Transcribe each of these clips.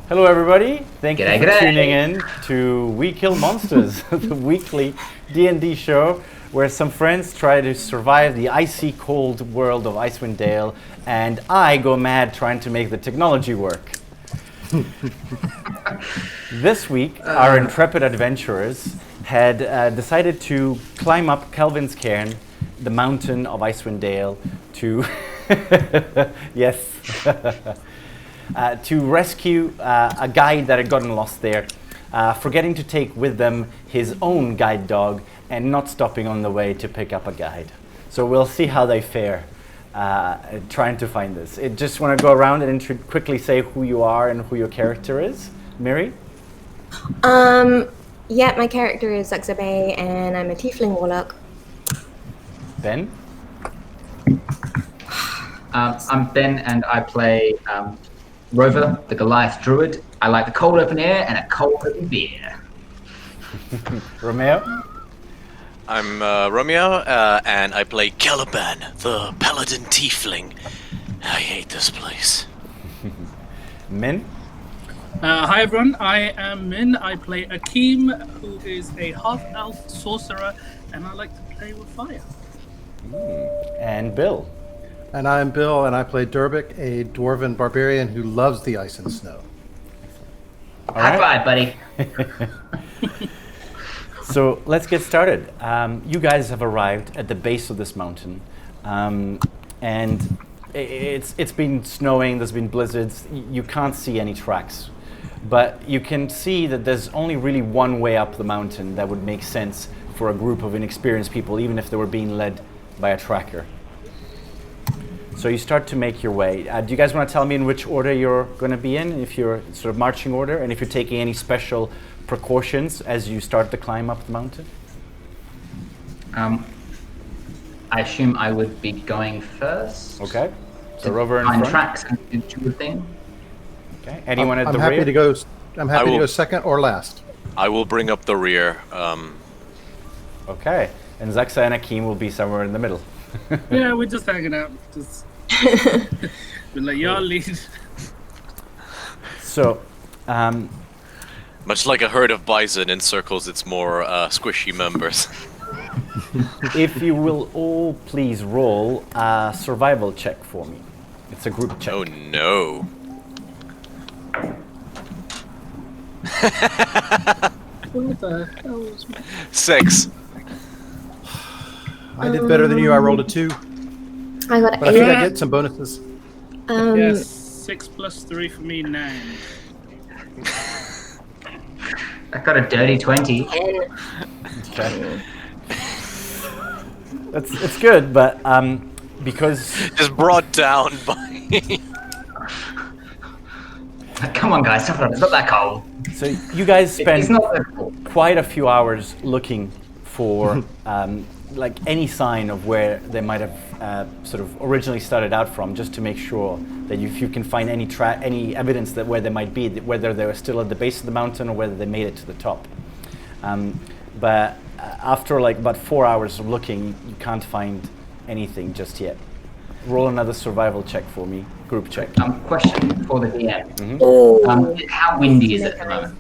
Hello everybody, thank you for G'day. tuning in to We Kill Monsters, the weekly D&D show where some friends try to survive the icy cold world of Icewind Dale and I go mad trying to make the technology work. This week, our intrepid adventurers had decided to climb up Kelvin's Cairn, the mountain of Icewind Dale, to yes, to rescue a guide that had gotten lost there, forgetting to take with them his own guide dog and not stopping on the way to pick up a guide. So we'll see how they fare trying to find this. I just want to go around and quickly say who you are and who your character is. Miri? Yeah, my character is Zuxabe, and I'm a tiefling warlock. Ben? I'm Ben, and I play Rover, the Goliath druid. I like the cold open air and a cold open beer. Romeo? I'm Romeo, and I play Caliben, the paladin tiefling. I hate this place. Min? Hi everyone, I am Min. I play Akeem, who is a half-elf sorcerer, and I like to play with fire. And Bill? And I'm Bill, and I play Durbik, a dwarven barbarian who loves the ice and snow. High five, buddy. So let's get started. You guys have arrived at the base of this mountain, and it's been snowing, there's been blizzards, you can't see any tracks. But you can see that there's only really one way up the mountain that would make sense for a group of inexperienced people, even if they were being led by a tracker. So you start to make your way. Do you guys want to tell me in which order you're going to be in, if you're sort of marching order, and if you're taking any special precautions as you start the climb up the mountain? I assume I would be going first. Okay. So Rover in Find front. tracks and do the thing. Okay. Anyone at I'm the happy rear? to go. I'm happy to will- go second or last. I will bring up the rear. Okay. And Zaxa and Akeem will be somewhere in the middle. Yeah, we're just hanging out. Just we'll let y'all lead. So, Much like a herd of bison in circles, it's more squishy members. if you will all please roll a survival check for me. It's a group check. Oh no. What the hell was 6. I did better than you. I rolled a 2, I got but I think 8. I get some bonuses. Yes, 6 plus 3 for me, 9. I got a dirty 20. 10. Okay. It's good, but because Just brought down by... Come on, guys, tough it up. It's not that cold. so you guys It's spend not that cold. quite a few hours looking for like any sign of where they might have sort of originally started out from, just to make sure that if you can find any evidence that where they might be, whether they were still at the base of the mountain or whether they made it to the top. But after like about 4 hours of looking, you can't find anything just yet. Roll another survival check for me, group check. Question for the DM. Oh. How windy is it at the moment?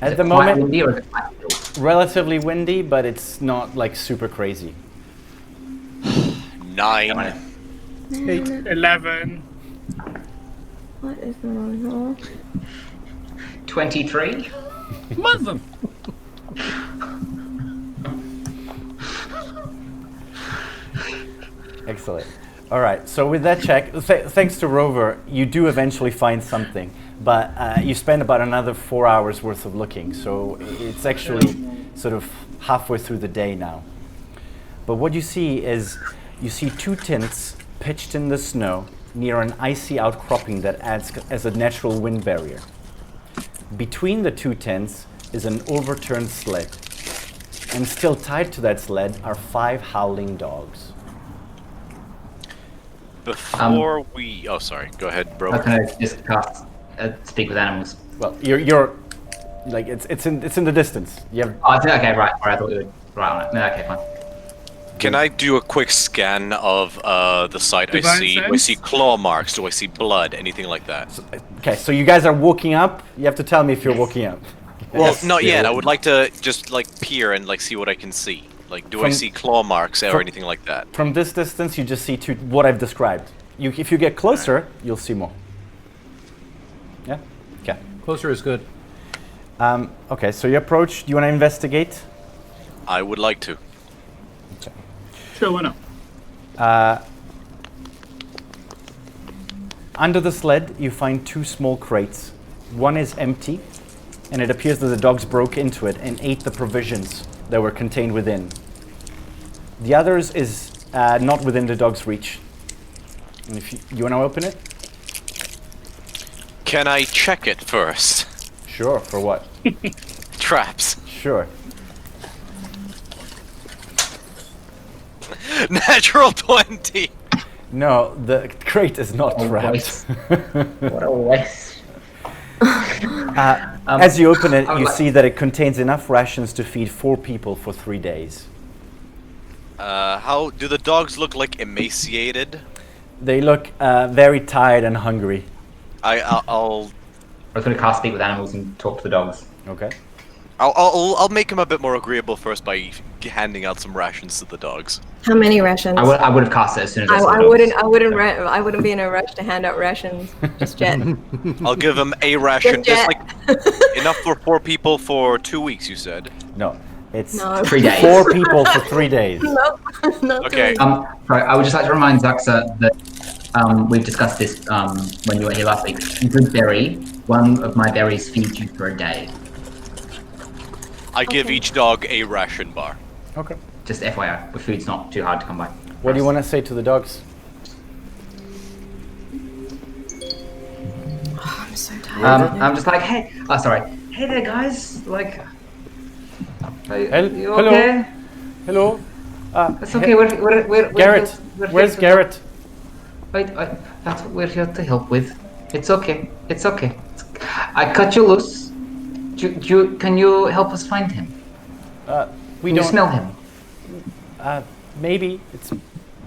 At Is the it quite moment, windy or is it quite cool? relatively windy, but it's not like super crazy. 9. 11. What is going on? 23. Mother! Excellent. All right, so with that check, thanks to Rover, you do eventually find something, but you spend about another 4 hours worth of looking, so it's actually sort of halfway through the day now. But what you see is, you see 2 tents pitched in the snow near an icy outcropping that acts as a natural wind barrier. Between the 2 tents is an overturned sled, and still tied to that sled are 5 howling dogs. Before we... Oh, sorry. Go ahead, bro. How can I just cast speak with animals? Well, you're like it's in the distance. You have Oh, okay, right. I thought you were right on it. No, okay, fine. Can I do a quick scan of the site I Divine see? Do I sense? see claw marks? Do I see blood? Anything like that? Okay, so you guys are walking up. You have to tell me if you're walking up. Well, not yet. I would like to just like peer and like see what I can see. Like, do I From- see claw marks or from- anything like that? From this distance, you just see what I've described. If you get closer, you'll see more. Yeah? Okay. Closer is good. Okay, so you approach. Do you want to investigate? I would like to. Sure, why not? Under the sled, you find 2 small crates. One is empty, and it appears that the dogs broke into it and ate the provisions that were contained within. The others is not within the dog's reach. And if you want to open it? Can I check it first? Sure, for what? Traps. Sure. Natural 20. No, the crate is not What a trapped. waste. What a waste. As you open it, I would you like- see that it contains enough rations to feed 4 people for 3 days. How do the dogs look like emaciated? They look very tired and hungry. I'll I was going to cast Speak with Animals and talk to the dogs. Okay. I'll make him a bit more agreeable first by handing out some rations to the dogs. How many rations? I would have cast it as soon as I saw the I dogs. wouldn't be in a rush to hand out rations just yet. I'll give him a ration, Just just like enough for 4 people for 2 weeks. You said. No, it's No. 3 days. 4 people for 3 days. No, not Okay. three. Sorry, I would just like to remind Zaxa that we've discussed this when you were here last week. Good berry. One of my berries feeds you for a day. I give Okay. each dog a ration bar. Okay. Just FYI, the food's not too hard to come by. What do you want to say to the dogs? I'm so tired. I'm just like, hey, sorry. Hey there, guys. Like, are you Hello? okay? Hello? It's okay. We're Garret, we're here where's to- Garret? Wait, that's what we're here to help with. It's okay. It's okay. I cut you loose. Can you help us find him? We Can you don't. smell him? Maybe it's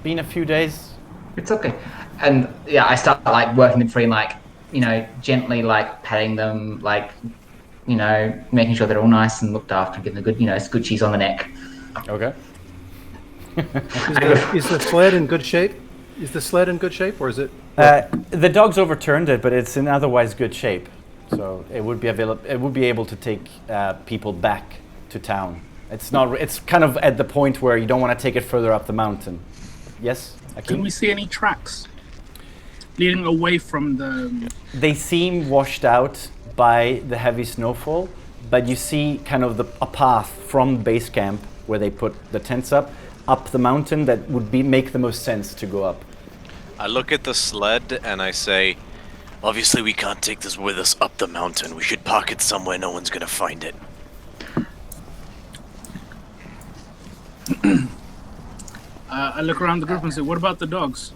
been a few days. It's okay. And yeah, I start like working them free and like, gently like patting them, like, making sure they're all nice and looked after, giving them good, scoochies on the neck. Okay. Is the sled in good shape? Is the sled in good shape, or is it? The dogs overturned it, but it's in otherwise good shape, so it would be available. It would be able to take people back to town. It's not. It's kind of at the point where you don't want to take it further up the mountain. Yes, Can we see any tracks leading away from the? They seem washed out by the heavy snowfall, but you see kind of a path from base camp where they put the tents up the mountain that would make the most sense to go up. I look at the sled and I say, obviously we can't take this with us up the mountain. We should park it somewhere no one's gonna find it. I look around the group and say, "What about the dogs?"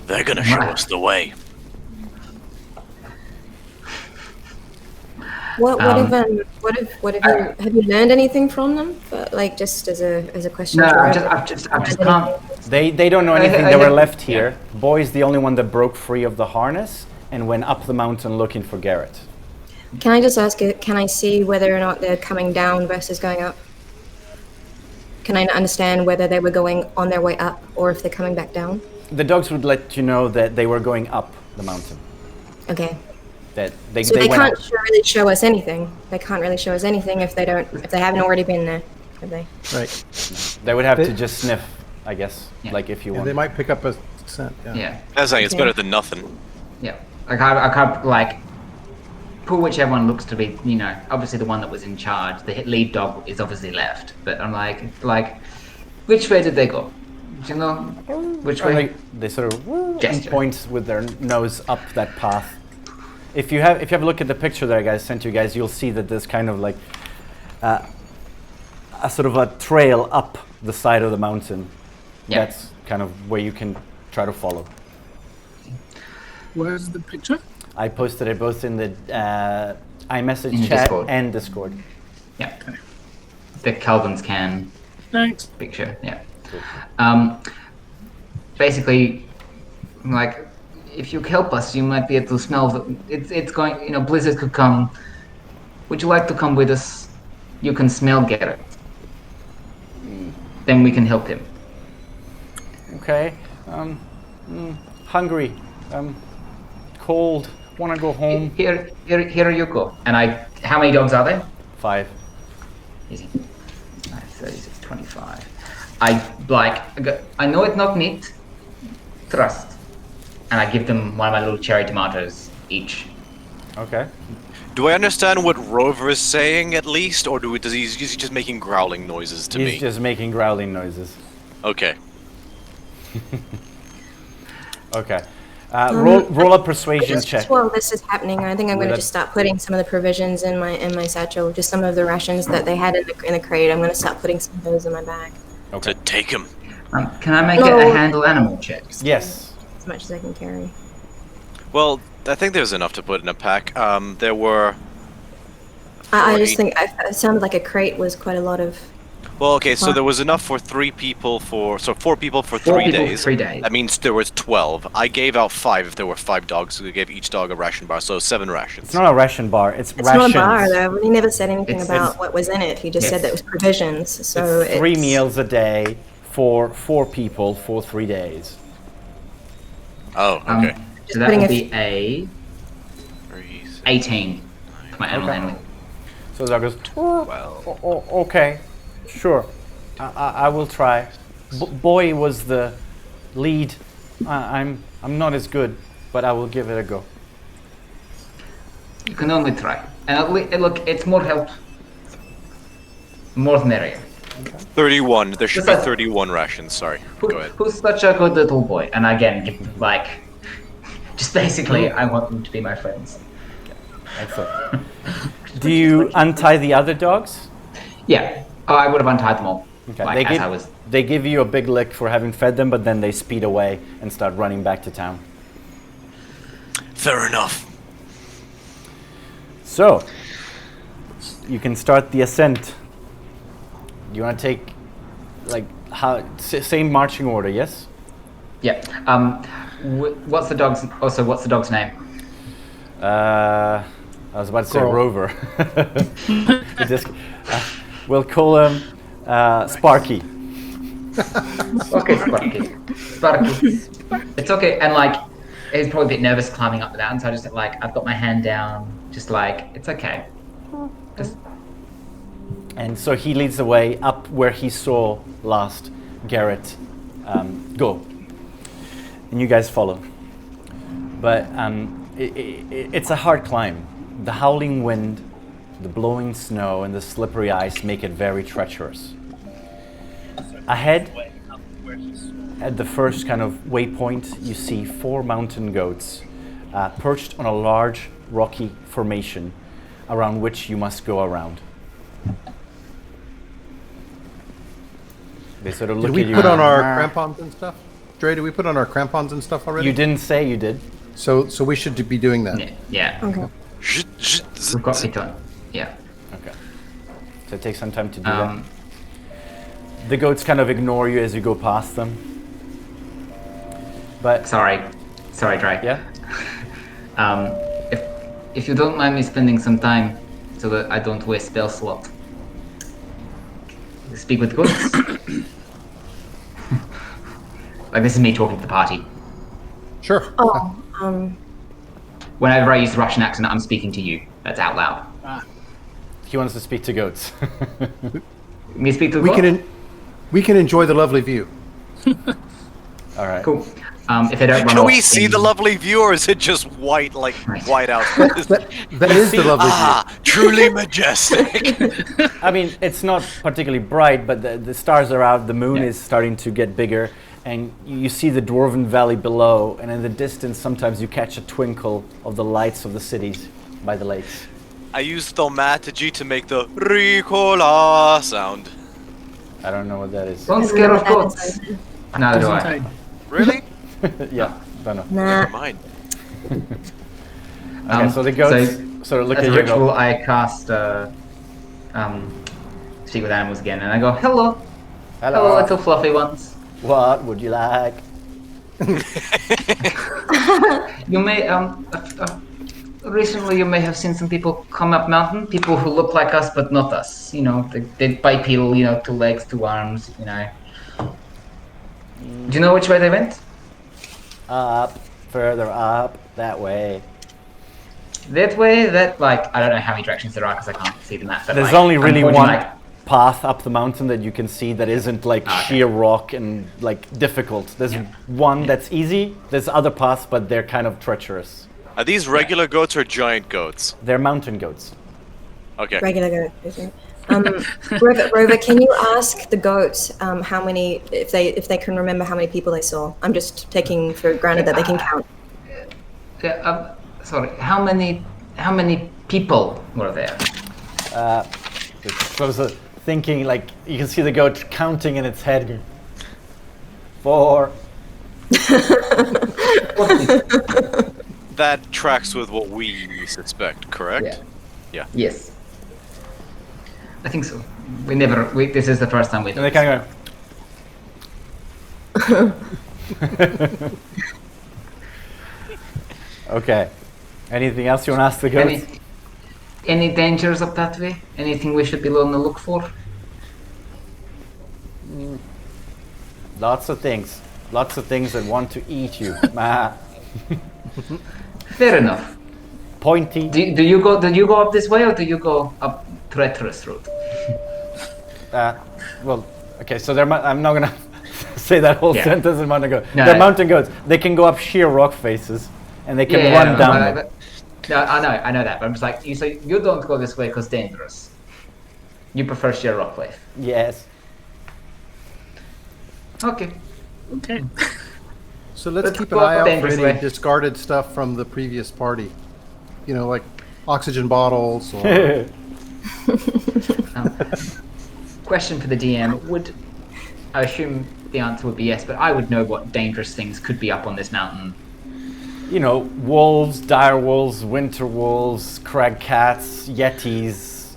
They're gonna show us the way. What have you learned anything from them? But, like, just as a question. No, to I Robert. just can't. They don't know anything. I They were think- left here. Boy's the only one that broke free of the harness and went up the mountain looking for Garret. Can I just ask you, can I see whether or not they're coming down versus going up? Can I understand whether they were going on their way up or if they're coming back down? The dogs would let you know that they were going up the mountain. Okay. That they, So they they went can't up. really show us anything. They can't really show us anything if they haven't already been there, have they? Right. They would have They- to just sniff, I guess. Yeah. Like if you Yeah, want. they might pick up a scent. Yeah. Yeah, I was saying it's Okay. better than nothing. yeah. I can't like pull whichever one looks to be, obviously the one that was in charge. The lead dog is obviously left, but I'm like, which way did they go? Do you know which Or way? they sort of and Gesture. point with their nose up that path. If you have a look at the picture that I guys sent you guys, you'll see that there's kind of like a sort of a trail up the side of the mountain. Yeah. That's kind of where you can try to follow. Where's the picture? I posted it both in the iMessage In chat Discord. and Discord. Yeah. The Calvin's can. Thanks. picture. Yeah. Basically, like, if you help us, you might be able to smell it's going. You know, blizzard could come. Would you like to come with us? You can smell Garret. Then we can help him. Okay. Hungry. Cold. Want to go home. Here you go. And how many dogs are there? 5. Easy. 36, 25. I know it's not meat. Trust. And I give them one of my little cherry tomatoes each. Okay. Do I understand what Rover is saying at least, or is he just making growling noises to me? He's just making growling noises. Okay. Okay. Roll a persuasion Just check. while this is happening, I think I'm going to With just start putting some of the provisions in my satchel. Just some of the rations that they had in the crate. I'm going to start putting some of those in my bag. Okay. To take him. Can I make it a handle animal check? Yes. As much as I can carry. Well, I think there's enough to put in a pack. There were... I just think it sounded like a crate was quite a lot of. Well, okay, so there was enough for 4 people for 3 days. 3 days. That means there was 12. I gave out 5 if there were 5 dogs, so we gave each dog a ration bar, so 7 rations. It's not a ration bar. It's It's rations. not a bar though. He never said anything It's- about what was in it. He just said that it was provisions. So It's 3 meals a day for 4 people for 3 days. Oh, okay. So that putting would a be a 18 for my animal Okay. handling. So the dog goes, Well, okay, sure. I will try. Boy was the lead. I'm not as good, but I will give it a go. You can only try. And look, it's more help. More the merrier. 31. There should be Just 31 rations, sorry. Go ahead. Who's such a good little boy? And again, just basically, I want them to be my friends. Excellent. Do you untie the other dogs? Yeah. Oh, I would have untied them all. Okay. They give you a big lick for having fed them, but then they speed away and start running back to town. Fair enough. So, you can start the ascent. You want to take, same marching order, yes? Yeah. What's the dog's name? I was about to say Girl. Rover. We'll call him Sparky. Okay, Sparky. It's okay, and he's probably a bit nervous climbing up the mountain, so I just I've got my hand down, just it's okay. Just And so he leads the way up where he saw last Garret go. And you guys follow. But it's a hard climb. The howling wind, the blowing snow, and the slippery ice make it very treacherous. Ahead, at the first kind of waypoint, you see 4 mountain goats perched on a large rocky formation around which you must go around. They sort of look Did we at you. put on our crampons and stuff? Dre, did we put on our crampons and stuff already? You didn't say you did. So we should be doing that. yeah. Okay. We've got it on. Yeah. Okay. So it takes some time to do that. The goats kind of ignore you as you go past them. But Sorry, Dre. yeah, If you don't mind me spending some time so that I don't waste spell slot. Speak with goats. This is me talking to the party. Sure. Oh, Whenever I use the Russian accent, I'm speaking to you. That's out loud. he wants to speak to goats. Me speak to the We goats? we can enjoy the lovely view. All right. Cool. If they don't run Can off we see the lovely view, or is it just white, white out? That is the lovely view. Truly majestic. I mean, it's not particularly bright, but the stars are out. The moon Yeah. is starting to get bigger, and you see the Dwarven Valley below. And in the distance, sometimes you catch a twinkle of the lights of the cities by the lakes. I used thaumaturgy to make the Ricola sound. I don't know what that is. Don't scare off goats. Neither do I. Really? Yeah, don't know. nah. Never mind. Okay, so the goats sort of look As at a you and ritual, go, I cast Speak with Animals again, and I go, hello. Hello, little fluffy ones. What would you like? You may recently you may have seen some people come up mountain. People who look like us but not us. You know, they bipedal. You know, 2 legs, 2 arms. You know. Do you know which way they went? Up, further up, that way. That way. That like I don't know how many directions there are because I can't see the map. But There's like, only I'm really pointing, one like, path up the mountain that you can see that isn't like sheer rock and like difficult. There's one that's easy. There's other paths, but they're kind of treacherous. Are these regular goats or giant goats? They're mountain goats. Okay. Regular goat. Isn't it? Rover, can you ask the goats how many, if they can remember how many people they saw? I'm just taking for granted that they can count. Sorry. How many people were there? I was thinking like you can see the goat counting in its head. 4. That tracks with what we suspect, correct? Yeah. Yes. I think so. This is the first time we And they kind of go. Okay. Anything else you want to ask the goats? Any dangers up that way? Anything we should be on the look for? Lots of things. Lots of things that want to eat you. Fair enough. Pointy. Do you go up this way or do you go up treacherous route? Well, okay, so I'm not gonna say that whole sentence in mountain goats. No, They're no. mountain goats. They can go up sheer rock faces, and they can run down them. No, I know that, but I'm just like, you don't go this way because dangerous. You prefer sheer rock life. Yes. Okay. Okay. So let's Let's keep go an eye up out the for dangerous any way. discarded stuff from the previous party. You know, like oxygen bottles or... Question for the DM: I assume the answer would be yes, but I would know what dangerous things could be up on this mountain. You know, wolves, dire wolves, winter wolves, crag cats, yetis,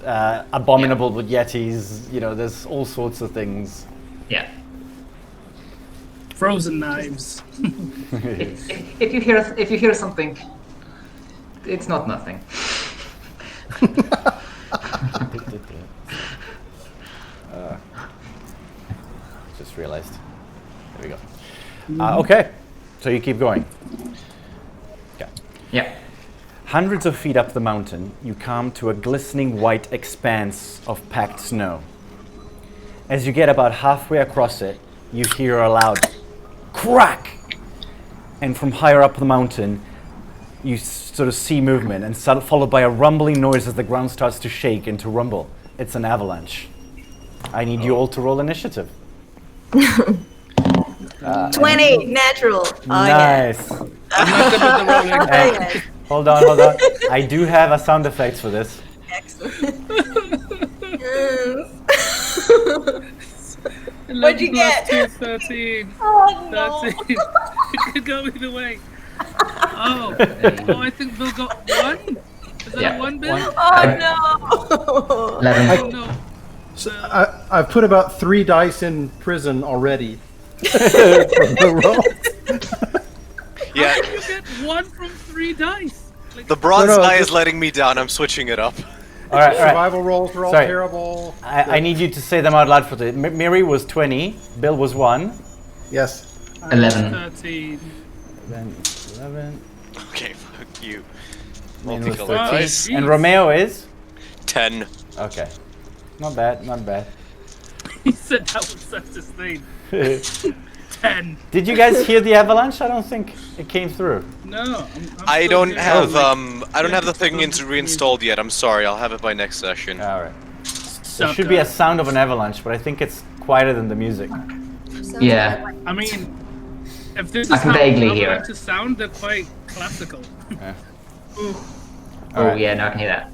abominable with yetis. You know, there's all sorts of things. Yeah. Frozen knives. If you hear something, it's not nothing. Just realized. There we go. Okay, so you keep going. Okay. Yeah. Hundreds of feet up the mountain, you come to a glistening white expanse of packed snow. As you get about halfway across it, you hear a loud crack! And from higher up the mountain, you sort of see movement, and followed by a rumbling noise as the ground starts to shake and to rumble. It's an avalanche. I need you all to roll initiative. 20 natural. Oh, Nice. I'm not good at the rolling. Yeah. Hold on. I do have a sound effects for this. Excellent. What'd you get? 13. Oh no. 13. It could go either way. Oh, I think Bill got 1. Is that Yeah. a 1, Bill? Oh no. 11. Oh no. I've put about 3 dice in prison already. From the roll. Yeah, How did you get 1 from 3 dice? Like, the bronze No, die is just- letting me down. I'm switching it up. All right. Survival rolls were all Sorry. terrible. I need you to say them out loud for the. Miri was 20. Bill was 1. Yes. 11. 13. Then 11. Okay, fuck you. Min was Multicolored 13. dice. And Romeo is? 10. Okay. Not bad. He said that was such a thing. 10. Did you guys hear the avalanche? I don't think it came through. No. I'm I still don't here. have Like, I don't have the thing reinstalled yet. I'm sorry. I'll have it by next session. All right. There Suck should be a up. sound of an avalanche, but I think it's quieter than the music. Yeah. I mean, if this I is can how vaguely hear it. avalanches sound, they're quite classical. Ooh. Oh right. yeah, no, I can hear that.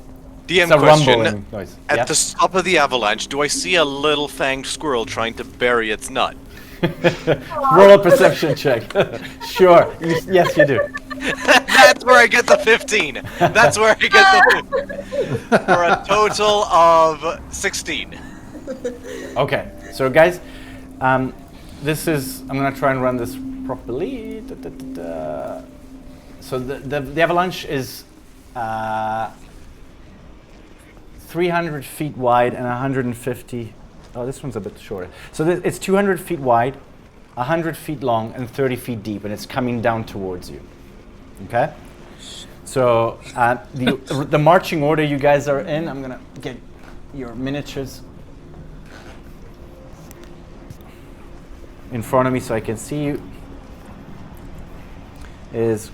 DM It's a question. rumbling noise. At Yep. the top of the avalanche, do I see a little fanged squirrel trying to bury its nut? Roll a perception check. Sure. Yes, you do. That's where I get the 15. That's where I get the 15. For a total of 16. Okay. So, guys, This is. I'm gonna try and run this properly. So the avalanche is 300 feet wide and 150. Oh, this one's a bit shorter. So it's 200 feet wide, 100 feet long, and 30 feet deep, and it's coming down towards you. Okay. So the marching order you guys are in. I'm gonna get your miniatures in front of me so I can see you. Is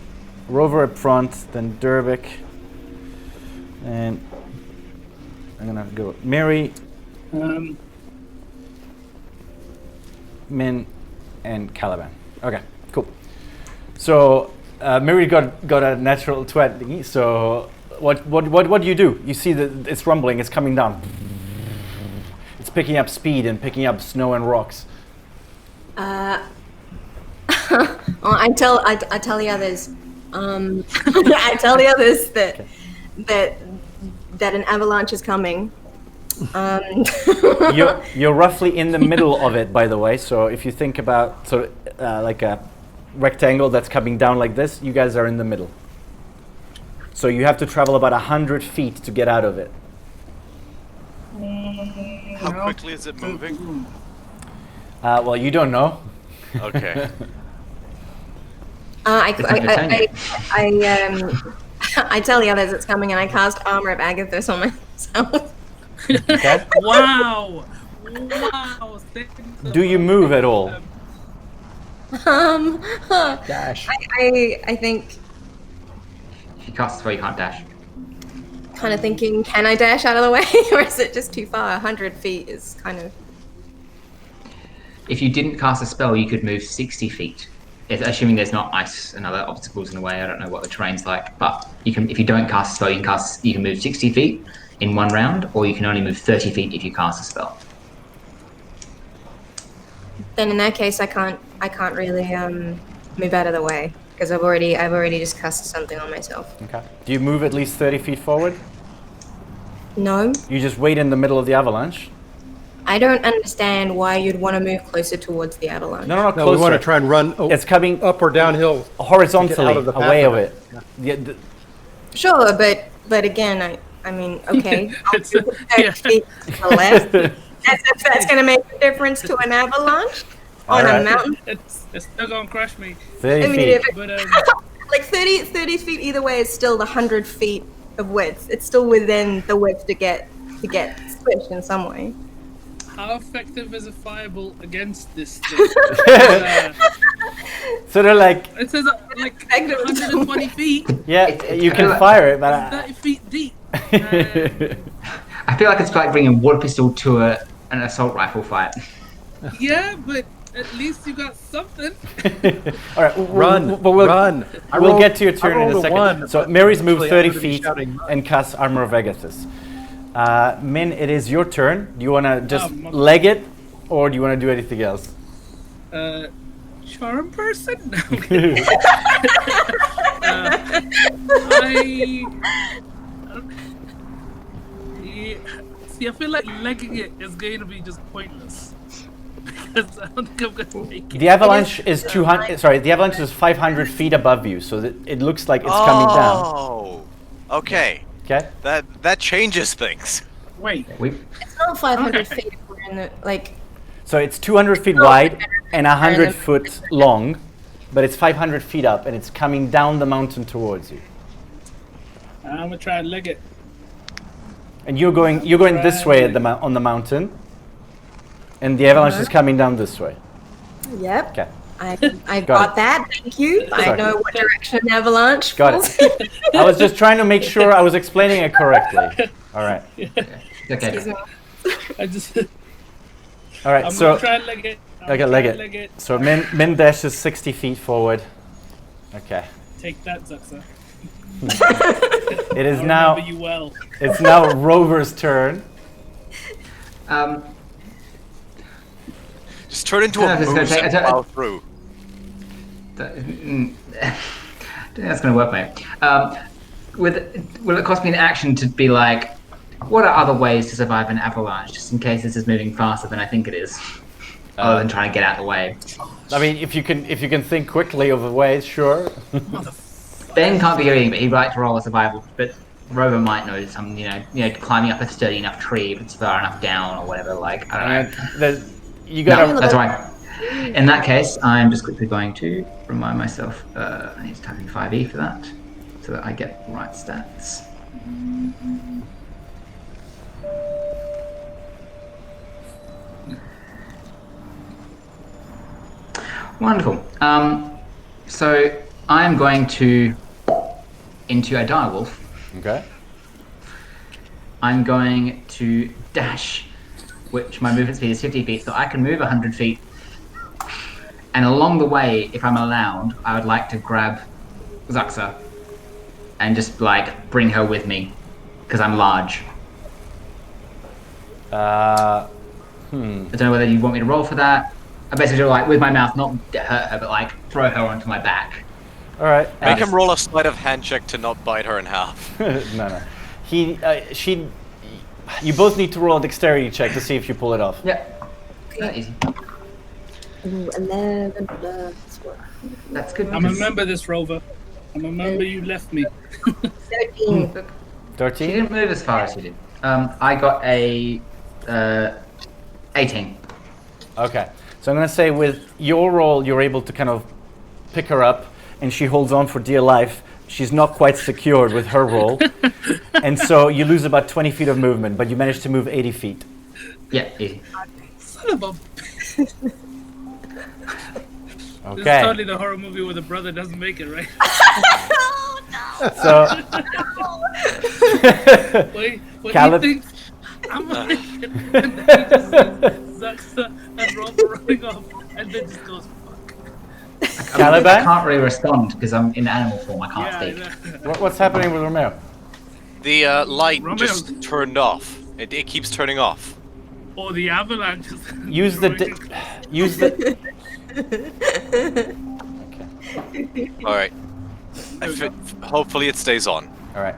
Rover up front, then Derbick, and I'm gonna go Mary, Min, and Caliben. Okay, cool. So Mary got a natural 20. So what do you do? You see that it's rumbling. It's coming down. It's picking up speed and picking up snow and rocks. Well, I tell the others. I tell the others that an avalanche is coming. You're roughly in the middle of it, by the way. So if you think about like a rectangle that's coming down like this, you guys are in the middle. So you have to travel about 100 feet to get out of it. How quickly is it moving? Well, you don't know. Okay. I tell the others it's coming, and I cast Armor of Agathis on myself. Okay. Wow! Do you move at all? Dash. I think, If you cast a spell, you can't dash. kind of thinking, can I dash out of the way, or is it just too far? 100 feet is kind of. If you didn't cast a spell, you could move 60 feet. Assuming there's not ice and other obstacles in the way. I don't know what the terrain's like, but you can. If you don't cast a spell, you can move 60 feet in one round, or you can only move 30 feet if you cast a spell. Then in that case, I can't really move out of the way because I've already just cast something on myself. Okay. Do you move at least 30 feet forward? No, You just wait in the middle of the avalanche? I don't understand why you'd want to move closer towards the avalanche. No, No, we want to try and run It's coming up or downhill. horizontally out of the path away of of it. it. Yeah, Sure, but again, I mean, okay, I'll It's- move 30 yeah. feet to the left. That's going to make a difference to an avalanche on Alright. a mountain. It's still gonna crash me. 30 I mean, feet. if it, But like 30 feet either way is still the 100 feet of width. It's still within the width to get squished in some way. how effective is a fireball against this thing? So they're like, It says like 120 feet, yeah, you can fire it, but 30 feet deep. I feel like it's like bringing a water pistol to an assault rifle fight. Yeah, but at least you got something. all right, Run, but we'll I we'll rolled- get to your I turn in rolled a a second. one, So but Mary's moved actually 30 I'm gonna be feet shouting, and casts Armor of Agathis. Min, it is your turn. Do you want to just my- leg it, or do you want to do anything else? Charm person? I feel like legging it is going to be just pointless. Because I don't think I'm going to make it. The avalanche is 200. Sorry, the avalanche is 500 feet above you, so that it looks like it's coming down. Oh, okay. Okay. That changes things. Wait, It's not 500 Okay. feet if we're in the, like, So it's 200 feet wide and 100 foot long, but it's 500 feet up, and it's coming down the mountain towards you. I'm going to try and leg it. And you're going this way at on the mountain, and the avalanche is coming down this way. yep. Okay. I Got got it. that. Thank you. I Sorry. know what direction an avalanche Got falls. it. I was just trying to make sure I was explaining it correctly. All right. Excuse me. I just, All right. I'm So going to try and leg it. I'm okay, gonna leg try it. and leg it. So Min dashes 60 feet forward. Okay. Take that, Zuxa. It is I now. remember you well. It's now Rover's turn. Just turn into I a was gonna moose say, and plow through. I don't think that's going to work, mate. Will it cost me an action to be like, what are other ways to survive an avalanche, just in case this is moving faster than I think it is? other than trying to get out of the way. I mean, if you can think quickly of a way, sure. Ben can't be hearing, but he'd like to roll a survival. But Rover might know some, you know, climbing up a sturdy enough tree if it's far enough down or whatever. Like, I don't know. You gotta. No, that's right. In that case, I'm just quickly going to remind myself. I need to type in 5e for that, so that I get the right stats. Wonderful. So I'm going to into a direwolf. Okay. I'm going to dash, which my movement speed is 50 feet, so I can move 100 feet. And along the way, if I'm allowed, I would like to grab Zuxa and just like bring her with me, because I'm large. I don't know whether you want me to roll for that. I basically do like with my mouth, not hurt her, but like throw her onto my back. All right. Make him roll a sleight of hand check to not bite her in half. No. You both need to roll a dexterity check to see if you pull it off. Yeah. That easy. Ooh, 11 plus 1. That's good. I'm a member of this, Rover. I'm a member. You left me. 13. 13? She didn't move as far as you did. I got a 18. Okay. So I'm going to say with your roll, you're able to kind of pick her up, and she holds on for dear life. She's not quite secured with her roll. And so you lose about 20 feet of movement, but you manage to move 80 feet. Yeah, easy. Son of a... Okay. This is totally the horror movie where the brother doesn't make it, right? So... Wait, what Caleb- do you think? I'm gonna make it. And then he just sees Zuxa and Rover running off, and then just goes, fuck. I Caliben? can't really respond because I'm in animal form. I can't Yeah, speak. What's happening with Romeo? The light Romeo. just turned off. It keeps turning off. Or the avalanche. Use the... Use the... All right. Hopefully it stays on. All right.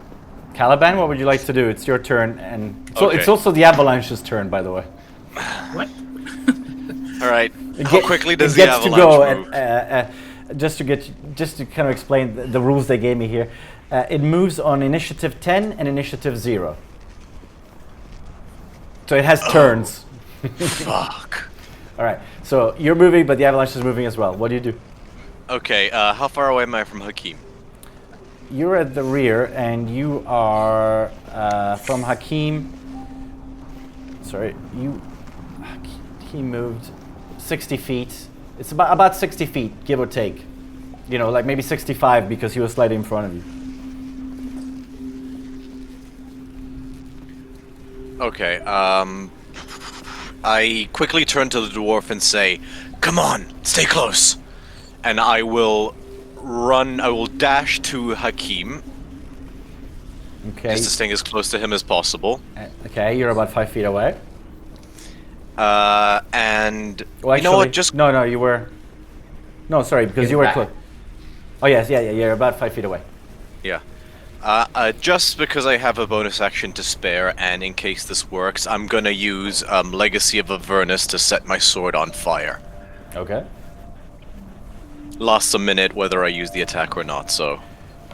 Caliban, what would you like to do? It's your turn, and so Okay. it's also the Avalanche's turn, by the way. What? All right. It How get- quickly does it the gets to avalanche go move? just to kind of explain the rules they gave me here. It moves on initiative 10 and initiative 0. So it has turns. Fuck. All right. So you're moving, but the Avalanche is moving as well. What do you do? Okay. How far away am I from Hakeem? You're at the rear, and you are from Hakeem. Sorry, he moved 60 feet. It's about 60 feet, give or take. You know, like maybe 65 because he was slightly in front of you. Okay. I quickly turn to the dwarf and say, "Come on, stay close," and I will run. I will dash to Hakeem. Okay. Just to stay as close to him as possible. Okay, you're about 5 feet away. And Well, you know what? actually- Just no, you were. No, sorry, because Give you it were back. close. Oh yes, yeah, you're about 5 feet away. yeah. Just because I have a bonus action to spare, and in case this works, I'm gonna use Legacy of Avernus to set my sword on fire. Okay. Lasts a minute whether I use the attack or not, so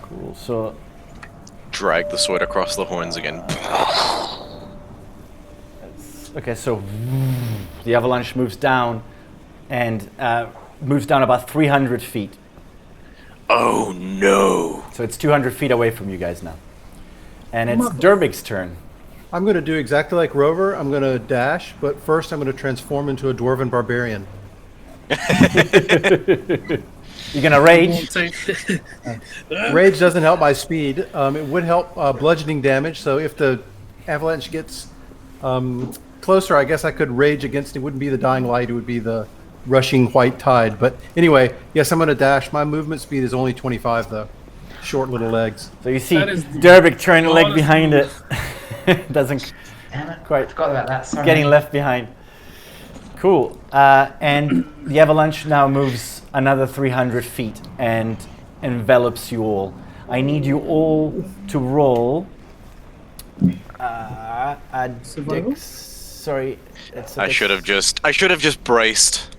Cool. So drag the sword across the horns again. okay, so the avalanche moves down, and moves down about 300 feet. Oh no! So it's 200 feet away from you guys now. And it's Derbig's turn. I'm going to do exactly like Rover. I'm going to dash, but first I'm going to transform into a dwarven barbarian. You're gonna rage. Rage doesn't help my speed. It would help bludgeoning damage. So if the avalanche gets closer, I guess I could rage against it. It wouldn't be the dying light. It would be the rushing white tide. But anyway, yes, I'm going to dash. My movement speed is only 25, though. Short little legs. So you see That is the Derbig trying to leg flawless behind it. move. Doesn't Damn it. quite Forgot about that. Sorry. getting left behind. Cool. And the avalanche now moves another 300 feet and envelops you all. I need you all to roll a Survival? Sorry, it's. I should have just braced.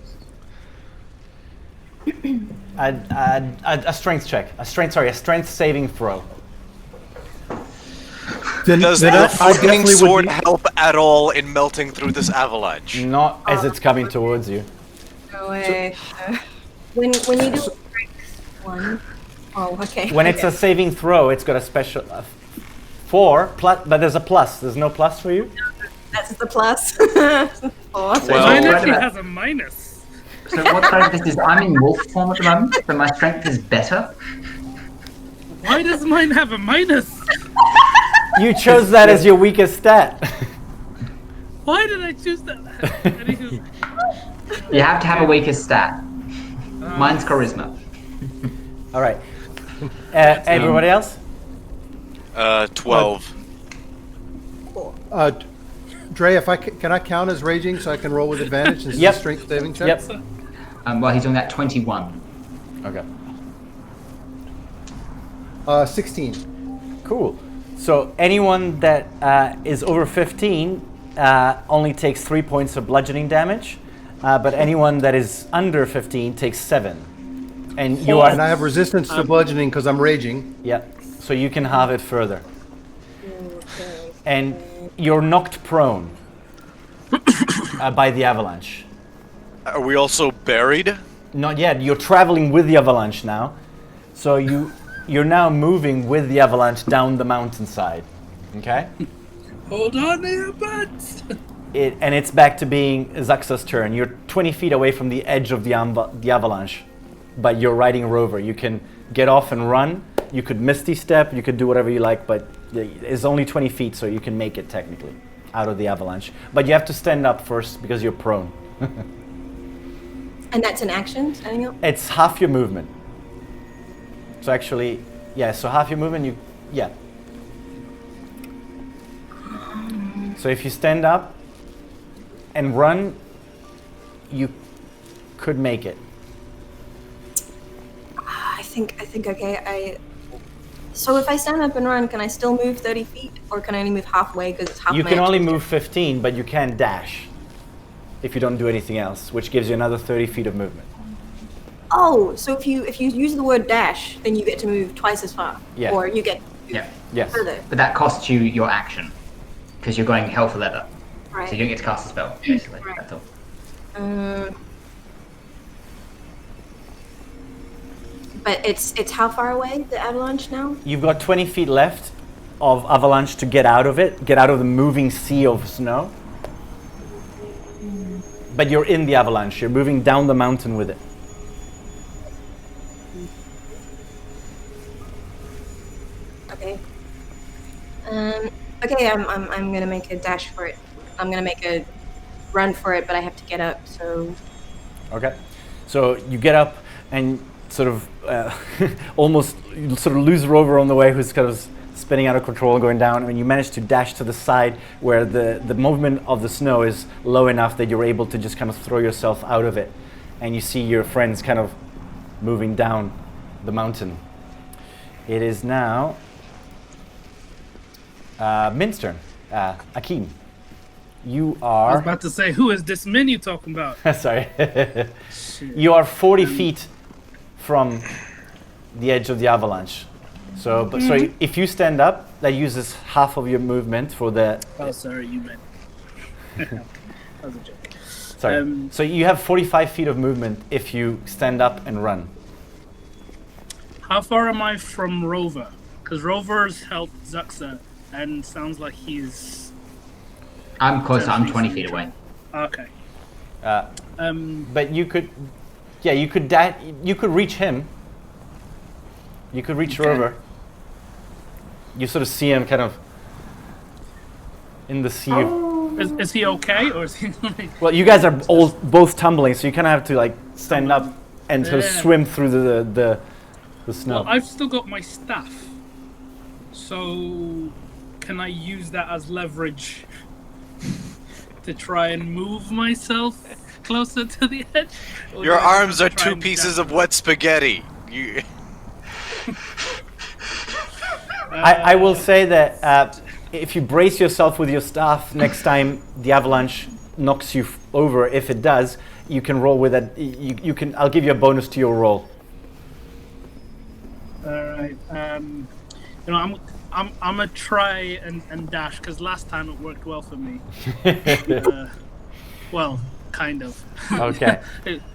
A strength check. A strength saving throw. Does then the I flaming definitely would sword be- help at all in melting through this avalanche? Not as it's coming towards you. No way. When you do a strength one, oh, okay. When it's a saving throw, it's got a special 4 plus, but there's a plus. There's no plus for you. That's the plus. 4. Well- Mine Right actually about- has a minus. So what side of this is? I'm in wolf form at the moment, so my strength is better. Why does mine have a minus? You chose that as your weakest stat. Why did I choose that? Anywho, You have to have a weaker stat. Mine's charisma. All right. Everybody else? 12. Dre, if can I count as raging so I can roll with advantage since Yep. it's a strength saving check? Yep. Well, he's doing that 21. Okay. 16. Cool. So anyone that is over 15 only takes 3 points of bludgeoning damage, but anyone that is under 15 takes 7. And you And I are, have resistance to bludgeoning because I'm raging. yeah. So you can have it further. And you're knocked prone by the avalanche. Are we also buried? Not yet. You're traveling with the avalanche now, so you're now moving with the avalanche down the mountainside. Okay. hold on to your butts. And it's back to being Zaxa's turn. You're 20 feet away from the edge of the avalanche, but you're riding Rover. You can get off and run. You could Misty Step. You could do whatever you like, but it's only 20 feet, so you can make it technically out of the avalanche. But you have to stand up first because you're prone. And that's an action, standing up? It's half your movement. So actually, yeah, so half your movement, yeah. So if you stand up and run, you could make it. I think okay. So if I stand up and run, can I still move 30 feet? Or can I only move halfway because it's half You my can only action? move 15, but you can dash if you don't do anything else, which gives you another 30 feet of movement. Oh, so if you use the word dash, then you get to move twice as far. Yeah. Or you get Yeah. Yes. further. But that costs you your action. Because you're going hell for leather. Right. So you don't get to cast a spell, basically. Right. That's all. But it's how far away, the avalanche now? You've got 20 feet left of avalanche to get out of it, get out of the moving sea of snow. But you're in the avalanche. You're moving down the mountain with it. Okay. Okay, I'm gonna make a dash for it. I'm gonna make a run for it, but I have to get up, so Okay. So you get up and sort of almost you sort of lose Rover on the way, who's kind of spinning out of control and going down, and you manage to dash to the side where the movement of the snow is low enough that you're able to just kind of throw yourself out of it, and you see your friends kind of moving down the mountain. It is now Min's turn. Akeem, you I was are about to say, who is this min you talking about? sorry. You are 40 feet from the edge of the avalanche. So, so if you stand up, that uses half of your movement for the. Oh, sorry, you meant. That was a joke. Sorry. So you have 45 feet of movement if you stand up and run. How far am I from Rover? Because Rover's helped Zuxa, and sounds like he's I'm close. I'm 20 feet away. okay. But you could, yeah, you could you could reach him. You could reach Okay. Rover. You sort of see him kind of in the sea. Of, Is he okay, or is he like? well, you guys are all both tumbling, so you kind of have to like stand up and sort of Yeah. swim through the snow. Well, I've still got my staff, so can I use that as leverage to try and move myself closer to the edge? Or Your do I arms are try two and pieces dash? of wet spaghetti. You... I will say that if you brace yourself with your staff, next time the avalanche knocks you over, if it does, you can roll with it. You can. I'll give you a bonus to your roll. All right. I'm gonna try and dash because last time it worked well for me. Well, kind of. Okay.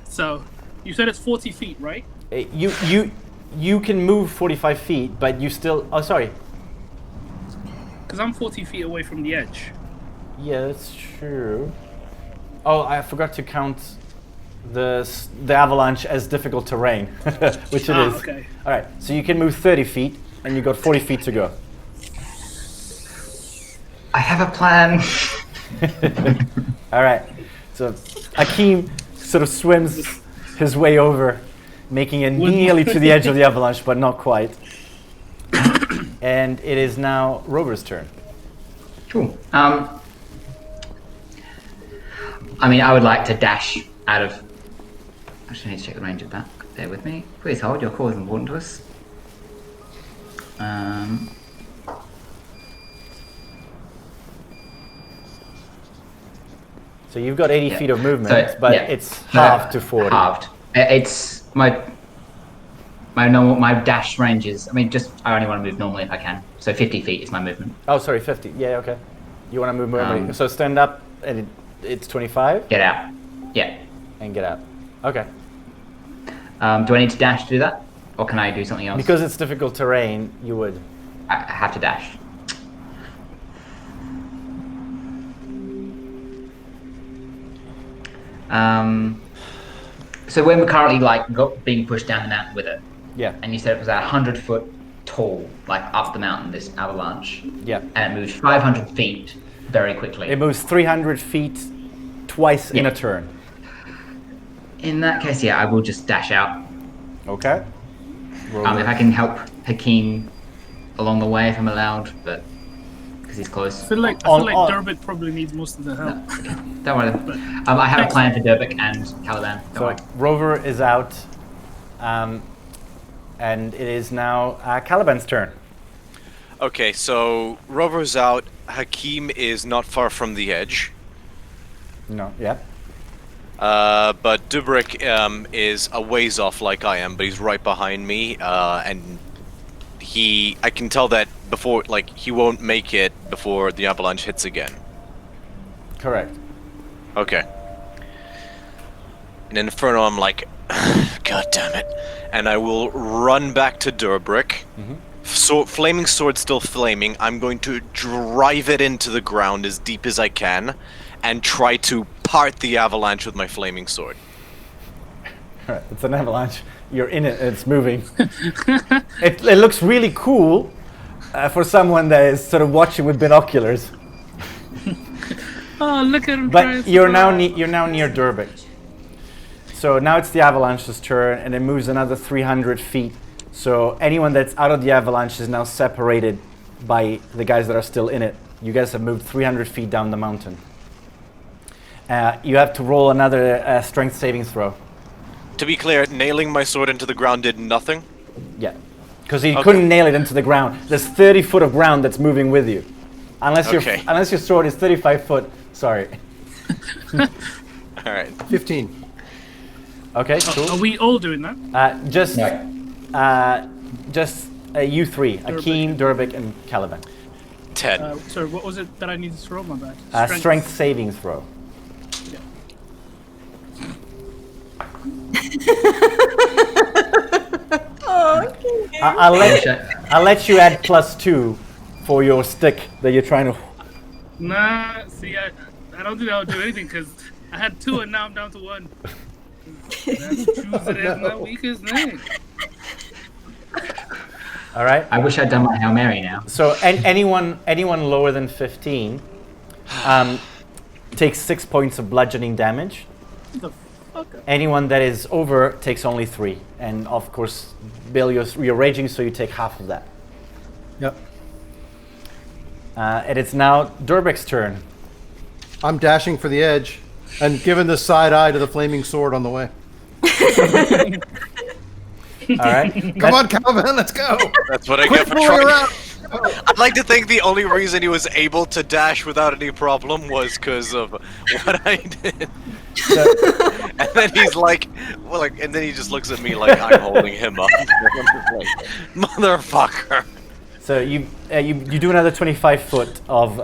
So you said it's 40 feet, right? You can move 45 feet, but you still. Oh, sorry. Because I'm 40 feet away from the edge. Yeah, that's true. Oh, I forgot to count the avalanche as difficult terrain, which it is. Okay. All right, so you can move 30 feet, and you got 40 feet to go. I have a plan. All right, so Akeem sort of swims his way over, making it nearly to the edge of the avalanche, but not quite. And it is now Rover's turn. Cool. I mean, I would like to dash out of... Actually, I need to check the range of that. Bear with me. Please hold. Your call is important to us. So you've got 80 feet of movement, So, but yeah. it's halved to 40. Halved. It's my dash range is... I mean, I only want to move normally if I can. So 50 feet is my movement. Oh, sorry, 50. Yeah, okay. You want to move more? So stand up, and it's 25? Get out. Yeah. And get out. Okay. Do I need to dash to do that? Or can I do something else? Because it's difficult terrain, you would. I have to dash. So when we're currently being pushed down the mountain with it, Yeah. and you said it was 100 foot tall, like up the mountain, this avalanche, Yeah. and it moves 500 feet very quickly. It moves 300 feet twice in Yeah. a turn. In that case, yeah, I will just dash out. Okay. If I can help Hakeem along the way, if I'm allowed, but because he's close. I feel like Durbik probably needs most of the help. Don't worry. Then. I have a plan for Durbik and Caliben. Don't worry. So Rover is out, and it is now Caliben's turn. Okay, so Rover's out. Hakeem is not far from the edge. No, yeah. But Dubrick is a ways off like I am, but he's right behind me, and I can tell that before, he won't make it before the avalanche hits again. Correct. Okay. In Inferno, I'm like, God damn it. And I will run back to Dubrick. So, flaming sword still flaming. I'm going to drive it into the ground as deep as I can, and try to part the avalanche with my flaming sword. Alright, it's an avalanche. You're in it, and it's moving. It looks really cool for someone that is sort of watching with binoculars. Oh, look at him! But you're now near Durbik. So now it's the avalanche's turn, and it moves another 300 feet. So anyone that's out of the avalanche is now separated by the guys that are still in it. You guys have moved 300 feet down the mountain. You have to roll another strength saving throw. To be clear, nailing my sword into the ground did nothing? Yeah, because he couldn't nail it into the ground. There's 30 foot of ground that's moving with you. Unless your sword is 35 foot, sorry. Alright. 15. Okay, cool. Are we all doing that? Just you three, Akeem, Durbik, and Caliben. 10. Sorry, what was it that I needed to roll? My bad. Strength saving throw. Yeah. I'll let you add +2 for your stick that you're trying to. Nah, see, I don't think I'll do anything because I had 2 and now I'm down to 1. Massachusetts is my weakest link. All right. I wish I'd done my Hail Mary now. So anyone lower than 15 takes 6 points of bludgeoning damage. What the fuck? Anyone that is over takes only 3. And of course, Bill, you're raging, so you take half of that. Yep. And it's now Durbik's turn. I'm dashing for the edge and giving the side eye to the flaming sword on the way. All right. Come on, Calvin, let's go. That's what I Quit get for fooling trying. around. I'd like to think the only reason he was able to dash without any problem was because of what I did. And then he's like, and then he just looks at me like I'm holding him up. Motherfucker. So you do another 25 foot of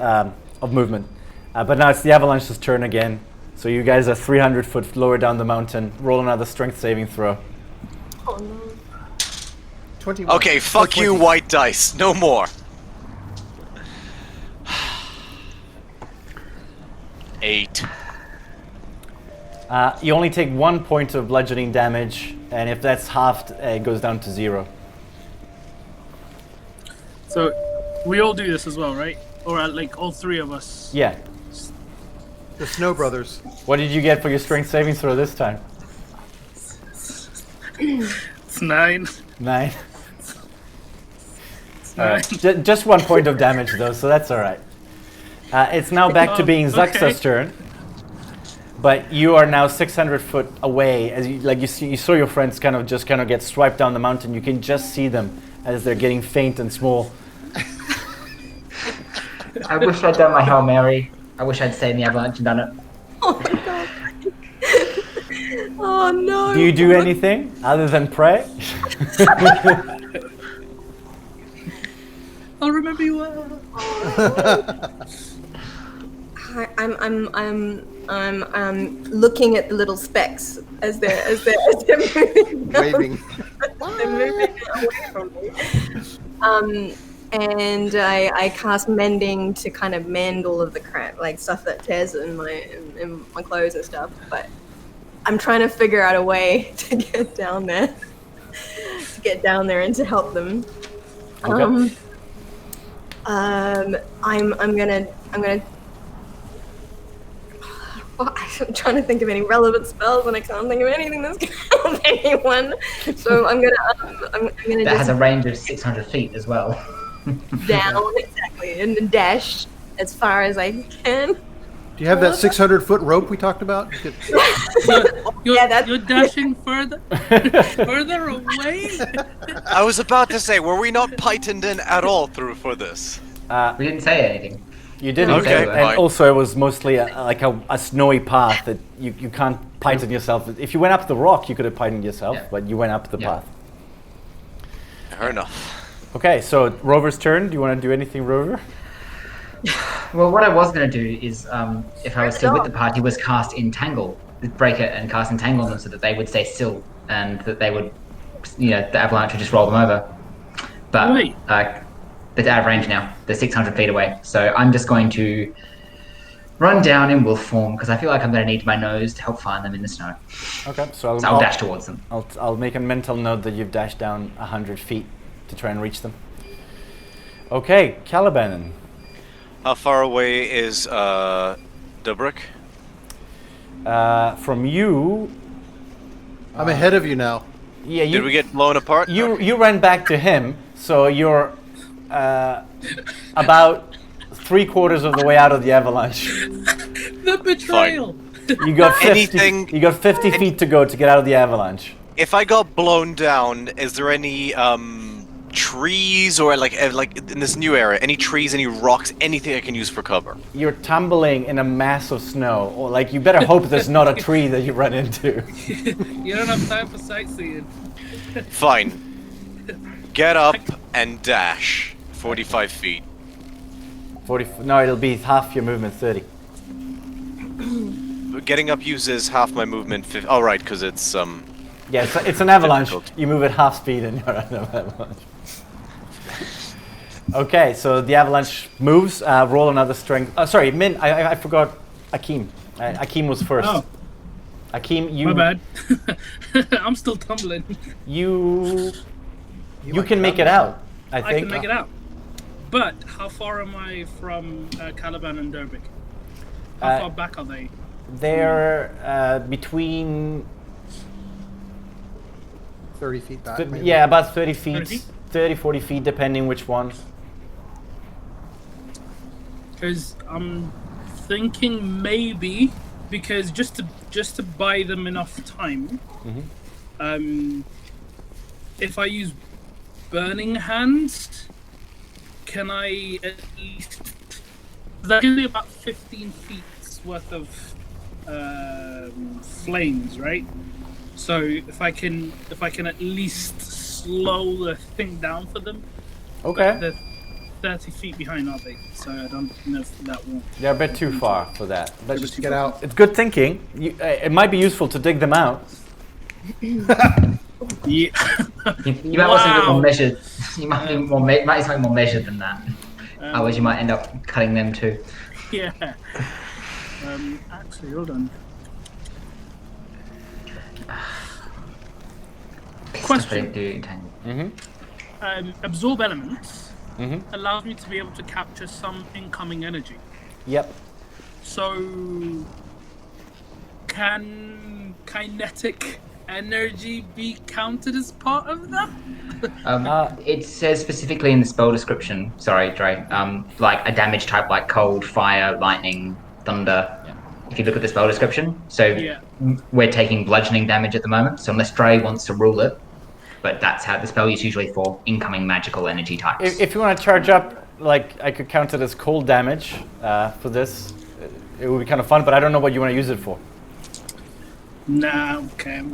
movement, but now it's the Avalanche's turn again. So you guys are 300 foot lower down the mountain. Roll another strength saving throw. Oh no. 21. Okay, fuck you, white dice. No more. 8. You only take 1 point of bludgeoning damage, and if that's halved, it goes down to 0. So we all do this as well, right? Or like all three of us? Yeah. The Snow Brothers. What did you get for your strength saving throw this time? It's 9. 9. Just 1 point of damage though, so that's all right. It's now back to being Zuxa's turn, but you are now 600 foot away. As you saw your friends kind of get swiped down the mountain. You can just see them as they're getting faint and small. I wish I'd done my Hail Mary. I wish I'd stayed in the Avalanche and done it. Oh my god. Oh no. Do you do anything other than pray? I'll remember you well. I'm looking at the little specks as they're moving. Waving. They're moving away from me. And I cast mending to kind of mend all of the crap, like stuff that tears in my clothes and stuff. But I'm trying to figure out a way to get down there, and to help them. Okay. I'm gonna. I'm trying to think of any relevant spells, and I can't think of anything that's gonna help anyone. So I'm gonna That just has a range of 600 feet as well. down exactly and dash as far as I can. Do you have that 600-foot rope we talked about? You could- You're dashing further away. I was about to say, were we not pythoned in at all for this? We didn't say anything. You didn't. Okay, And fine. also, it was mostly a snowy path that you can't python yourself. If you went up the rock, you could have pythoned yourself, Yeah. but you went up the Yeah. path. Fair enough. Okay, so Rover's turn. Do you want to do anything, Rover? Well, what I was going to do is, if I was still with the party, was cast Entangle, break it and cast Entangle on them so that they would stay still and that they would, the Avalanche would just roll them over. But Wait. they're out of range now. They're 600 feet away. So I'm just going to run down in wolf form because I feel like I'm going to need my nose to help find them in the snow. Okay, so So I'll dash towards them. I'll make a mental note that you've dashed down 100 feet to try and reach them. Okay, Caliben. How far away is Dubrick? From you, I'm ahead of you now. yeah, Did we get blown apart? you ran back to him, so you're about 3/4 of the way out of the avalanche. The betrayal. You got 50, Anything- You got 50 feet to go to get out of the avalanche. If I got blown down, is there any trees or like in this new area, any trees, any rocks, anything I can use for cover? You're tumbling in a mass of snow, or like you better hope there's not a tree that you run into. You don't have time for sightseeing. Fine. Get up and dash 45 feet. 40. No, it'll be half your movement, 30. Getting up uses half my movement. Oh, right, because it's Yeah, it's an avalanche. Difficult. You move at half speed and you're at an avalanche. Okay, so the avalanche moves. Roll another strength. Sorry, Min. I forgot Akeem. Akeem was first. Oh. Akeem, My bad. I'm still tumbling. You might can make come. it out. I I think. can make it out. But how far am I from Caliben and Derbic? How Uh, far back are they? They're between. 30 feet back. maybe. Yeah, about 30 feet. 30 feet? 30, 40 feet, depending which one. Because I'm thinking maybe because just to buy them enough time. If I use Burning Hands, can I at least? That gives me about 15 feet worth of flames, right? So if I can at least slow the thing down for them. Okay. They're 30 feet behind, are they? So I don't know if that will. They're a bit too far for that. But Just get out. it's good thinking. It might be useful to dig them out. Yeah. You might want something more measured. You might be might be something more measured than that. Otherwise, you might end up cutting them too. Yeah. Actually, hold on. Question. Absorb elements allows me to be able to capture some incoming energy. Yep. So, can kinetic energy be counted as part of that? It says specifically in the spell description. Sorry, Dre. Like a damage type like cold, fire, lightning, thunder. Yeah. If you look at the spell description, so Yeah. we're taking bludgeoning damage at the moment. So unless Dre wants to rule it, but that's how the spell is usually for incoming magical energy types. If you want to charge up, like I could count it as cold damage for this. It would be kind of fun, but I don't know what you want to use it for. Nah, okay. I'm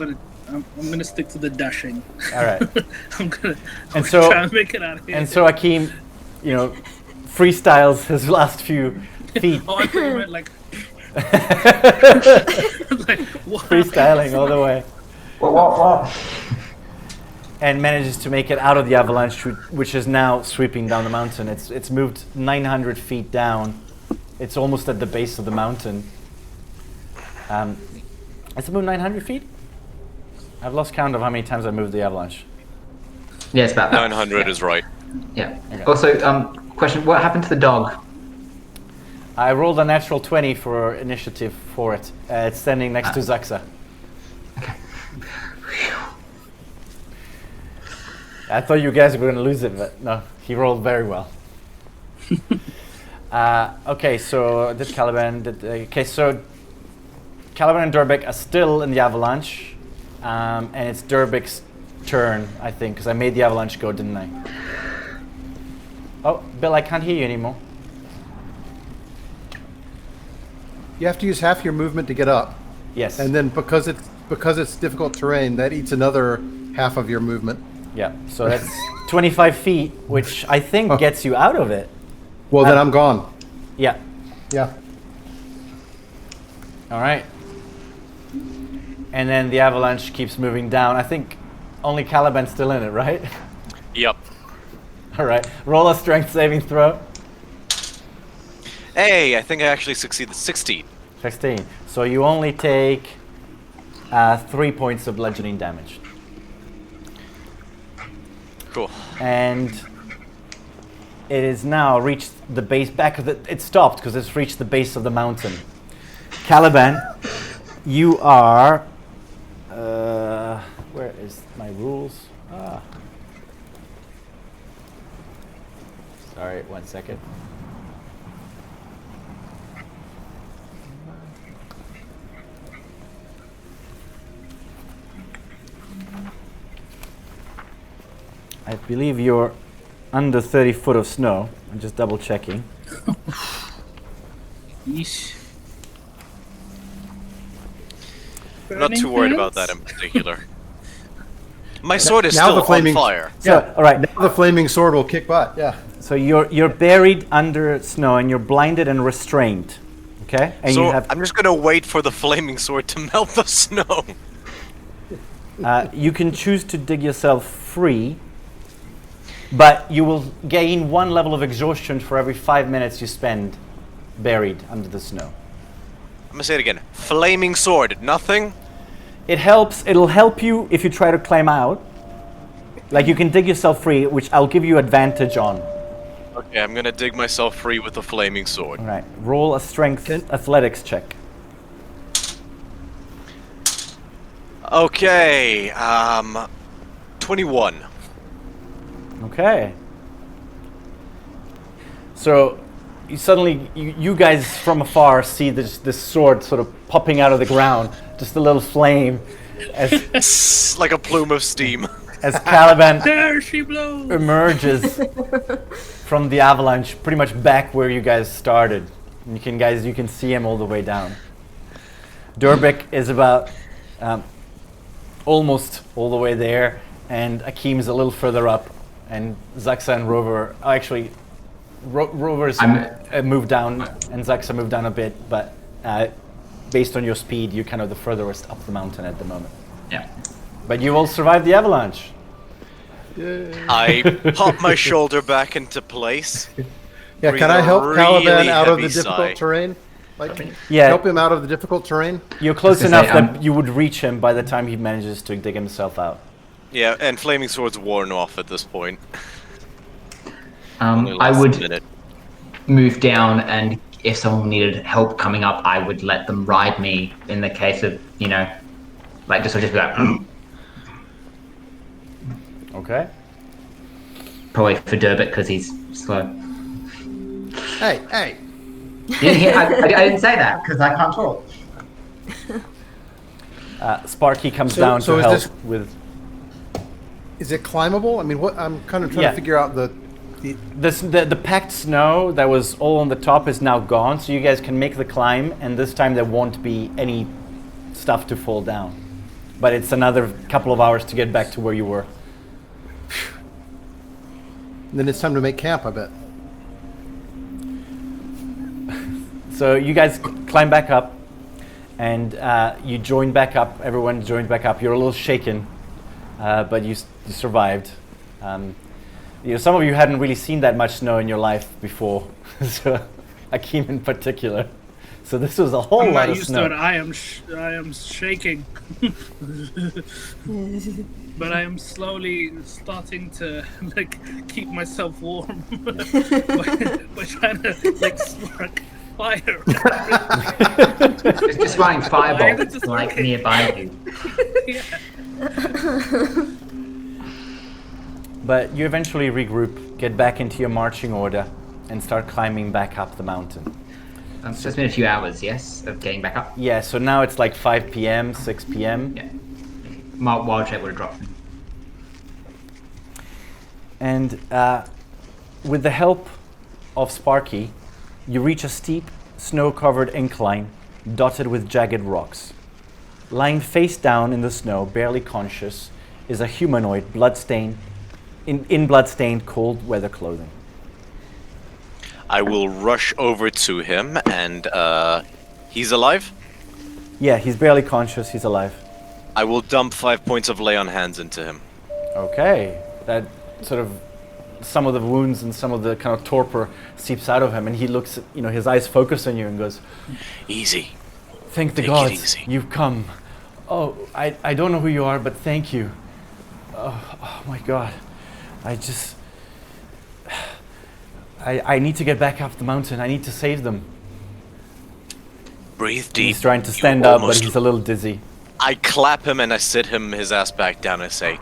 gonna stick to the dashing. All right. I'm gonna so- try and make it out of here. And so Akeem, freestyles his last few feet. Oh, I thought you meant like. Like what? Freestyling all the way. What? And manages to make it out of the avalanche, which is now sweeping down the mountain. It's moved 900 feet down. It's almost at the base of the mountain. Has it moved 900 feet? I've lost count of how many times I moved the avalanche. Yeah, it's about that. 900 is right. Yeah. Okay. Also, question: what happened to the dog? I rolled a natural 20 for initiative for it. It's standing next to Zaxa. Okay. I thought you guys were going to lose it, but no, he rolled very well. Okay, so did Caliben? So Caliben and Durbeck are still in the avalanche, and it's Durbeck's turn, I think, because I made the avalanche go, didn't I? Oh, Bill, I can't hear you anymore. You have to use half your movement to get up, Yes. and then because it's difficult terrain, that eats another half of your movement. Yeah, so that's 25 feet, which I think gets you out of it. Well, then I'm gone. Yeah. Yeah. All right. And then the avalanche keeps moving down. I think only Caliben's still in it, right? Yep. All right. Roll a strength saving throw. Hey, I think I actually succeeded. 16. 16. So you only take 3 points of bludgeoning damage. Cool. And it is now reached the base back of the. It stopped because it's reached the base of the mountain. Caliben, you are. Where is my rules? Sorry, 1 second. I believe you're under 30 foot of snow. I'm just double checking. Yeesh. I'm not too worried about that in particular. My sword is Now still the flaming- on fire. So, all right. Now the flaming sword will kick butt. Yeah. So you're buried under snow and you're blinded and restrained. Okay? And So you have I'm just gonna wait for the flaming sword to melt the snow. you can choose to dig yourself free, but you will gain 1 level of exhaustion for every 5 minutes you spend buried under the snow. I'm gonna say it again. Flaming sword, nothing? It'll help you if you try to climb out. Like you can dig yourself free, which I'll give you advantage on. Okay, I'm gonna dig myself free with a flaming sword. All right. Roll a strength athletics check. Okay, 21. Okay. So you guys from afar see this sword sort of popping out of the ground, just a little flame as Like a plume of steam. as Caliben There she blows. emerges from the avalanche, pretty much back where you guys started. You can see him all the way down. Durbic is about almost all the way there, and Akeem is a little further up, and Zaxa and Rover actually Rover's moved down, and Zaxa moved down a bit, but based on your speed, you're kind of the furthest up the mountain at the moment. Yeah. But you all survived the avalanche. I pop my shoulder back into place. Yeah, Breathe can I a help Caliben really out of the heavy difficult sigh. terrain? Like, Yeah. help him out of the difficult terrain? You're close to enough say, that you would reach him by the time he manages to dig himself out. Yeah, and flaming sword's worn off at this point. Only I lasts a would minute. move down, and if someone needed help coming up, I would let them ride me in the case of, like just be like, Okay. probably for Durbit because he's slow. Hey! You didn't hear, I didn't say that because I can't talk. Sparky comes So- down so to is help this- with Is it climbable? I mean, what I'm kind of trying Yeah. to figure out the the packed snow that was all on the top is now gone, so you guys can make the climb, and this time there won't be any stuff to fall down. But it's another couple of hours to get back to where you were. then it's time to make camp, I bet. So you guys climb back up, and you join back up. Everyone joined back up. You're a little shaken, but you survived. Some of you hadn't really seen that much snow in your life before, so Akeem in particular. So this was a whole I'm lot not of used snow. to it. I am shaking. But I am slowly starting to keep myself warm by trying to spark fire. Just running It's fireballs just like working. nearby you. Yeah. But you eventually regroup, get back into your marching order, and start climbing back up the mountain. So it's been a few hours, yes, of getting back up. Yeah, so now it's like 5 p.m., 6 p.m. Yeah. My wild shape would have dropped. And with the help of Sparky, you reach a steep, snow-covered incline dotted with jagged rocks. Lying face down in the snow, barely conscious, is a humanoid bloodstained in blood-stained cold weather clothing. I will rush over to him, and he's alive? Yeah, he's barely conscious, he's alive. I will dump 5 points of lay on hands into him. Okay, that sort of, some of the wounds and some of the kind of torpor seeps out of him, and he looks, his eyes focus on you and goes, Easy. "Thank the Take it gods, easy." you've come. Oh, I don't know who you are, but thank you. Oh my God, I need to get back up the mountain. I need to save them." Breathe deep. He's trying to You stand up, but almost- he's a little dizzy. I clap him and I sit his ass back down and say,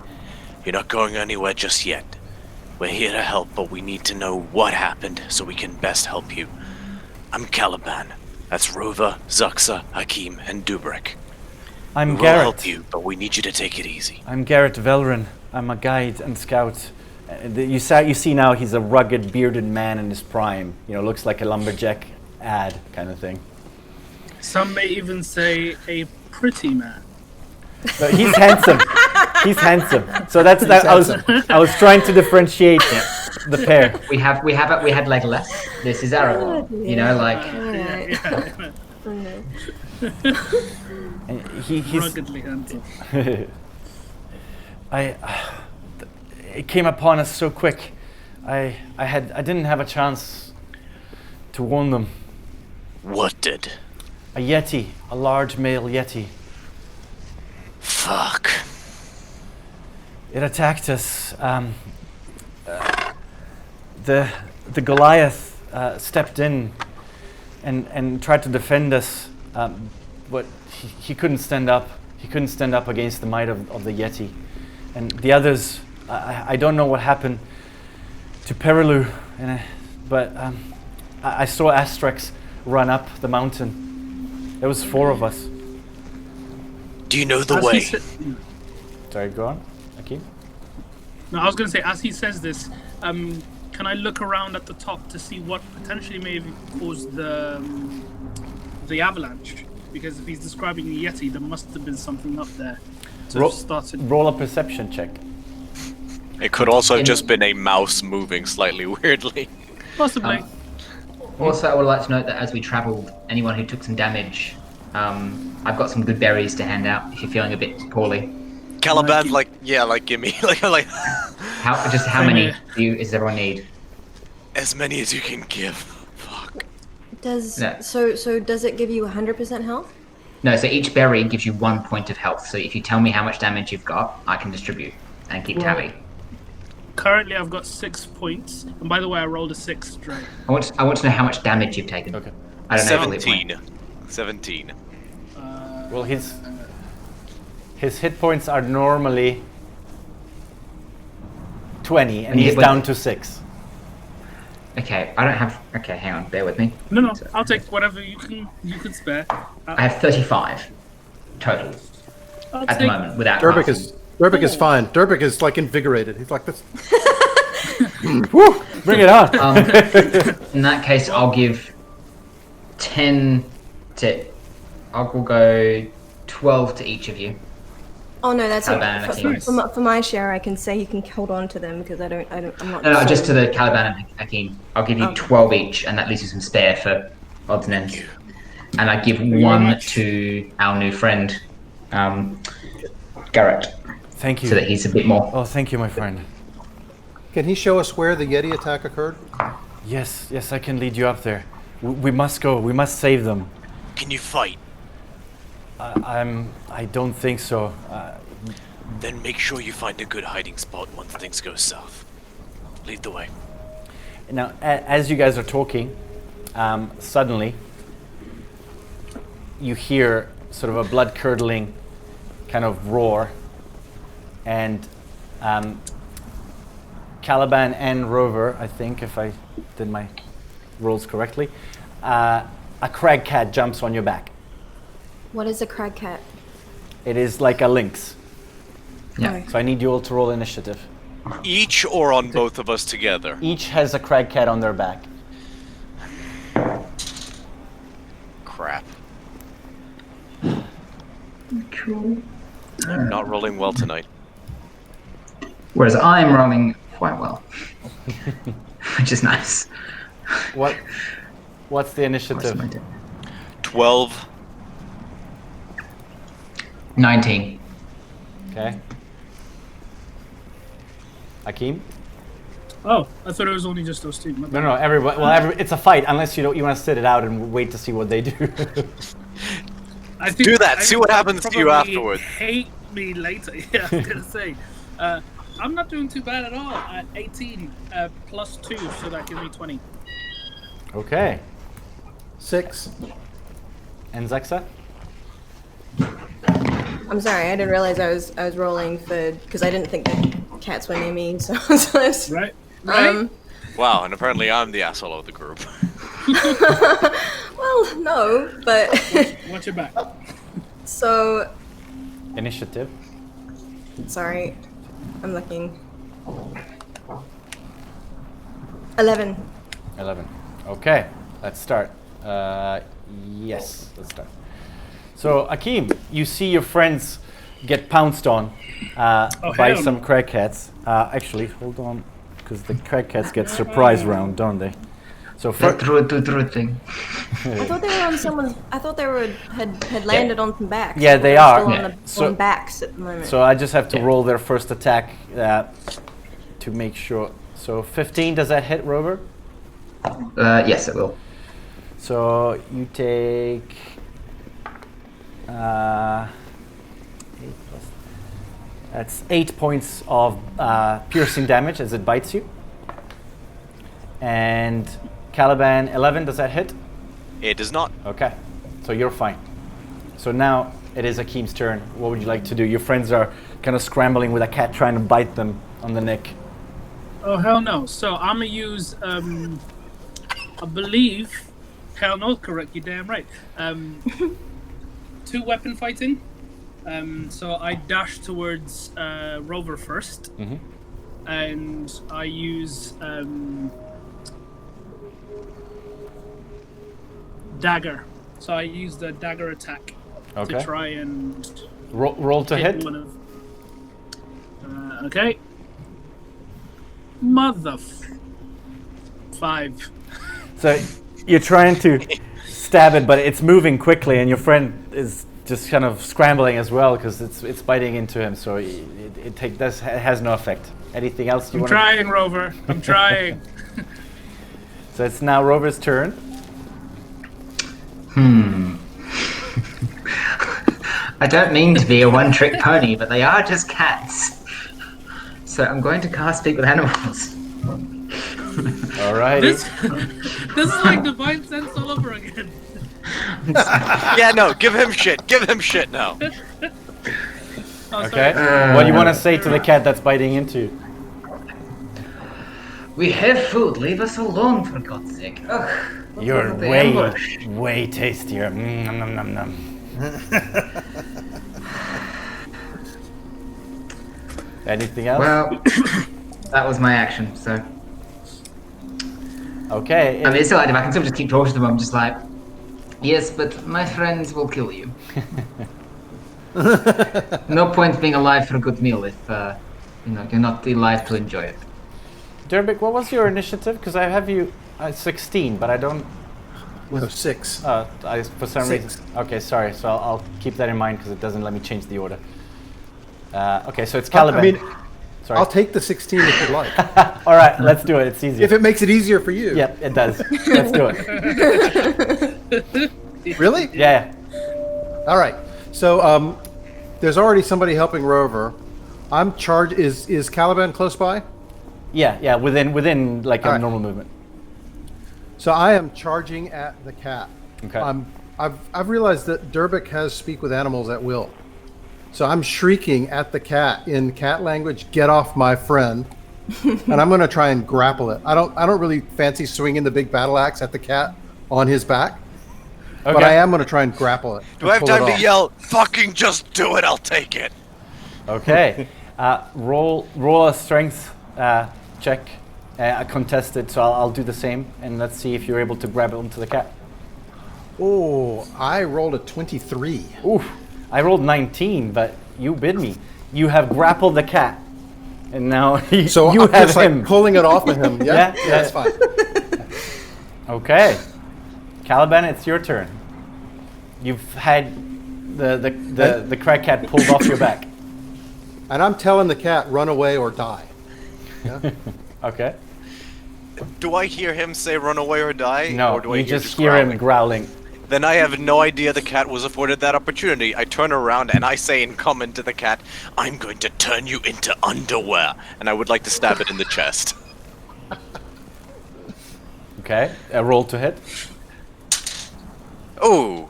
"You're not going anywhere just yet. We're here to help, but we need to know what happened so we can best help you. I'm Caliben. That's Rover, Zaxa, Hakim, and Dubrick. I'm We'll help Garret. you, but we need you to take it easy." I'm Garret Velrin. I'm a guide and scout. You see now he's a rugged, bearded man in his prime. Looks like a lumberjack ad kind of thing. Some may even say a pretty man. But he's handsome. He's handsome. So that's that. I was trying to differentiate the pair. We had Legolas. This is Aragorn. And he's Ruggedly handsome. it came upon us so quick. I didn't have a chance to warn them. What did? A yeti, a large male yeti. Fuck. It attacked us. The Goliath stepped in and tried to defend us, but he couldn't stand up. He couldn't stand up against the might of the yeti. And the others, I don't know what happened to Perilu, but I saw Astrax run up the mountain. There was 4 of us. Do you know the As he way? Sorry, go on, Akeem. No, I was going to say, as he says this, can I look around at the top to see what potentially may have caused the avalanche? Because if he's describing a Yeti, there must have been something up there. Roll a perception check. It could also have just been a mouse moving slightly weirdly. Possibly. Also, I would like to note that as we travelled, anyone who took some damage, I've got some good berries to hand out if you're feeling a bit poorly. Caliben, give me like How many does everyone need? as many as you can give. Fuck. So does it give you 100% health? No, so each berry gives you 1 point of health. So if you tell me how much damage you've got, I can distribute and keep tally. Currently, I've got 6 points. And by the way, I rolled a 6 straight. I want to know how much damage you've taken. Okay. I don't know. 17. Well, his hit points are normally 20, and he's down to 6. Okay, I don't have. Okay, hang on. Bear with me. No, I'll take whatever you can spare. I have 35 total at the moment without. Durbik is fine. Durbik is like invigorated. He's like this. Woo! Bring it on. In that case, I'll give 10 to. I will go 12 to each of you. Oh no, that's Caliban and it. For my share, I can say you can hold on to them because I'm not. No, just to the Caliban and Hakeem. I'll give you 12 each, and that leaves you some spare for odds and ends. And I give one to our new friend, Garret. Thank you. So that he's a bit more. Oh, thank you, my friend. Can he show us where the Yeti attack occurred? Yes, I can lead you up there. We must go. We must save them. Can you fight? I don't think so. Then make sure you find a good hiding spot once things go south. Lead the way. Now, as you guys are talking, suddenly you hear sort of a blood-curdling kind of roar, and Caliban and Rover, I think, if I did my rolls correctly, a Crag Cat jumps on your back. What is a Crag Cat? It is like a lynx. Yeah. Okay. So I need you all to roll initiative. Each or on both of us together? Each has a Crag Cat on their back. Crap. Cool. I'm not rolling well tonight. Whereas I'm rolling quite well, which is nice. What's the initiative? 12. 19. Okay. Akeem? Oh, I thought it was only just those two. No, everybody. Well, it's a fight unless you want to sit it out and wait to see what they do. I think Do that. See what happens to you probably afterwards. Hate me later. Yeah, I was gonna say. I'm not doing too bad at all. At 18 plus 2, so that gives me 20. Okay. 6. And Zexa? I'm sorry, I didn't realize I was rolling for because I didn't think that cats were near me. So it's, Right. Wow, and apparently I'm the asshole of the group. well, no, but Watch your back. so Initiative. sorry, I'm looking. 11. 11. Okay, let's start. Yes, let's start. So, Akeem, you see your friends get pounced on by hell. some Crag Cats. Actually, hold on, because the Crag Cats get surprise round, don't they? So, The true thing. I thought they were on someone's. I thought they had landed on some backs. Yeah, they They're are. still Yeah. on, So- on backs at the moment. so I just have to roll their first attack to make sure. So, 15, does that hit, Rover? Yes, it will. So, you take... 8 plus. That's 8 points of piercing damage as it bites you. And Caliban, 11, does that hit? It does not. Okay, so you're fine. So now it is Akeem's turn. What would you like to do? Your friends are kind of scrambling with a cat trying to bite them on the neck. Oh hell no! So I'm gonna use, I believe, hell no, correct, you damn right. 2 weapon fighting. So I dash towards Rover first. and I use dagger. So I use the dagger attack Okay. to try and Roll to hit. one of. Okay. Mother. 5. So you're trying to stab it, but it's moving quickly, and your friend is just kind of scrambling as well because it's biting into him. So it has no effect. Anything else you I'm want? trying, Rover. I'm trying. So it's now Rover's turn. I don't mean to be a one-trick pony, but they are just cats. So I'm going to cast Speak with Animals. All right. This is like Divine Sense all over again. Yeah, no, give him shit. Give him shit now. Oh, Okay. sorry. What do you want to say to the cat that's biting into? We have food. Leave us alone, for God's sake. Ugh. You're The way, ambush. way tastier. Nom, nom, nom, nom. Anything else? Well, that was my action, so... Okay. I mean, it's still active. I can still just keep talking to them. I'm just like, yes, but my friends will kill you. No point being alive for a good meal if, you're not alive to enjoy it. Durbik, what was your initiative? Because I have you 16, but I don't. No, 6. For some 6. reason. Okay, sorry. So I'll keep that in mind because it doesn't let me change the order. Okay, so it's Caliben. I mean, sorry. I'll take the 16 if you'd like. All right, let's do it. It's easier. If it makes it easier for you. Yep, it does. Let's do it. Really? Yeah. All right. So there's already somebody helping Rover. I'm charged. Is Caliban close by? Yeah. Within like a All right. normal movement. So I am charging at the cat. Okay. I've realized that Durbik has speak with animals at will. So I'm shrieking at the cat in cat language, "Get off my friend!" And I'm going to try and grapple it. I don't really fancy swinging the big battle axe at the cat on his back, Okay. but I am going to try and grapple it. Do I have and pull time it to off. yell, fucking just do it, I'll take it? Okay. Roll a strength check, contested. So I'll do the same, and let's see if you're able to grab onto the cat. Oh, I rolled a 23. Oof. I rolled 19, but you bid me. You have grappled the cat, and now So you I'm have just him. like pulling it off of him. Yeah, Yeah, that's fine. Okay, Caliban, it's your turn. You've had the Crag Cat pulled off your back. And I'm telling the cat, run away or die. Yeah? Okay. Do I hear him say run away or die? No, or do I you hear just hear him growling? growling. Then I have no idea the cat was afforded that opportunity. I turn around and I say in comment to the cat, I'm going to turn you into underwear. And I would like to stab it in the chest. Okay, a roll to hit. Oh.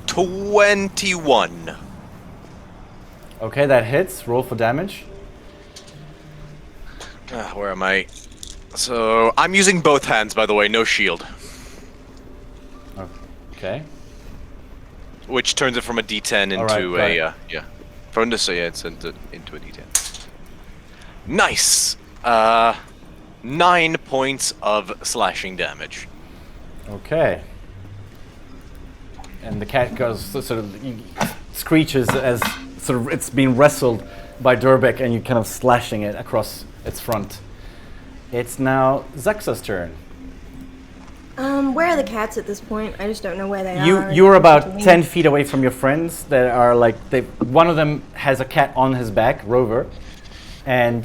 21. Okay, that hits. Roll for damage. Where am I? So, I'm using both hands, by the way, no shield. Okay. Which turns it from a D10 into Alright, got a, yeah. From this, yeah, it's into a D10. Nice! 9 points of slashing damage. Okay. And the cat goes sort of screeches as sort of it's being wrestled by Durbik, and you kind of slashing it across its front. It's now Zaxa's turn. Where are the cats at this point? I just don't know where they are. You're about 10 feet away from your friends that are like, one of them has a cat on his back, Rover, and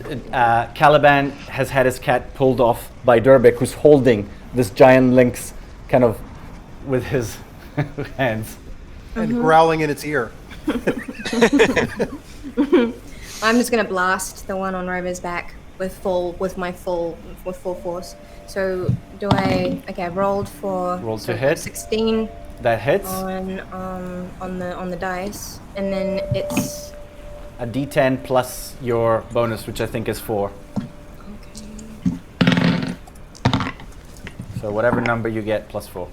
Caliban has had his cat pulled off by Durbik, who's holding this giant lynx kind of with his hands. And growling in its ear. I'm just gonna blast the one on Rover's back with full force. So do I? Okay, I rolled for Roll to hit. 16 That hits. on the dice, and then it's A D10 plus your bonus, which I think is 4. okay. So whatever number you get, plus 4.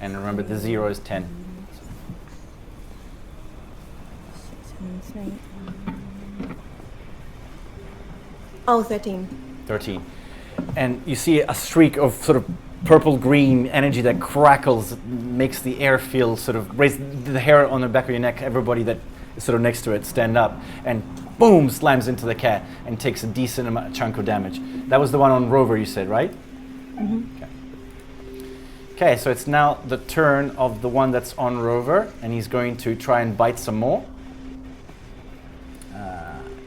And remember, the 0 is 10. snake. Oh, 13. 13. And you see a streak of sort of purple-green energy that crackles, makes the air feel sort of, raise the hair on the back of your neck, everybody that is sort of next to it stand up, and boom, slams into the cat and takes a decent chunk of damage. That was the one on Rover, you said, right? Mm-hmm. Okay, so it's now the turn of the one that's on Rover, and he's going to try and bite some more.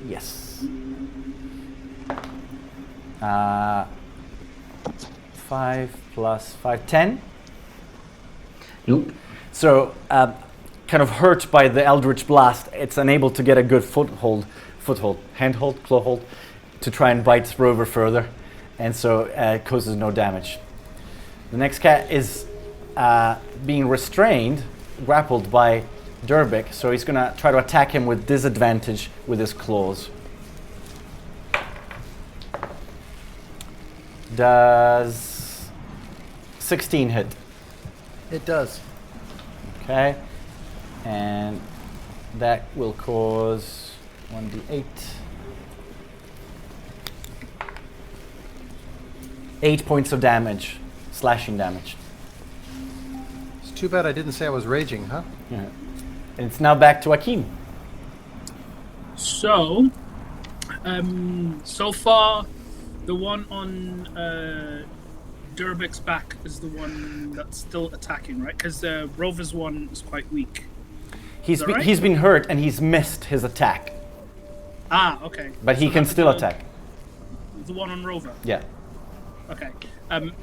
Yes. 5 plus 5, 10. Nope. So, kind of hurt by the Eldritch Blast, it's unable to get a good handhold, clawhold, to try and bite Rover further, and so it causes no damage. The next cat is being restrained, grappled by Durbic, so he's going to try to attack him with disadvantage with his claws. Does 16 hit? It does. Okay. And that will cause 1d8. 8 points of damage, slashing damage. It's too bad I didn't say I was raging, huh? Yeah. And it's now back to Akeem. So, so far, the one on Durbic's back is the one that's still attacking, right? Because Rover's one is quite weak. He's right? he's been hurt and he's missed his attack, Ah, okay. but he So can that's still the- attack. The one on Rover. Yeah. Okay.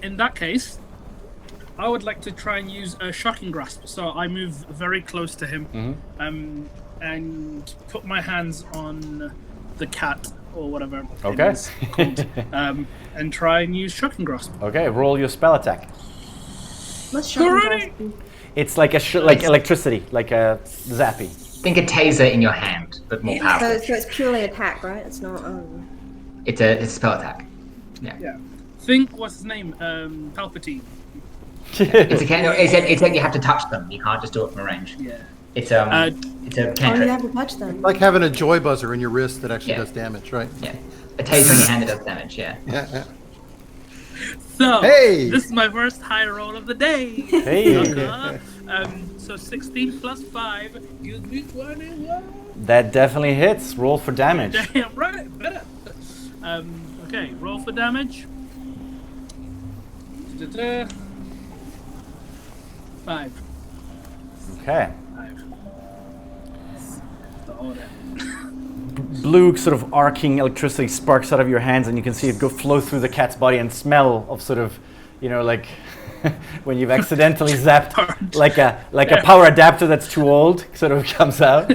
In that case, I would like to try and use a shocking grasp. So I move very close to him, and put my hands on the cat or whatever. Okay. It is called, and try and use shocking grasp. Okay, roll your spell attack. What's shocking Alrighty. grasp? It's like like electricity, like a zappy. Think a taser in your hand, but more powerful. So it's purely attack, right? It's not. It's a spell attack. Yeah. Yeah. Think what's his name? Palpatine. It's a can. It's that you have to touch them. You can't just do it from range. Yeah. It's a Oh, you cantrip. have to touch them. Like having a joy buzzer in your wrist that actually Yeah. does damage, right? Yeah. A taser in your hand that does damage. Yeah. Yeah. So Hey! this is my first high roll of the day. Hey, So 16 plus 5 gives me 21. that definitely hits. Roll for damage. Damn right, better. Okay, roll for damage. Da-da-da. 5. Okay. 5. The order. Blue sort of arcing electricity sparks out of your hands, and you can see it go flow through the cat's body, and smell of sort of, like when you've accidentally zapped like a power adapter that's too old sort of comes out,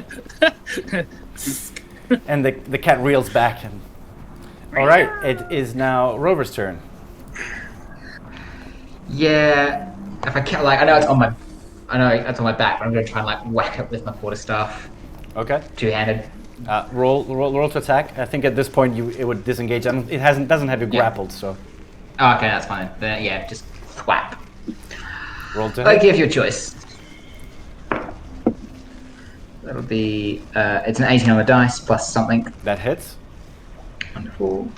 and the cat reels back. And all right, it is now Rover's turn. Yeah. If I can't, I know it's on my back, but I'm gonna try and whack it with my quarterstaff, Okay. two-handed. Roll to attack. I think at this point it would disengage. It doesn't have you grappled, so Oh, okay, that's fine. Then, yeah, just thwap. roll to I hit. give you a choice. That'll be it's an 18 on the dice plus something. That hits. Wonderful.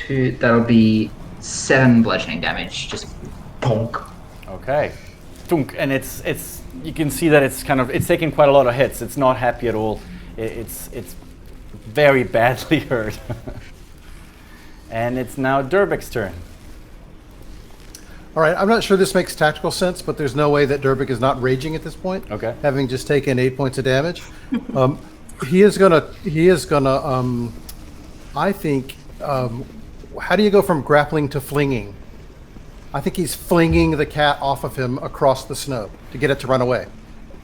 That'll be 7 bludgeoning damage. Just bonk. Okay. Thunk. And it's you can see that it's taking quite a lot of hits. It's not happy at all. It's very badly hurt. And it's now Durbic's turn. All right, I'm not sure this makes tactical sense, but there's no way that Durbic is not raging at this point. Okay. Having just taken 8 points of damage, he is gonna. I think. How do you go from grappling to flinging? I think he's flinging the cat off of him across the snow to get it to run away,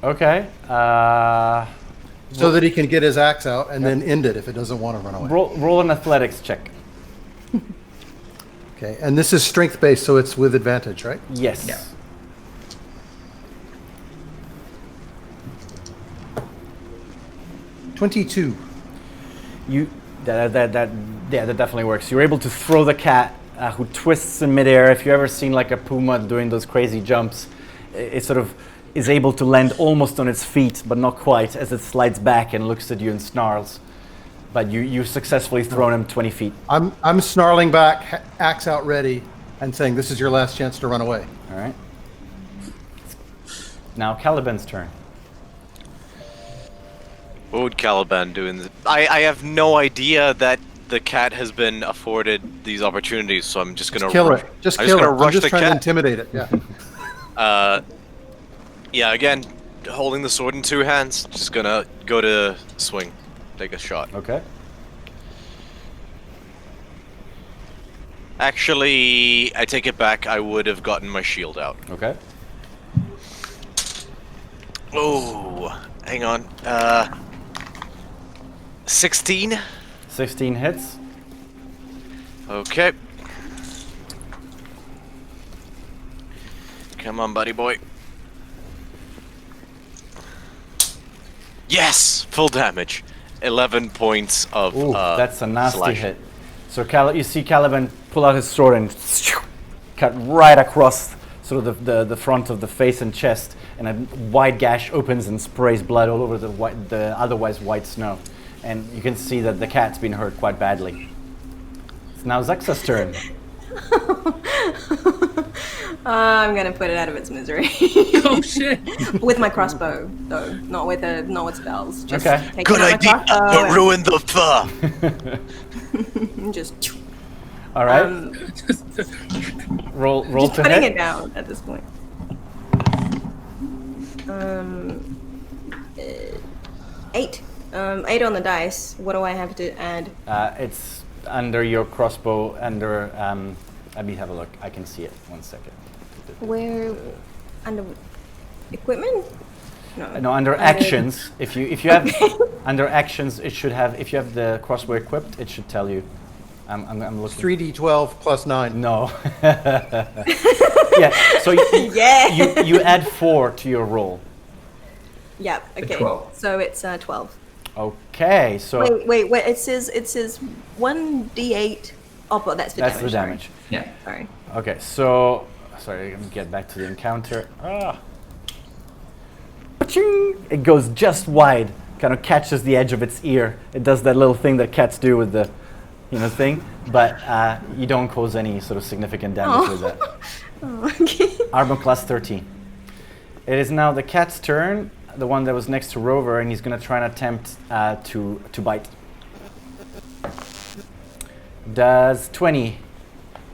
Okay. so that he can get his axe out and then end it if it doesn't want to run away. Roll an athletics check. Okay, and this is strength based, so it's with advantage, right? Yes. Yeah. $22. That definitely works. You're able to throw the cat who twists in midair. If you've ever seen like a puma doing those crazy jumps, it sort of is able to land almost on its feet, but not quite, as it slides back and looks at you and snarls. But you successfully thrown him 20 feet. I'm snarling back, axe out ready, and saying, "This is your last chance to run away." All right. Now Caliben's turn. What would Caliban do in the... I have no idea that the cat has been afforded these opportunities, so I'm just gonna Kill it. Just I'm kill just it. gonna I'm rush just the trying to cat. intimidate it. Yeah. Yeah, again, holding the sword in two hands, just gonna go to swing, take a shot. Okay. Actually, I take it back. I would have gotten my shield out. Okay. Oh, hang on. 16. 16 hits. Okay. Come on, buddy boy. Yes, full damage. 11 points of Ooh, that's a nasty slash. hit. So you see Caliban pull out his sword and cut right across sort of the front of the face and chest, and a wide gash opens and sprays blood all over the otherwise white snow. And you can see that the cat's been hurt quite badly. It's now Zexa's turn. I'm gonna put it out of its misery. Oh shit! With my crossbow, though, not with spells. Just Okay. taking Good out my idea. crossbow Don't and ruin the fur. Just All right. Roll just to putting hit. it down at this point. 8. 8 on the dice. What do I have to add? It's under your crossbow. Under. Let me have a look. I can see it. 1 second. Where under equipment? No, under actions. If you have under actions, it should have. If you have the crossbow equipped, it should tell you. I'm looking. 3d12 plus 9. No. Yeah. So Yeah. you add 4 to your roll. Yep. Okay. 12. So it's 12. Okay. So Wait. It says 1d8. Oh, but that's the that's damage. the damage. Yeah. Sorry. Okay. So sorry. Let me get back to the encounter. Paching! It goes just wide. Kind of catches the edge of its ear. It does that little thing that cats do with the, thing. But you don't cause any sort of significant damage with that. Oh, okay. Armor class 13. It is now the cat's turn, the one that was next to Rover, and he's going to try and attempt to bite. Does 20?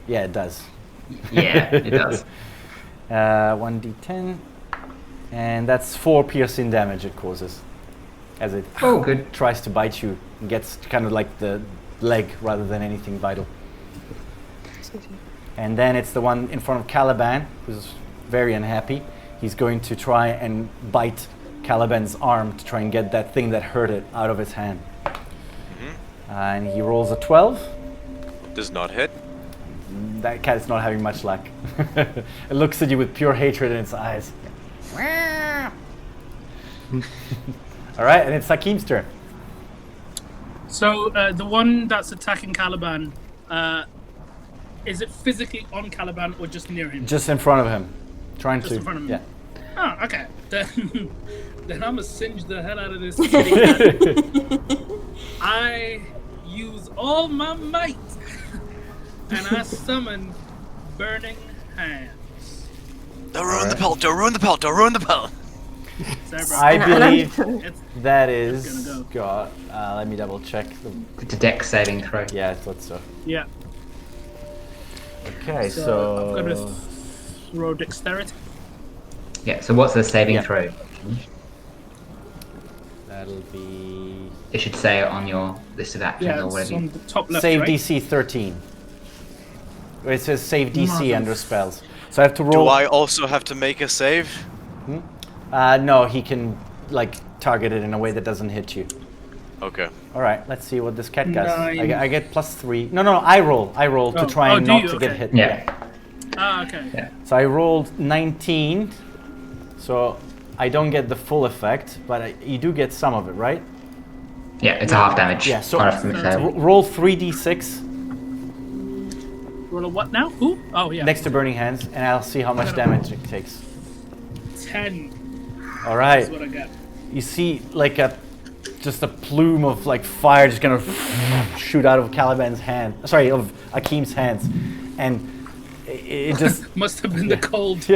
Yeah, it does. Yeah, it does. 1d10, and that's 4 piercing damage it causes as it Oh, good. tries to bite you and gets kind of like the leg rather than anything vital. And then it's the one in front of Caliban, who's very unhappy. He's going to try and bite Caliban's arm to try and get that thing that hurt it out of his hand. And he rolls a 12. Does not hit. That cat is not having much luck. It looks at you with pure hatred in its eyes. All right, and it's Sakim's turn. So the one that's attacking Caliban, is it physically on Caliban or just near him? Just in front of him. Trying Just to. in front of him. Yeah. Oh, okay. Then I'm gonna singe the hell out of this kitty cat. I use all my might, and I summon Burning Hands. Don't ruin the pelt. Don't ruin the pelt. Don't ruin the pelt. Sorry, bro. I believe It's- that It's is gonna got. Let me double check. It's a dex saving throw. Yeah, I thought so. yeah. Okay, So so. I'm gonna throw dexterity. Yeah, so what's the saving Yeah. throw? That'll be. It should say it on your list of actions Yeah, or it's whatever. on the top left. Save right? DC 13. It says save DC under spells. So I have to roll. Do I also have to make a save? No, he can like target it in a way that doesn't hit you. Okay. All right, let's see what this cat does. Nine. I get +3. No, I roll. I roll to Oh. try Oh, and do not you? to get Okay. hit. Yeah. Ah, okay. Yeah. So I rolled 19. So I don't get the full effect, but you do get some of it, right? Yeah, it's a half damage. Yeah, so Right after the fail. roll 3d6. Roll roll a what now? Who? Oh, yeah. Next to Burning Hands, and I'll see how much damage it takes. 10 All right. is what I got. You see like just a plume of like fire just gonna shoot out of Caliben's hand. Sorry, of Akeem's hands, and it just Must have been the cold.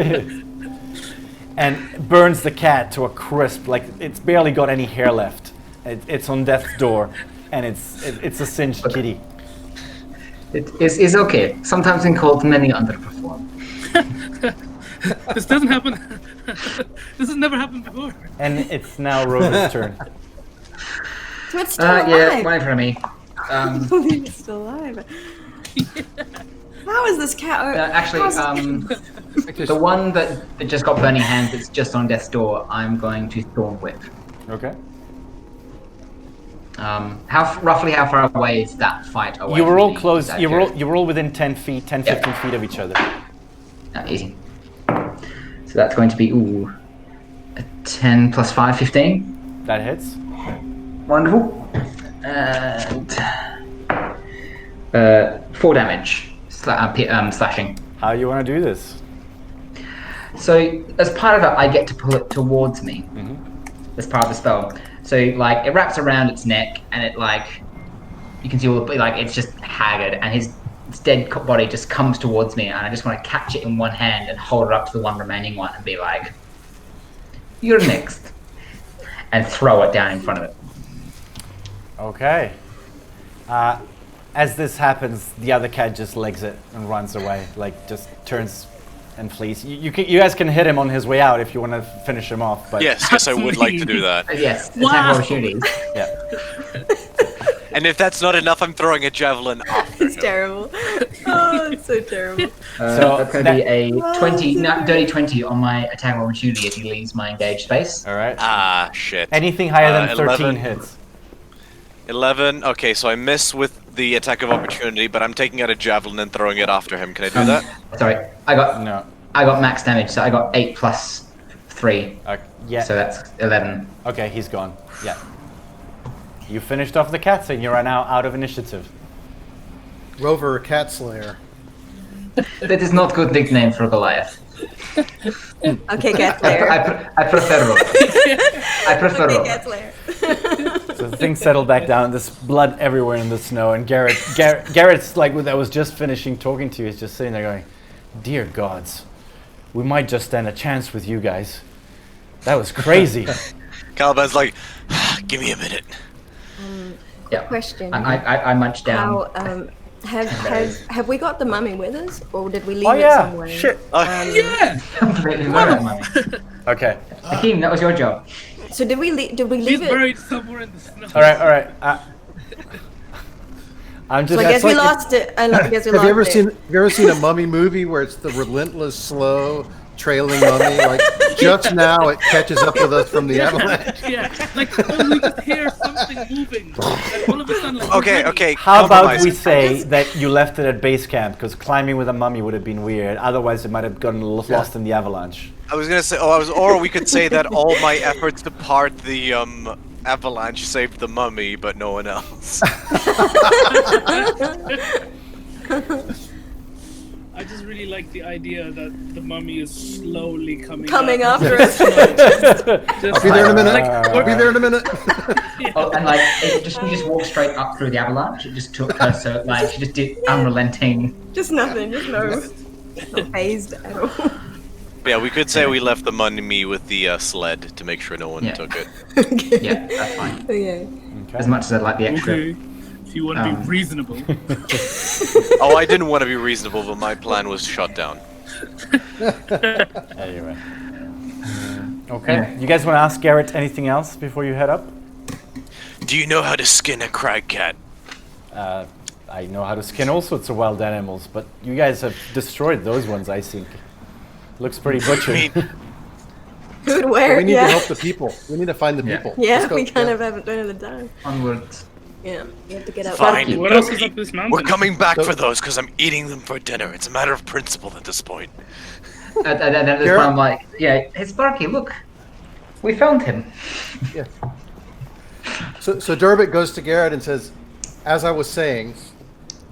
and burns the cat to a crisp. Like it's barely got any hair left. It's on death's door, and it's a singed kitty. It's okay. Sometimes in cold, many underperform. This doesn't happen. This has never happened before. And it's now Rosa's turn. It's still alive. Yeah, one for me. I believe it's still alive. How is this cat? Actually, the one that just got burning hands, that's just on death's door, I'm going to Thorn Whip. Okay. Roughly how far away is that fight away? You were from all me? close. Is that You were good? all within 10 feet, 10, 15 feet of each other. Easy. So that's going to be a 10 plus 5, 15. That hits. Wonderful. And 4 damage. Slashing. How you want to do this? So as part of it, I get to pull it towards me. As part of the spell. So like it wraps around its neck, and it like you can see all the like it's just haggard, and its dead body just comes towards me, and I just want to catch it in one hand and hold it up to the one remaining one and be like, "You're next," and throw it down in front of it. Okay. As this happens, the other cat just legs it and runs away. Like just turns and flees. You guys can hit him on his way out if you want to finish him off. But Yes, I would like to do that. Yes, attack Wow. opportunities. yeah. And if that's not enough, I'm throwing a javelin after It's him. terrible. Oh, it's so terrible. So That's going to be a 20, dirty 20 on my attack opportunity if he leaves my engaged space. All right. Ah, shit. Anything higher than 13 11. hits. 11. Okay, so I miss with the attack of opportunity, but I'm taking out a javelin and throwing it after him. Can I do that? Sorry, I got max damage, so I got 8 plus 3. Yeah. So that's 11. Okay, he's gone. Yeah. You finished off the cats, and you are now out of initiative. Rover Cat Slayer. That is not good nickname for Goliath. Okay, Cat Slayer. I prefer Rover. I prefer Okay, Rover. Cat Slayer. So things settle back down. There's blood everywhere in the snow, and Garrett's like that was just finishing talking to you. He's just sitting there going, "Dear gods, we might just stand a chance with you guys. That was crazy." Caliban's like, give me a minute. Yeah. Question. I munched down. How have we got the mummy with us, or did we leave Oh it yeah, somewhere? shit. Yeah. Completely without money. Okay. Hakeem, that was your job. So did we leave He's it? buried somewhere in the snow. All right. I'm just. So I guess we like- lost it. I guess we Have lost you it. ever seen a mummy movie where it's the relentless, slow, trailing mummy? Like just now, it catches up with us from the avalanche. Yeah, like when we just hear something moving, and all of a sudden, like, Okay, we're ready. okay. How about we compromise. say that you left it at base camp because climbing with a mummy would have been weird. Otherwise, it might have gotten lost in the avalanche. I was gonna say, or we could say that all my efforts to part the avalanche saved the mummy, but no one else. I just really like the idea that the mummy is slowly coming up. After us. Just Be there in a minute. like, Be there in a minute. Oh, and like she just walked straight up through the avalanche. It just took her so like she just did unrelenting. Just nothing. Just no. Not phased at all. Yeah, we could say we left the mummy with the sled to make sure no one Yeah. took it. Okay. Yeah, that's fine. Okay. As much as I'd like the extra. Okay, if you want to be reasonable. Oh, I didn't want to be reasonable, but my plan was shut down. Anyway. Okay. Yeah. You guys want to ask Garrett anything else before you head up? Do you know how to skin a crag cat? I know how to skin all sorts of wild animals, but you guys have destroyed those ones, I think. Looks pretty butchered. I mean, Who'd wear We it? need Yeah. to help the people. We need to find the Yeah. people. Yeah, Let's go. we kind of haven't done it the time. Onwards. Yeah, we have to get up. Fine. What else is up this mountain? we're coming back for those because I'm eating them for dinner. It's a matter of principle at this point. At this point, I'm like, yeah, hey Sparky, look, we found him. So Durbit goes to Garrett and says, "As I was saying,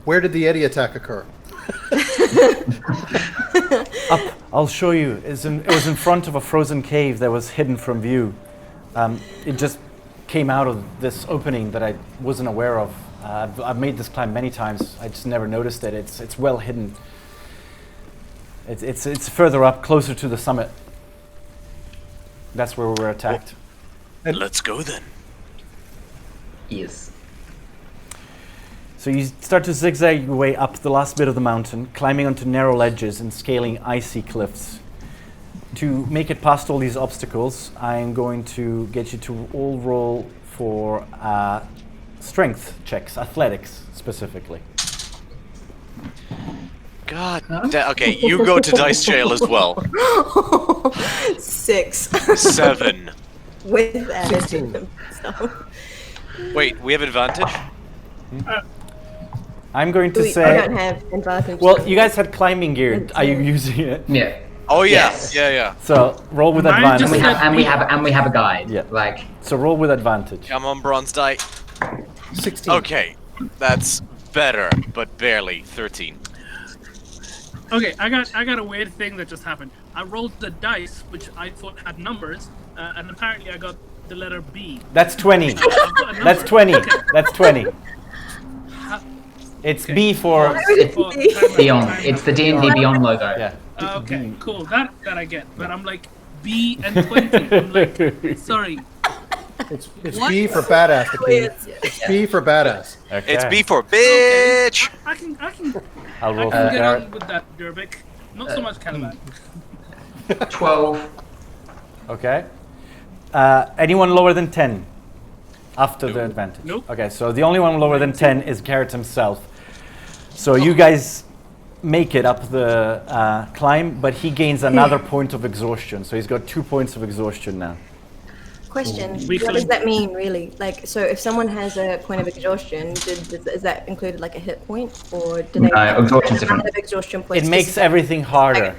where did the Yeti attack occur?" Up, I'll show you. It was in front of a frozen cave that was hidden from view. It just came out of this opening that I wasn't aware of. I've made this climb many times. I just never noticed it. It's well hidden. It's further up, closer to the summit. That's where we were attacked. Let's go then. Yes. So you start to zigzag your way up the last bit of the mountain, climbing onto narrow ledges and scaling icy cliffs. To make it past all these obstacles, I'm going to get you to all roll for strength checks, athletics specifically. God. Okay, you go to dice jail as well. 6. 7. With that. 16. Wait, we have advantage? I'm going to I say... don't have advantage. Well, you guys had climbing gear. Are you using it? Yeah. Oh yeah, Yes. yeah. So roll with Mine advantage. just said- And we have a guide. Yeah. Like So roll with advantage. I'm on bronze die. 16. Okay, that's better, but barely. 13. Okay, I got a weird thing that just happened. I rolled the dice, which I thought had numbers, and apparently I got the letter B. That's 20. I've got a That's number. 20. Okay. That's 20. It's B for... Beyond. It's the D&D Beyond logo. Yeah. Okay, cool. That I get. But I'm like B and 20. I'm like, sorry. It's What? B for badass. The king. It's- It's B for badass. Okay. It's B for bitch! I can I'll roll for get Garret. on with that, Durbic. Not so much Caliben. 12. Okay. Anyone lower than 10? After the advantage? Nope. Okay, so the only one lower than 10 is Garret himself. So you guys make it up the climb, but he gains another point of exhaustion. So he's got 2 points of exhaustion now. Question: Weakling. What does that mean, really? Like, so if someone has a point of exhaustion, is that included like a hit point, or do they? No, exhaustion's different. Amount of exhaustion points It makes just- everything harder.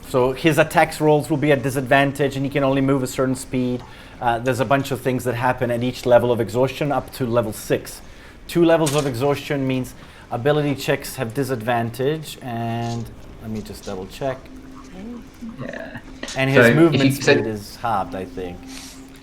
So his attacks rolls will be at disadvantage, and he can only move a certain speed. There's a bunch of things that happen at each level of exhaustion up to level 6. 2 levels of exhaustion means ability checks have disadvantage, and let me just double check. Yeah. And So his if movement you- so- speed is halved, I think.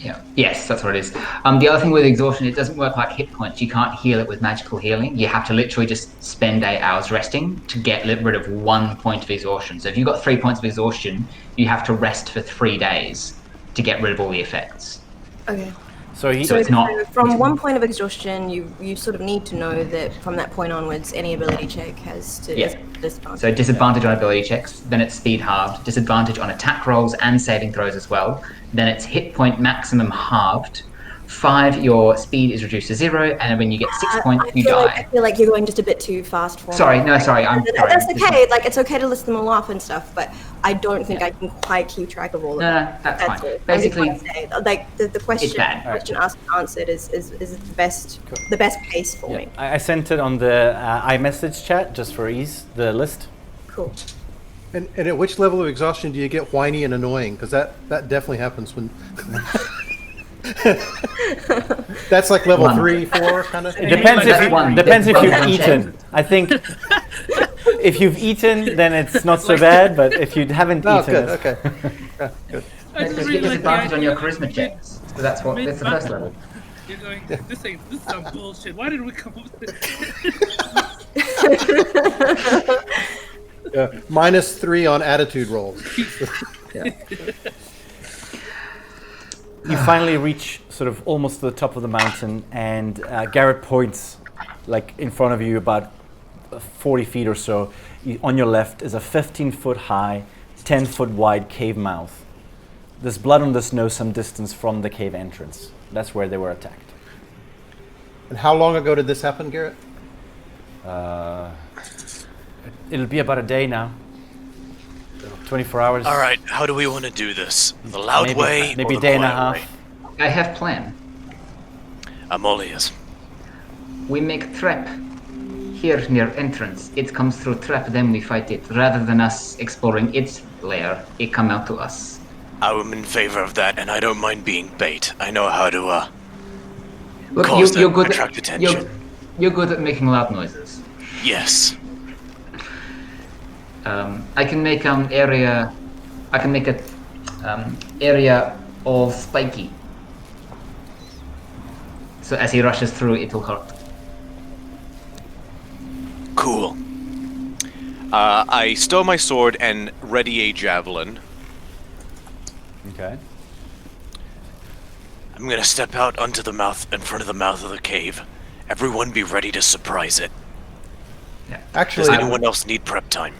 Yeah. Yes, that's what it is. The other thing with exhaustion, it doesn't work like hit points. You can't heal it with magical healing. You have to literally just spend 8 hours resting to get rid of 1 point of exhaustion. So if you've got 3 points of exhaustion, you have to rest for 3 days to get rid of all the effects. Okay. So he. So it's not- From 1 point of exhaustion, you sort of need to know that from that point onwards, any ability check has to Yeah. disadvantage. So disadvantage on ability checks, then it's speed halved, disadvantage on attack rolls and saving throws as well. Then it's hit point maximum halved. 5, your speed is reduced to 0, and when you get 6 points, you I die. feel like you're going just a bit too fast for me. Sorry, I'm sorry. That's okay. Like, it's okay to list them all off and stuff, but I don't think I can quite keep track of all of No, them. no, that's fine. all. I just Basically, want to say, like the question, bad. question asked and answered is the best pace for Yeah. me. I sent it on the iMessage chat just for ease, the list. Cool. And at which level of exhaustion do you get whiny and annoying? Because that definitely happens when. That's like level 3, 4 kind of It thing. depends like if one. depends if That's you've one eaten. I think if you've eaten, then it's not so bad. But if you haven't Oh, eaten, good. it's- Okay. Yeah, good. I just you really get like the disadvantage on your idea of charisma checks. So that's the first level. You're going, this is some bullshit. Why did we come up with this? Yeah. -3 on attitude rolls. you finally reach sort of almost to the top of the mountain, and Garret points like in front of you about 40 feet or so. On your left is a 15-foot high, 10-foot wide cave mouth. There's blood on the snow some distance from the cave entrance. That's where they were attacked. And how long ago did this happen, Garret? It'll be about a day now. 24 hours. All right, how do we want to do this? The loud maybe, way maybe or a the day and a quiet half. way? I have plan. I'm all ears. We make trap here near entrance. It comes through trap, then we fight it. Rather than us exploring its lair, it come out to us. I'm in favor of that, and I don't mind being bait. I know how to Look, cause good attract attention. You're good at making loud noises. Yes. I can make area. I can make a area of spiky. So as he rushes through, it will hurt. Cool. I stow my sword and ready a javelin. Okay. I'm gonna step out onto the mouth, in front of the mouth of the cave. Everyone be ready to surprise it. Yeah. Actually, Does anyone else need prep time?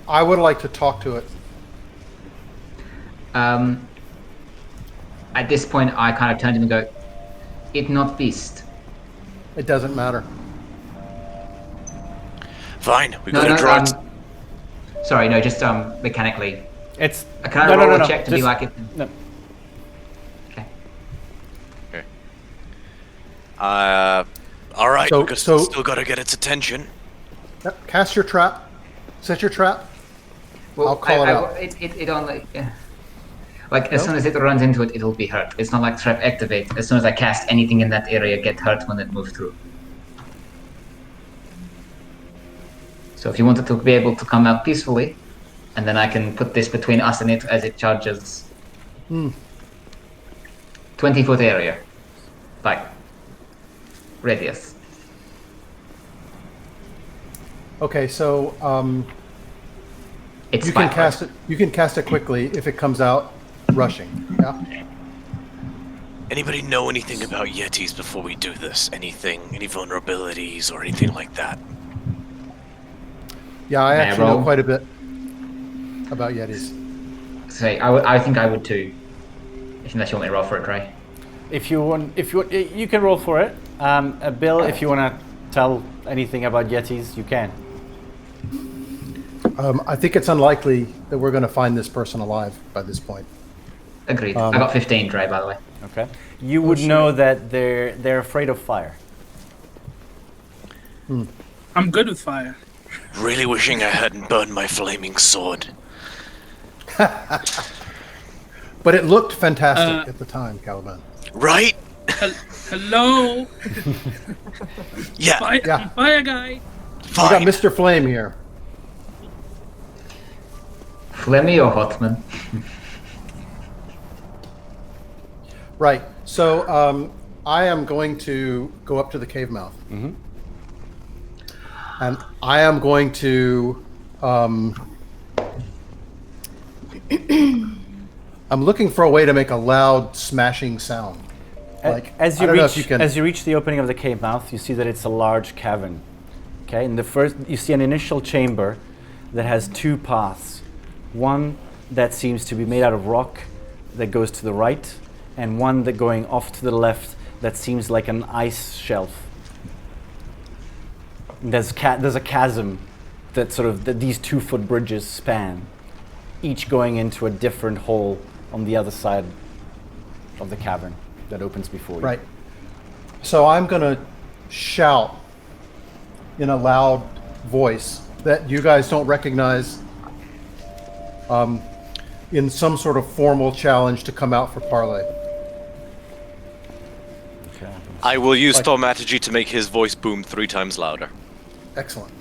I would like to talk to it. At this point, I kind of turn to him and go, "It not beast." It doesn't matter. Fine, we No, gotta no, draw. sorry, no, just mechanically. It's Can I roll a check to be just- like it? No. Okay. Okay. All right. So- because so- still gotta get its attention. Yep, cast your trap. Set your trap. Well, I'll call it out. It only. Like, as soon as it runs into it, it'll be hurt. It's not like trap activate. As soon as I cast anything in that area, get hurt when it moves through. So if you want it to be able to come out peacefully, and then I can put this between us and it as it charges. 20-foot area. Like, radius. Okay, so It's you can fine. cast it. You can cast it quickly if it comes out rushing. Yeah. Anybody know anything about Yetis before we do this? Anything, any vulnerabilities or anything like that? Yeah, I May I actually know roll? quite a bit about Yetis. Say, I think I would too. Unless you want me to roll for it, Ray. If you want, you can roll for it. Bill, if you want to tell anything about Yetis, you can. I think it's unlikely that we're going to find this person alive by this point. Agreed. I got 15, Ray, by the way. Okay. You would know that they're afraid of fire. I'm good with fire. Really wishing I hadn't burned my flaming sword. But it looked fantastic at the time, Caliben. Right? Hello, Yeah. fire, Yeah. fire guy. We got Fine. Mr. Flame here. Flemmy or Hotman? Right. So I am going to go up to the cave mouth. And I am going to. I'm looking for a way to make a loud smashing sound. Like, As I you don't know if reach, you can. as you reach the opening of the cave mouth, you see that it's a large cavern. Okay, and the first you see an initial chamber that has two paths. One that seems to be made out of rock that goes to the right, and one that going off to the left that seems like an ice shelf. And there's a chasm that that these 2-foot bridges span, each going into a different hole on the other side of the cavern that opens before you. Right. So I'm going to shout in a loud voice that you guys don't recognize in some sort of formal challenge to come out for parley. Okay. I will use thaumaturgy to make his voice boom 3 times louder. Excellent.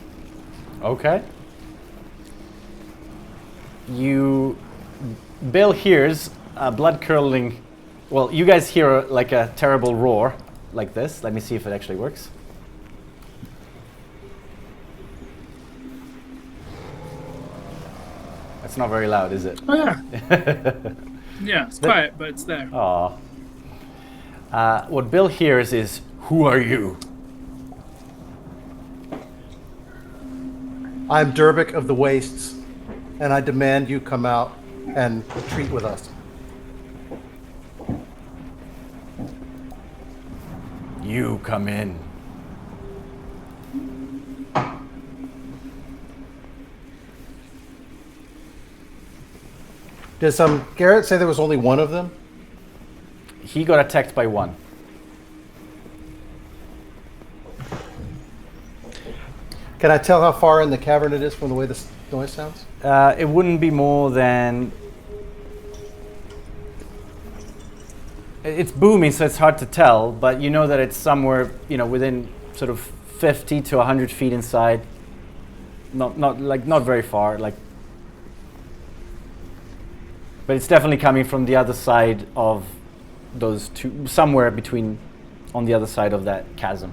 Okay. Bill hears a blood-curdling. Well, you guys hear like a terrible roar, like this. Let me see if it actually works. That's not very loud, is it? Oh yeah. Yeah, it's quiet, but it's there. Aw. What Bill hears is, "Who are you?" I'm Durbic of the Wastes, and I demand you come out and treat with us. You come in. Does Garret say there was only one of them? He got attacked by one. Can I tell how far in the cavern it is from the way the noise sounds? It wouldn't be more than. It's booming, so it's hard to tell, but you know that it's somewhere, within sort of 50 to 100 feet inside not very far, like. But it's definitely coming from the other side of those two, somewhere between, on the other side of that chasm.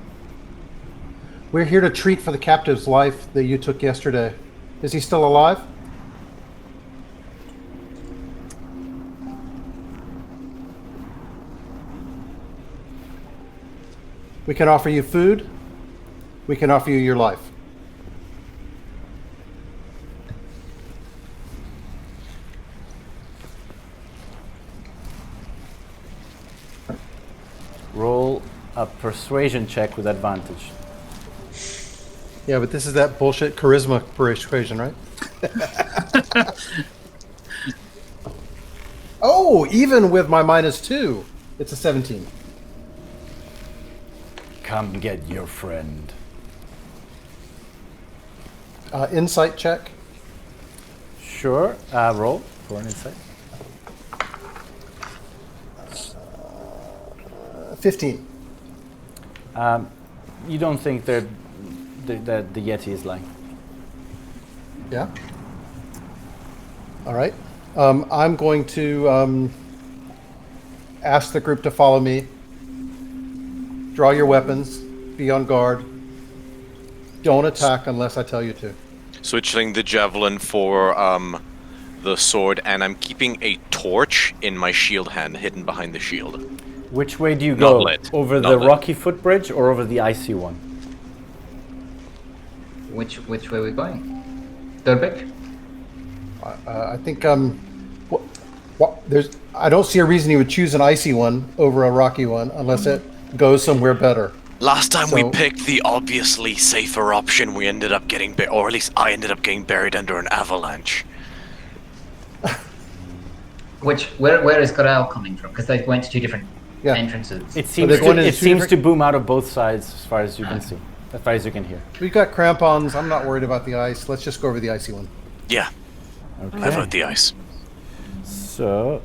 We're here to treat for the captive's life that you took yesterday. Is he still alive? We can offer you food. We can offer you your life. Roll a persuasion check with advantage. Yeah, but this is that bullshit charisma persuasion, right? Oh, even with my -2, it's a 17. Come get your friend. Insight check. Sure. Roll for an insight. 15. You don't think that the Yeti is lying? Yeah. All right. I'm going to ask the group to follow me. Draw your weapons. Be on guard. Don't attack unless I tell you to. Switching the javelin for the sword, and I'm keeping a torch in my shield hand, hidden behind the shield. Which way do you Not go? lit. Over Not the lit. rocky footbridge or over the icy one? Which way are we going? Durbeck? I think I don't see a reason you would choose an icy one over a rocky one unless it goes somewhere better. Last time we So- picked the obviously safer option, we ended up getting, or at least I ended up getting buried under an avalanche. Where is Garret coming from? Because they went to two different Yeah. entrances. It they're seems going to, in it two seems different- to boom out of both sides as far as you can see, as far as you can hear. We've got crampons. I'm not worried about the ice. Let's just go over the icy one. Yeah, I vote the ice. So,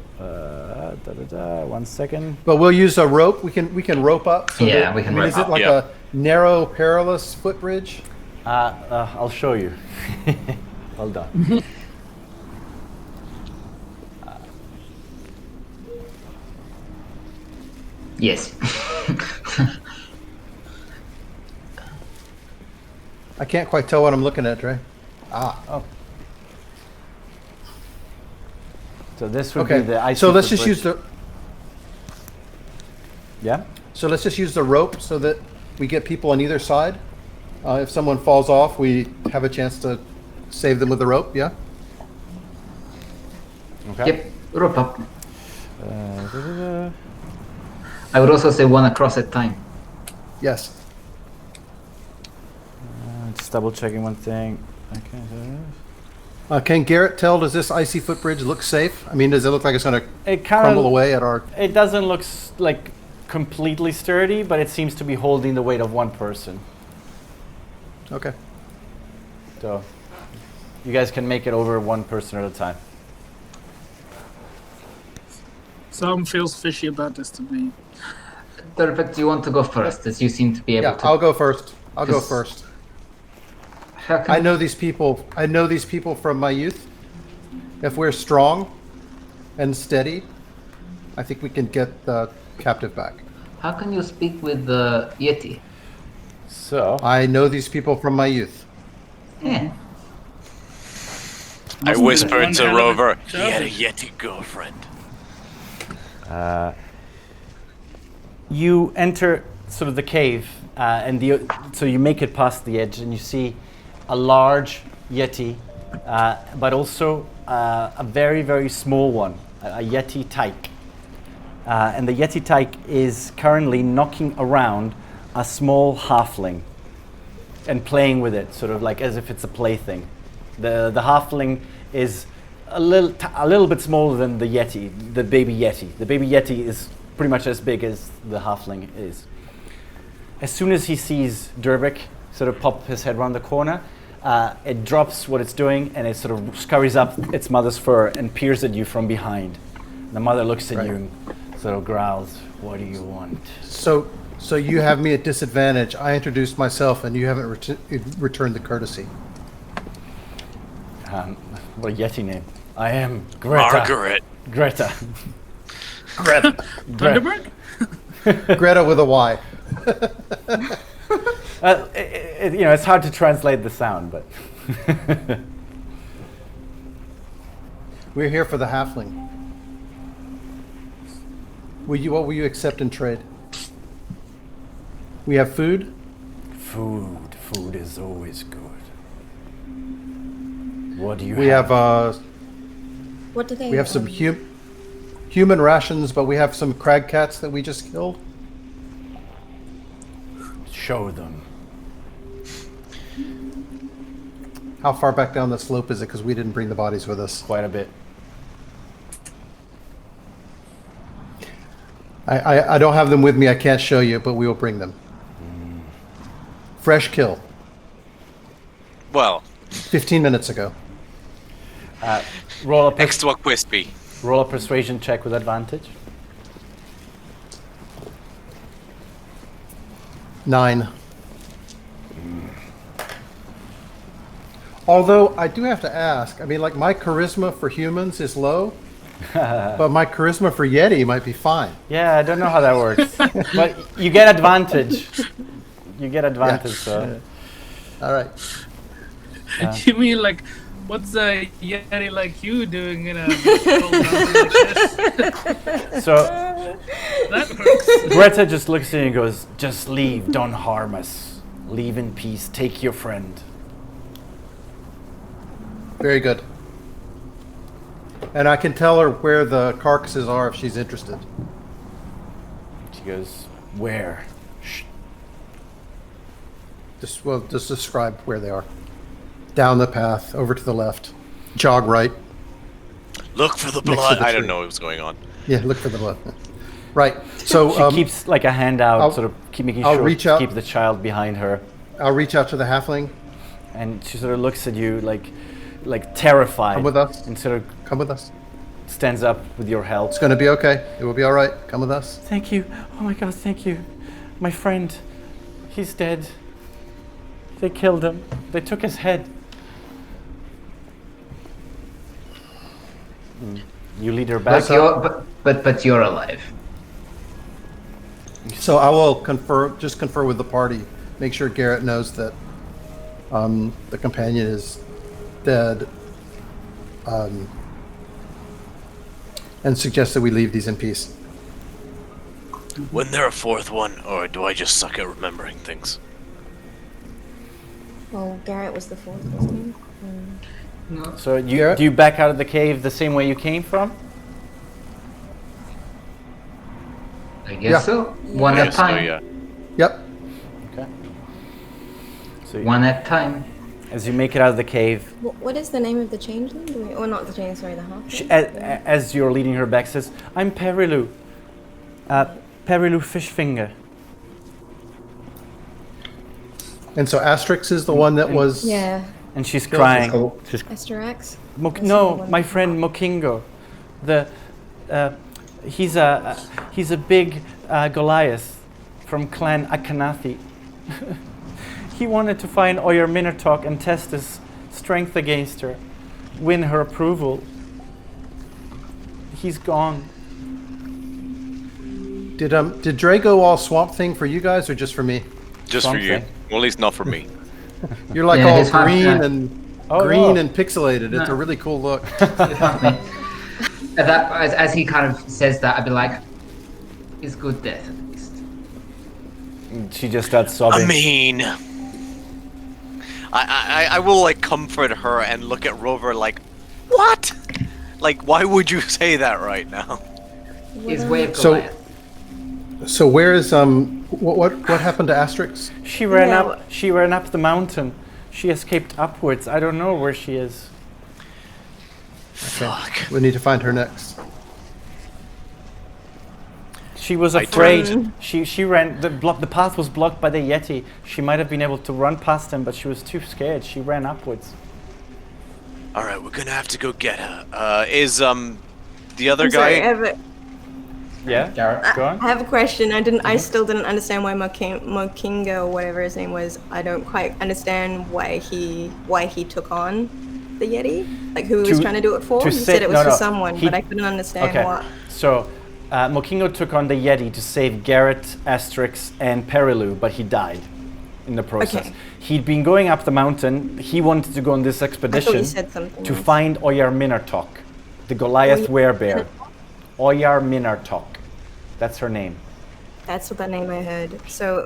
1 second. But we'll use a rope. We can rope up. So Yeah, that- we can I mean, rope is it up, like yeah. a narrow, perilous footbridge? I'll show you. Hold on. Yes. I can't quite tell what I'm looking at, Dre. So this would Okay. be the icy So let's just footbridge. use the Yeah? so let's just use the rope so that we get people on either side. If someone falls off, we have a chance to save them with the rope. Yeah. Okay. Yep. Rope up. Uh, I would also say one across at time. Yes. just double checking one thing. Okay. Can Garret tell? Does this icy footbridge look safe? I mean, does it look like it's going to It kind crumble of away at our? It doesn't look like completely sturdy, but it seems to be holding the weight of one person. Okay. So you guys can make it over one person at a time. Something feels fishy about this to me. Durbeck, do you want to go first, as you seem to be able Yeah, to? I'll go first. I'll go Just- first. How can I know these people. I know these people from my youth. If we're strong and steady, I think we can get the captive back. How can you speak with the Yeti? So I know these people from my youth. Yeah. I Must be whispered one to hell of a Rover, he job. had a Yeti girlfriend. you enter sort of the cave, so you make it past the edge, and you see a large Yeti, but also a very, very small one, a Yeti tyke. And the Yeti tyke is currently knocking around a small halfling and playing with it, sort of like as if it's a plaything. The halfling is a little bit smaller than the Yeti, the baby Yeti. The baby Yeti is pretty much as big as the halfling is. As soon as he sees Durbeck sort of pop his head around the corner, it drops what it's doing and it sort of scurries up its mother's fur and peers at you from behind. The mother looks at Right. you and sort of growls, "What do you want?" So you have me at disadvantage. I introduced myself, and you haven't returned the courtesy. What a Yeti name. I am Greta. Margaret. Greta. Greta. Thunderbird? Greta with a Y. It's hard to translate the sound, but We're here for the halfling. What will you accept in trade? We have food. Food is always good. What do you We have? have What do they? we have some human rations, but we have some crag cats that we just killed. Show them. How far back down the slope is it? Because we didn't bring the bodies with us. Quite a bit. I don't have them with me. I can't show you, but we will bring them. Fresh kill. Well, 15 minutes ago. Roll a extra crispy. roll a persuasion check with advantage. 9. Although I do have to ask, I mean, like my charisma for humans is low, but my charisma for Yeti might be fine. Yeah, I don't know how that works, but you get advantage. You get advantage. So. All right. You mean like, what's a Yeti like you doing in a So That works. Greta just looks at you and goes, "Just leave. Don't harm us. Leave in peace. Take your friend." Very good. And I can tell her where the carcasses are if she's interested. She goes, "Where?" Shh. Just describe where they are. Down the path, over to the left. Jog right. Look for the Next to blood. the I don't tree. know what's going on. Yeah, look for the blood. Right. So She keeps like a hand out, I'll- sort of making I'll sure reach to out. keep the child behind her, I'll reach out to the halfling. and she sort of looks at you like terrified. Come with us. And sort of Come with us. stands up with your help. It's going to be okay. It will be all right. Come with us. Thank you. Oh my God, thank you. My friend, he's dead. They killed him. They took his head. You lead her back. But you're alive. So I will confer with the party. Make sure Garret knows that the companion is dead. And suggest that we leave these in peace. Wasn't there a fourth one, or do I just suck at remembering things? Well, Garret was the fourth, wasn't he? So do Garret? you back out of the cave the same way you came from? I guess Yeah. so. One at a Yes, time. yeah. Yep. Okay. So One at a time. as you make it out of the cave, What is the name of the changeling? Or not the changeling, sorry, the half. as you're leading her back, says, "I'm Perilu. Perilu Fishfinger." And so Asterix is the one that was. Yeah, And she's crying. cool. She's, Esterax. no, my friend Mokingo. He's a big Goliath from Clan Akanathi. He wanted to find Oyer Minotaur and test his strength against her, win her approval. He's gone. Did Drago all Swamp Thing for you guys or just for me? Just for you. Something. Well, at least not for me. You're like Yeah, all his half- green yeah. and Oh, green no. and pixelated. It's No. a really cool look. As he kind of says that, I'd be like, "It's good death at least." She just starts sobbing. I mean, I will like comfort her and look at Rover like, what? Like, why would you say that right now? His way of So- Goliath. So where is what happened to Asterix? She ran Yeah, up. She ran up the mountain. She escaped upwards. I don't know where she is. Fuck. We need to find her next. She was I afraid. She ran. The path was blocked by the Yeti. She might have been able to run past him, but she was too scared. She ran upwards. All right, we're gonna have to go get her. Is the other I'm guy? sorry, I have a, Yeah. Garret. Go on. I have a question. I still didn't understand why Mokinga or whatever his name was. I don't quite understand why he took on the Yeti? Like who he was To- trying to do it for? to You said it was no, for no, someone, he- but I couldn't understand Okay, what. so Mokingo took on the Yeti to save Garret, Asterix, and Perilou, but he died in the process. Okay. He'd been going up the mountain. He wanted to go on this I thought expedition you said something to else. find Oyar Minartok, the Goliath werebear. Oyar Minartok. That's her name. That's what that name I heard. So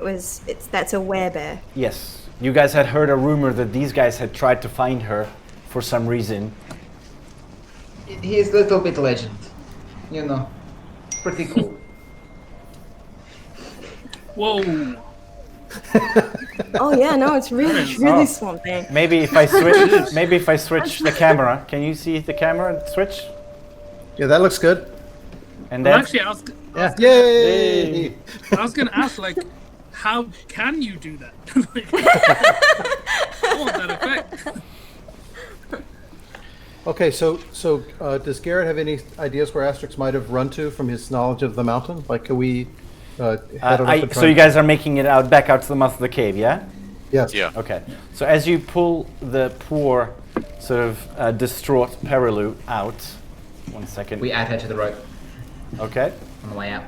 that's a werebear. Yes. You guys had heard a rumor that these guys had tried to find her for some reason. He is a little bit legend, you know. Pretty cool. Whoa. Oh yeah, no, it's really Swamp Thing. Maybe if I switch the camera, can you see the camera and switch? Yeah, that looks good. And I'm then actually Yeah. Yay! I was gonna ask, like, how can you do that? Like, I want that effect. Okay, so does Garret have any ideas where Asterix might have run to from his knowledge of the mountain? Like, can we head on up and so try? you guys are making it back out to the mouth of the cave, yeah? Yes. Yeah. Okay. So as you pull the poor, sort of distraught Perilou out, 1 second. We add her to the rope Okay. on the way out.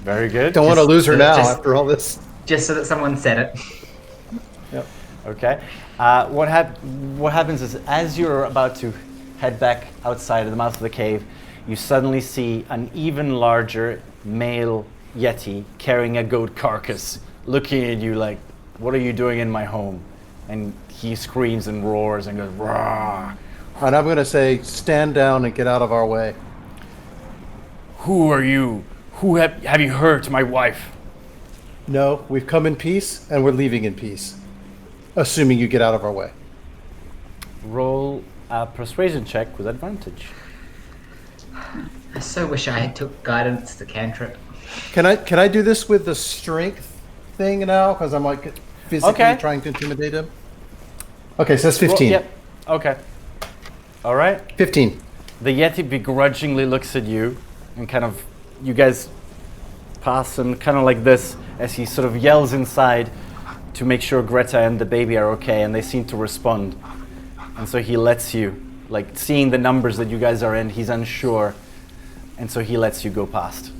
Very good. Don't want to lose her now just- after all this. Just so that someone said it. Yep. Okay. What happens is, as you're about to head back outside of the mouth of the cave, you suddenly see an even larger male Yeti carrying a goat carcass, looking at you like, "What are you doing in my home?" And he screams and roars and goes, "Rah!" And I'm going to say, stand down and get out of our way. "Who are you? Who have you hurt my wife?" No, we've come in peace and we're leaving in peace. Assuming you get out of our way. Roll a persuasion check with advantage. I so wish I had took guidance to cantrip. Can I do this with the strength thing now? Because I'm like physically Okay. trying to intimidate him. Okay, so that's 15. Yep. Okay. All right. 15. The Yeti begrudgingly looks at you and kind of, you guys pass him kind of like this as he sort of yells inside to make sure Greta and the baby are okay, and they seem to respond. And so he lets you, like seeing the numbers that you guys are in, he's unsure, and so he lets you go past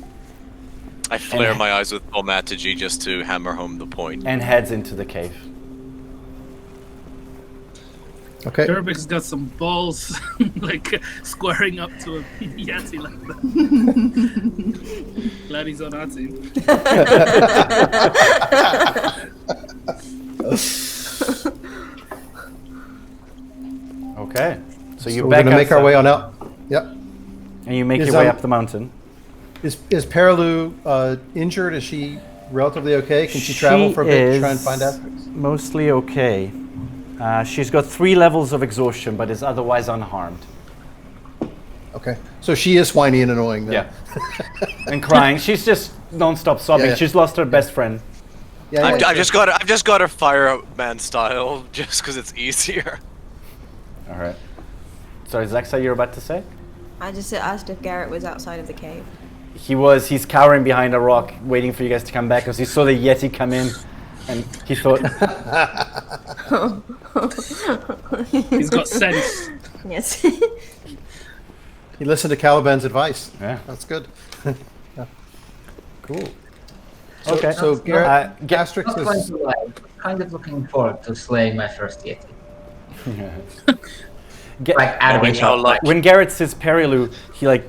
I flare my eyes with thaumaturgy just to hammer home the point. and heads into the cave. Okay. Durbek's got some balls, like squaring up to a Yeti like that. Glad he's on our team. Okay. So you So we're back going to make our outside, way on out. Yep. and you make Is, your way um, up the mountain. Is Perilou injured? Is she relatively okay? Can she travel for a bit to try and find Asterix? Mostly okay. She's got 3 levels of exhaustion, but is otherwise unharmed. Okay. So she is whiny and annoying then. Yeah. And crying. She's just non-stop sobbing. Yeah, yeah. She's lost her best friend. Yeah, I've yeah. just got her fireman style just because it's easier. All right. Sorry, Zaxa, you're about to say? I just asked if Garret was outside of the cave. He's cowering behind a rock, waiting for you guys to come back, because he saw the Yeti come in, and he thought, He's got sense. Yes. He listened to Caliben's advice. yeah, That's good. cool. So, Okay. So Garret, Ga- Asterix Not going is... to lie, kind of looking forward to slaying my first Yeti. Ga- Like out of Knowing each how other. lucky- when Garret sees Perilou, he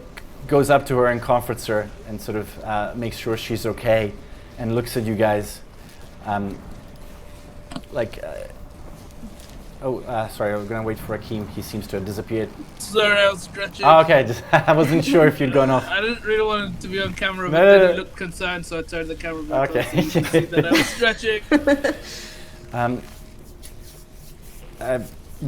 goes up to her and comforts her and sort of makes sure she's okay, and looks at you guys, sorry, I was gonna wait for Akeem. He seems to have disappeared. Sorry, I was stretching. Oh, okay, I wasn't sure if you'd gone off. I didn't really want it to be on camera, but No, then no, he no. looked concerned, so I turned the camera back Okay. on so you could see that I was stretching.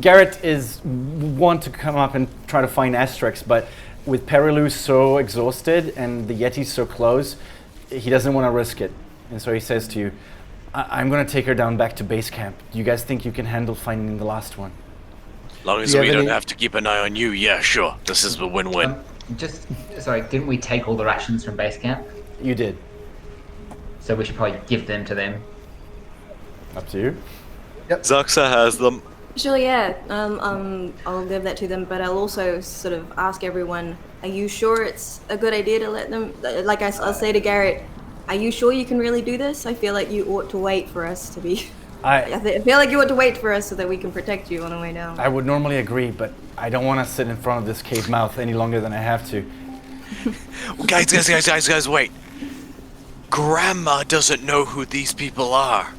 Garret want to come up and try to find Asterix, but with Perilou so exhausted and the Yeti so close, he doesn't want to risk it. And so he says to you, I'm going to take her down back to base camp. Do you guys think you can handle finding the last one? As long as Do you we have don't any- have to keep an eye on you, yeah, sure. This is a win-win. Sorry, didn't we take all the rations from base camp? You did. So we should probably give them to them. Up to you. Zaxa has them. Sure, yeah. I'll give that to them, but I'll also sort of ask everyone, are you sure it's a good idea to let them, like I'll say to Garret, are you sure you can really do this? I feel like you ought to wait for us to be... I feel like you ought to wait for us so that we can protect you on the way down. I would normally agree, but I don't want to sit in front of this cave mouth any longer than I have to. Guys, wait. Grandma doesn't know who these people are.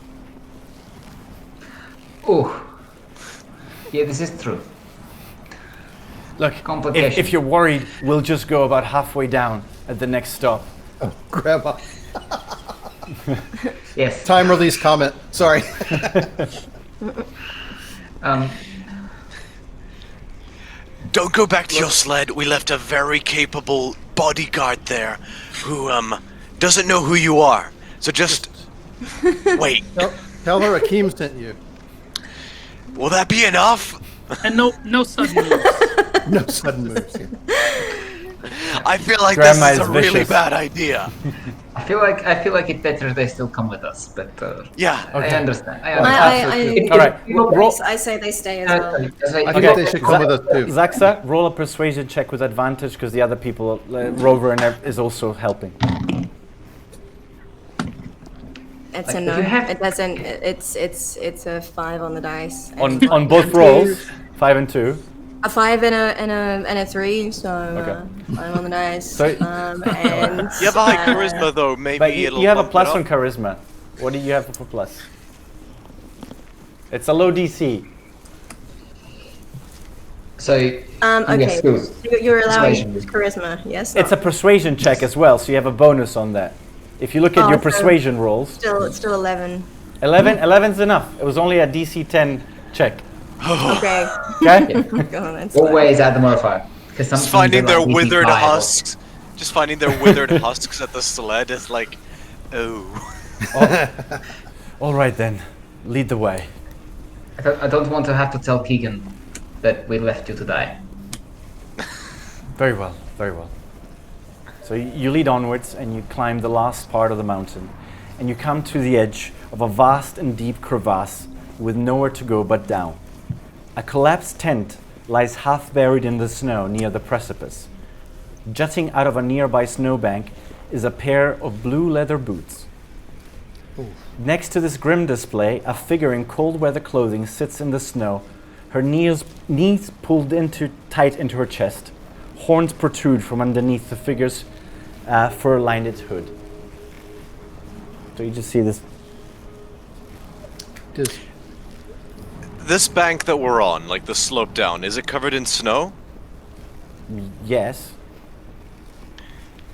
Oh. Yeah, this is true. Look, Complication. if you're worried, we'll just go about halfway down at the next stop. Oh, Grandma. Yes. Time release comment. Sorry. Don't go back to your sled. We left a very capable bodyguard there who doesn't know who you are. So just wait. Tell her Akeem sent you. Will that be enough? And no sudden moves. No sudden moves. Yeah. I feel like Grandma this is is a really vicious. bad idea. I feel like it's better if they still come with us, but Yeah. I understand. All right. Roll. I say they stay as well. I think they should come with us too. Zaxa, roll a persuasion check with advantage because the other people, Rover and is also helping. It's Like, a if no. you have- It doesn't. It's a 5 on the dice. On both rolls, 5 and 2. A 5 and a 3. So Okay. 5 on the dice. So- And You have a high charisma though. Maybe But it'll you have a bump it plus up. on charisma. What do you have for plus? It's a low DC. So okay. yes, skills. You're allowing Persuasion. charisma, yes? It's a persuasion check as well, so you have a bonus on that. If you look at your so- persuasion rolls, It's still 11. 11's enough. It was only a DC 10 check. Okay. Okay? God, that's What fine. way is that the modifier? Because Just finding their withered husks. Just finding their withered husks at the sled is like, oh. All right then, lead the way. I don't want to have to tell Keegan that we left you to die. Very well, very well. So you lead onwards and you climb the last part of the mountain and you come to the edge of a vast and deep crevasse with nowhere to go but down. A collapsed tent lies half buried in the snow near the precipice. Jutting out of a nearby snowbank is a pair of blue leather boots. Next to this grim display, a figure in cold weather clothing sits in the snow, her knees pulled tight into her chest. Horns protrude from underneath the figure's fur-lined hood. So you just see this. This bank that we're on, like the slope down, is it covered in snow? Yes.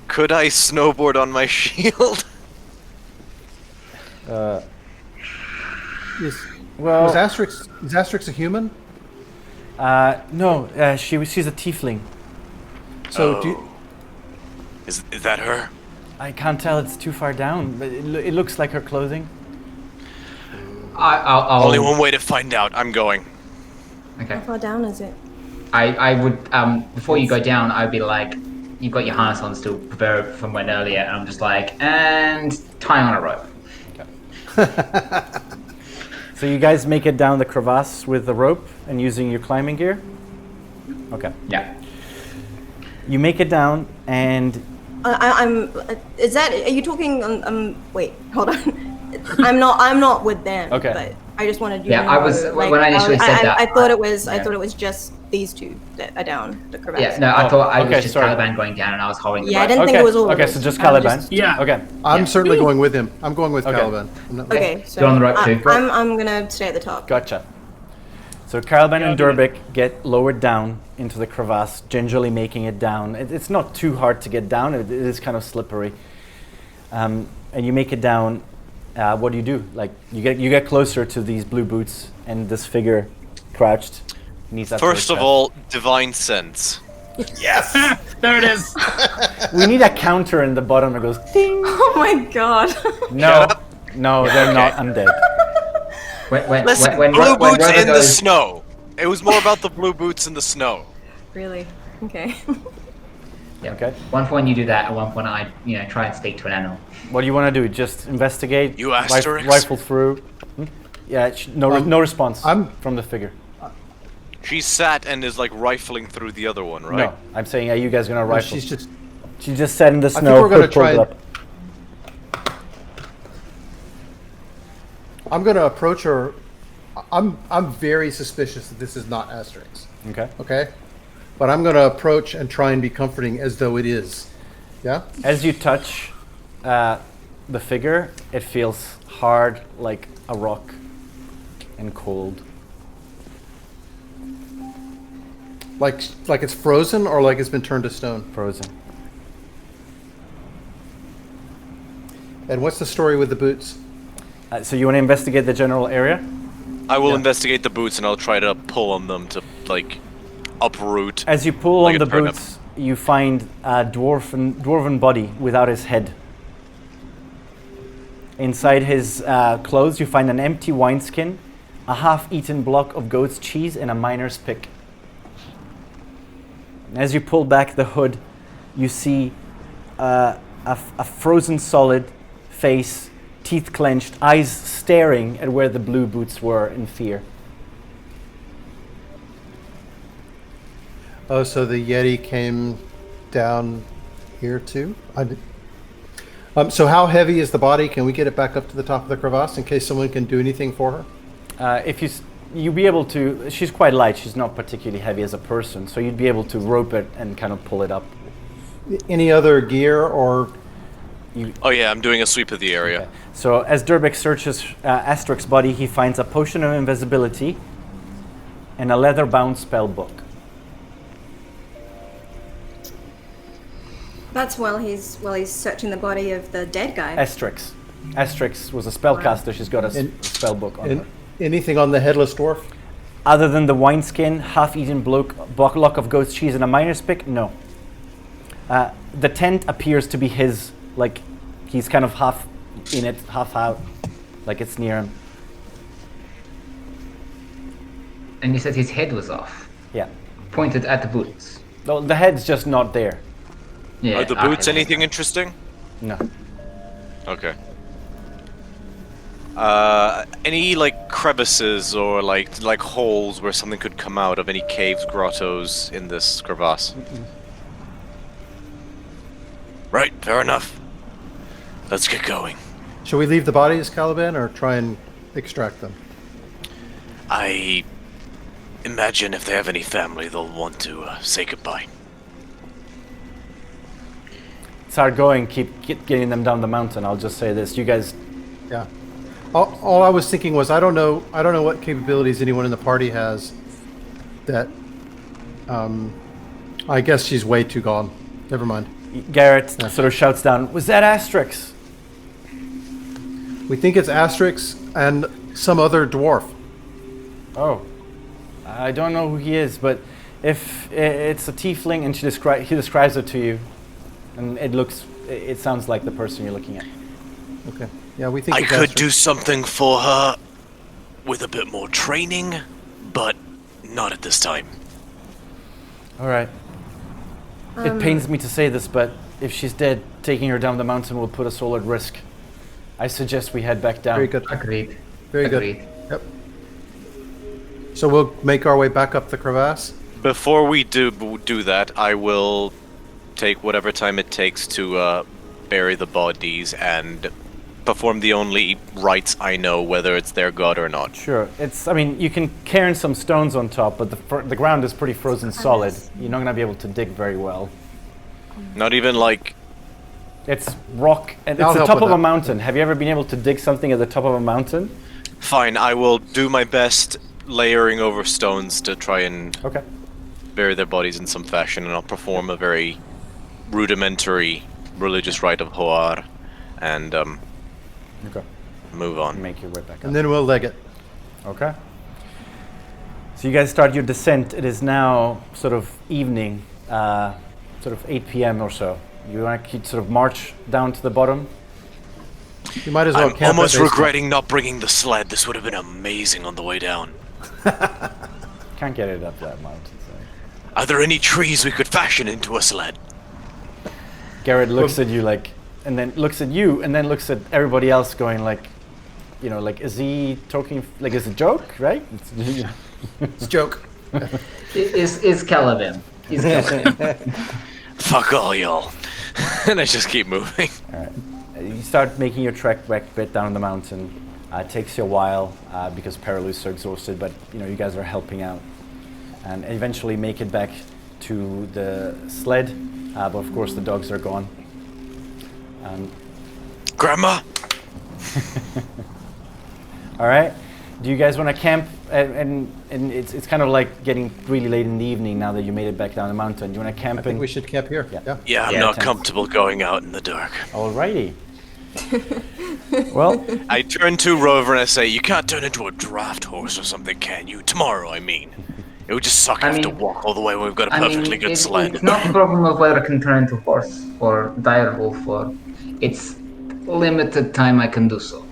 Could I snowboard on my shield? Is Well, Asterix a human? no. She's a tiefling. So do you, Is that her? I can't tell. It's too far down. But it looks like her clothing. I'll Only one way to find out. I'm going. Okay. How far down is it? I would before you go down, I'd be like, you've got your harness on still, prepare from when earlier, and I'm just like, and tie on a rope. So you guys make it down the crevasse with the rope and using your climbing gear? Okay. Yeah. You make it down and I'm. Is that? Are you talking? Wait, hold on. I'm not with them. Okay. But I just wanted you. Yeah, to I know, was- like, when I initially said that, I thought it yeah. was just these two that are down the crevasse. Yeah. No, I thought I okay, was just sorry. Caliban going down, and I was holding the Yeah, I rope. didn't think it was all. of Okay, us. so just I was Caliban. Yeah. Okay. I'm Yeah. certainly going with him. I'm going with Okay. Caliban. I'm not- Okay, so You're on the rope too. I'm gonna stay at the top. Gotcha. So Caliban and Yeah, I'll do Durbic get lowered down into the crevasse, gingerly making it down. It's not too hard to get down. It is kind of slippery. And you make it down. What do you do? Like you get closer to these blue boots and this figure crouched. Knees up to First his of chest. all, divine sense. Yes. There it is. We need a counter in the bottom that goes ding. Oh my god. No, up. no, they're not undead. Listen, when blue when boots Rover in the goes- snow. It was more about the blue boots in the snow. Really? Okay. Yeah. Okay. One point you do that, at one point I, try and speak to an animal. What do you want to do? Just investigate? You Asterix? Rifle through? Hmm? Yeah, no response I'm- from the figure. She sat and is like rifling through the other one, right? No, I'm saying, are you guys gonna No, rifle? she's just. She just sat in the I think snow. we're gonna pulled try. up. I'm gonna approach her. I'm very suspicious that this is not Asterix. Okay. Okay, but I'm gonna approach and try and be comforting as though it is. Yeah. As you touch the figure, it feels hard like a rock and cold. Like it's frozen or like it's been turned to stone. Frozen. And what's the story with the boots? So you want to investigate the general area? I will Yeah. investigate the boots and I'll try to pull on them to like uproot. As you pull Like on a the turnip. boots, you find a dwarven body without his head. Inside his clothes, you find an empty wineskin, a half-eaten block of goat's cheese, and a miner's pick. As you pull back the hood, you see a frozen solid face, teeth clenched, eyes staring at where the blue boots were in fear. Oh, so the Yeti came down here too? So how heavy is the body? Can we get it back up to the top of the crevasse in case someone can do anything for her? If you'd be able to, she's quite light, she's not particularly heavy as a person, so you'd be able to rope it and kind of pull it up. Any other gear or? Oh yeah, I'm doing a sweep of the area. Okay. So as Durbeck searches Asterix's body, he finds a potion of invisibility and a leather-bound spell book. That's while he's searching the body of the dead guy. Asterix. Asterix was a spellcaster, she's got a spell book on her. Anything on the headless dwarf? Other than the wineskin, half-eaten block of goat's cheese, and a miner's pick, no. The tent appears to be his, like he's kind of half in it, half out, like it's near him. And you said his head was off, Yeah. pointed at the boots. Well, the head's just not there. Yeah. Are the boots anything interesting? No. Okay. Any like crevices or like holes where something could come out of any caves, grottos in this crevasse? Right, fair enough. Let's get going. Shall we leave the bodies, Caliben, or try and extract them? I imagine if they have any family, they'll want to say goodbye. It's hard going, keep getting them down the mountain. I'll just say this, you guys, Yeah. All I was thinking was I don't know what capabilities anyone in the party has. That. I guess she's way too gone. Never mind. Garret sort of shouts down, was that Asterix? We think it's Asterix and some other dwarf. Oh, I don't know who he is, but if it's a tiefling and he describes it to you, and it sounds like the person you're looking at. Okay. Yeah, we think I it's could Asterix. do something for her with a bit more training, but not at this time. All right. It pains me to say this, but if she's dead, taking her down the mountain will put us all at risk. I suggest we head back down. Very good. Agreed. Very Agreed. good. Yep. So we'll make our way back up the crevasse. Before we do that, I will take whatever time it takes to bury the bodies and perform the only rites I know, whether it's their god or not. Sure. You can cairn some stones on top, but the ground is pretty frozen solid. You're not going to be able to dig very well. Not even like... It's rock, and I'll it's the help top with of a that. mountain. Have you ever been able to dig something at the top of a mountain? Fine, I will do my best layering over stones to try and Okay. bury their bodies in some fashion, and I'll perform a very rudimentary religious rite of Hoar and Okay. move on. Make your way back up. And then we'll leg it. Okay. So you guys start your descent. It is now sort of evening, sort of 8 p.m. or so. You want to sort of march down to the bottom? You might as well I'm camp at almost base camp. regretting not bringing the sled. This would have been amazing on the way down. Can't get it up that mountain. So. Are there any trees we could fashion into a sled? Garret looks at you and then looks at you, and then looks at everybody else, going is he talking? Like, is it a joke, right? It's a joke. Is Caliben. Is Caliben. Fuck all y'all. And I just keep moving. You start making your trek back a bit down the mountain. It takes you a while because Perilous are exhausted, but you guys are helping out, and eventually make it back to the sled. But of course, the dogs are gone. Grandma. All right. Do you guys want to camp? And it's kind of like getting really late in the evening now that you made it back down the mountain. Do you want to camp? I think we should camp here. Yeah. Yeah, I'm Yeah, not thanks. comfortable going out in the dark. Alrighty. Well, I turn to Rover and I say, you can't turn into a draft horse or something, can you? Tomorrow, I mean. It would just suck having to walk all the way when we've got a perfectly good sled. It's not a problem of whether I can turn into horse or dire wolf or it's limited time I can do so.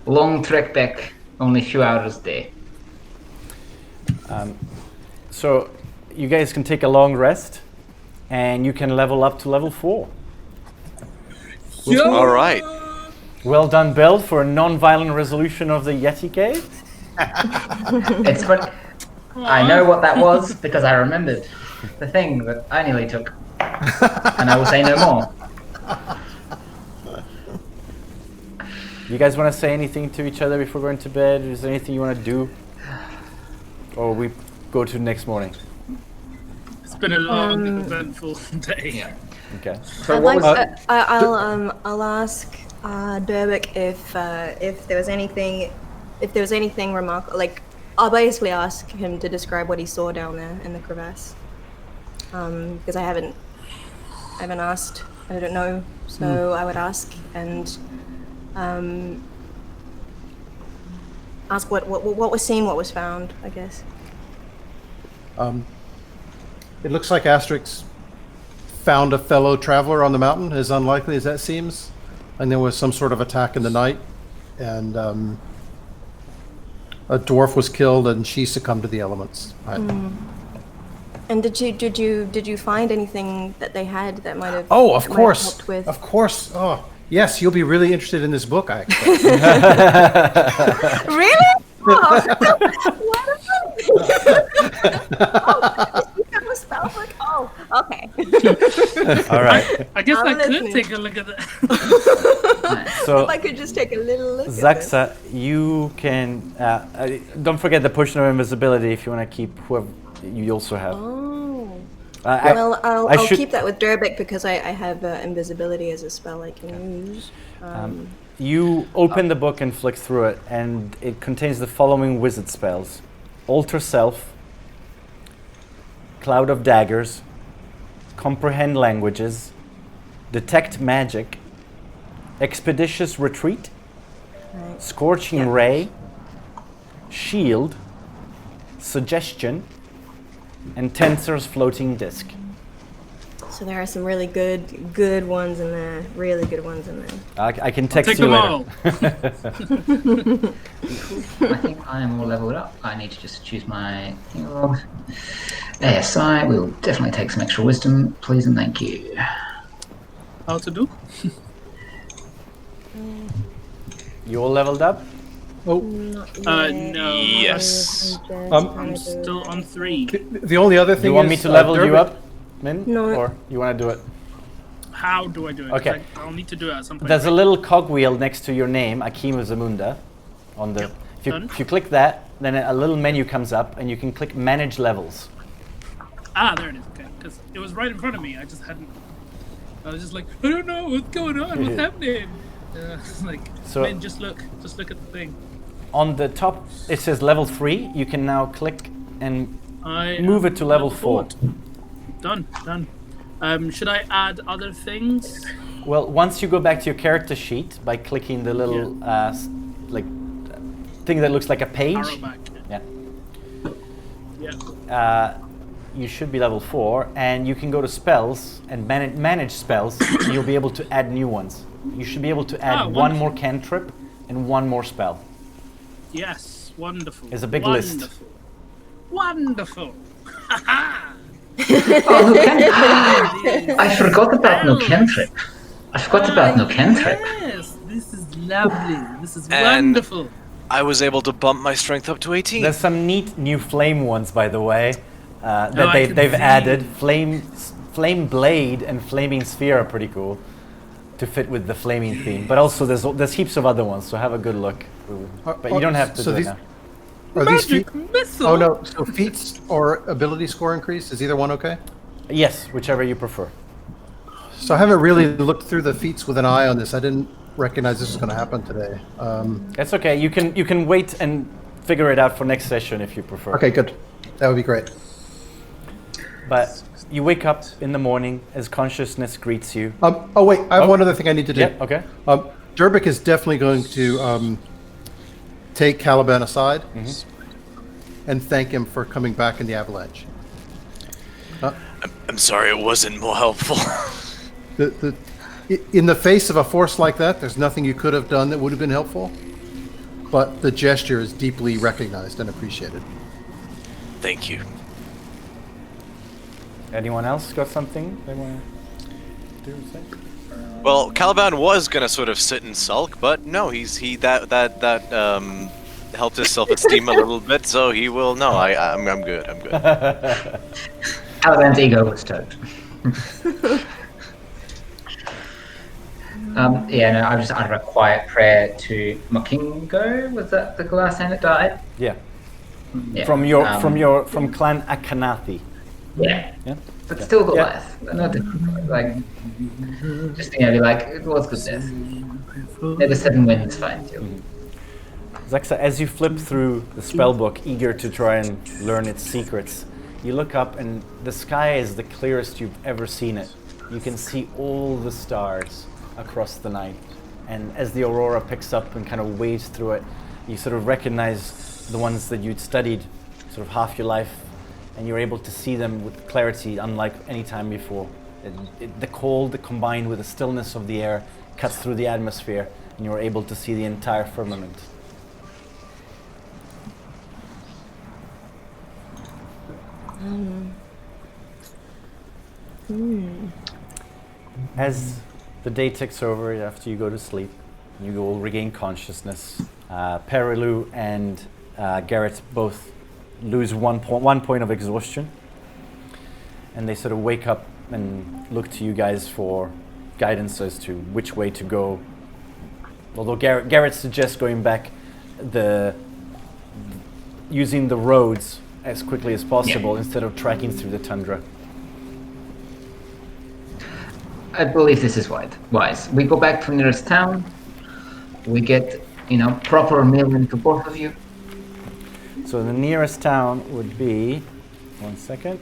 Long trek back, only a few hours a day. so you guys can take a long rest, and you can level up to level 4. All right. Well done, Bill, for a non-violent resolution of the Yeti cave. It's fun. I know what that was because I remembered the thing that I nearly took. And I will say no more. You guys want to say anything to each other before going to bed? Is there anything you want to do? Or we go to next morning? It's been a long, eventful day. Yeah. Okay. So I'd what like was I'll ask Derbick if there was anything remarkable. Like, I'll basically ask him to describe what he saw down there in the crevasse. Because I haven't asked. I don't know, so I would ask and ask what was seen, what was found. I guess. It looks like Asterix found a fellow traveler on the mountain, as unlikely as that seems. And there was some sort of attack in the night, and a dwarf was killed, and she succumbed to the elements. And did you find anything that they had that might have? Oh, of that might have course, helped with? of course. Oh, yes, you'll be really interested in this book, I expect. Really? Oh, a spell book? Oh, okay. All right. I guess I'm I could listening. take a look at that. So, If I could just take a little look at this. Zaxa, you can... don't forget the potion of invisibility if you want to keep whoever you also have. Oh. Well, I'll keep that with Derbick because I have invisibility as a spell I can use. You open the book and flick through it, and it contains the following wizard spells: Alter Self, Cloud of Daggers, Comprehend Languages, Detect Magic, Expeditious Retreat, Right. Scorching Ray, Shield, Suggestion, and Tensor's Floating Disc. So there are some really good ones in there. Really good ones in there. I can text Take you them later. all. I think I am all leveled up. I need to just choose my log. ASI, we'll definitely take some extra wisdom, please and thank you. How to do? You all leveled up? Oh, No. Yes. I'm still on 3. the only other Do thing you want me is, to level you Derbick- up, Min? No. Or you want to do it? How do I do it? 'Cause Okay. I'll need to do it at some point. There's a little cogwheel next to your name, Akima Zamunda. On the, Yep, done. if you click that, then a little menu comes up, and you can click Manage Levels. Ah, there it is. Okay, because it was right in front of me. I just hadn't. I was just like, I don't know what's going on. What's happening? Like, So- man, just look at the thing. On the top, it says Level 3. You can now click and I move am it to level 4. Done. Should I add other things? Well, once you go back to your character sheet by clicking the little thing that looks like a page, Arrow back. yeah, Yeah. you should be level 4, and you can go to spells and manage spells. And you'll be able to add new ones. You should be able to add one wonderful. more cantrip and one more spell. Yes. Wonderful. There's a big list. Wonderful. Oh, I forgot about no cantrip. I forgot about no cantrip. Yes. This is lovely. This is And- wonderful. I was able to bump my strength up to 18. There's some neat new flame ones, by the way, that I can they've see. added. Flame blade and flaming sphere are pretty cool to fit with the flaming theme. But also there's heaps of other ones, so have a good look. But you don't have to so do these- it now. Are these feet? Magic missile. Oh no! So feats or ability score increase, is either one okay? Yes, whichever you prefer. So I haven't really looked through the feats with an eye on this. I didn't recognize this was going to happen today. That's okay. You can wait and figure it out for next session if you prefer. Okay, good. That would be great. But you wake up in the morning as consciousness greets you. Oh wait, I have one other thing I need to do. Yeah. Okay. Durbik is definitely going to take Caliben aside and thank him for coming back in the Avalanche. I'm sorry it wasn't more helpful. In the face of a force like that, there's nothing you could have done that would have been helpful. But the gesture is deeply recognized and appreciated. Thank you. Anyone else got something they want to do? Say? Well, Caliban was gonna sort of sit and sulk, but no, that helped his self-esteem a little bit, so he will. No, I'm good. I'm good. Caliban's ego was stoked. I just uttered a quiet prayer to Mokingo. Was that the last name that died? Yeah. Yeah. From Clan Akanathi. Yeah. Yeah. But still the Yeah. last. Not like just be like, it was good death. Never 7 wins find you. Zaxa, as you flip through the spellbook, eager to try and learn its secrets, you look up and the sky is the clearest you've ever seen it. You can see all the stars across the night. And as the aurora picks up and kind of waves through it, you sort of recognize the ones that you'd studied sort of half your life, and you're able to see them with clarity unlike any time before. The cold combined with the stillness of the air cuts through the atmosphere, and you're able to see the entire firmament. As the day ticks over after you go to sleep, you will regain consciousness. Perilu and Garret both lose one point of exhaustion, and they sort of wake up and look to you guys for guidance as to which way to go. Although Garret suggests going back using the roads as quickly as possible instead of trekking through the tundra. I believe this is wise. We go back to nearest town. We get, proper meal in for both of you. So the nearest town would be, one second,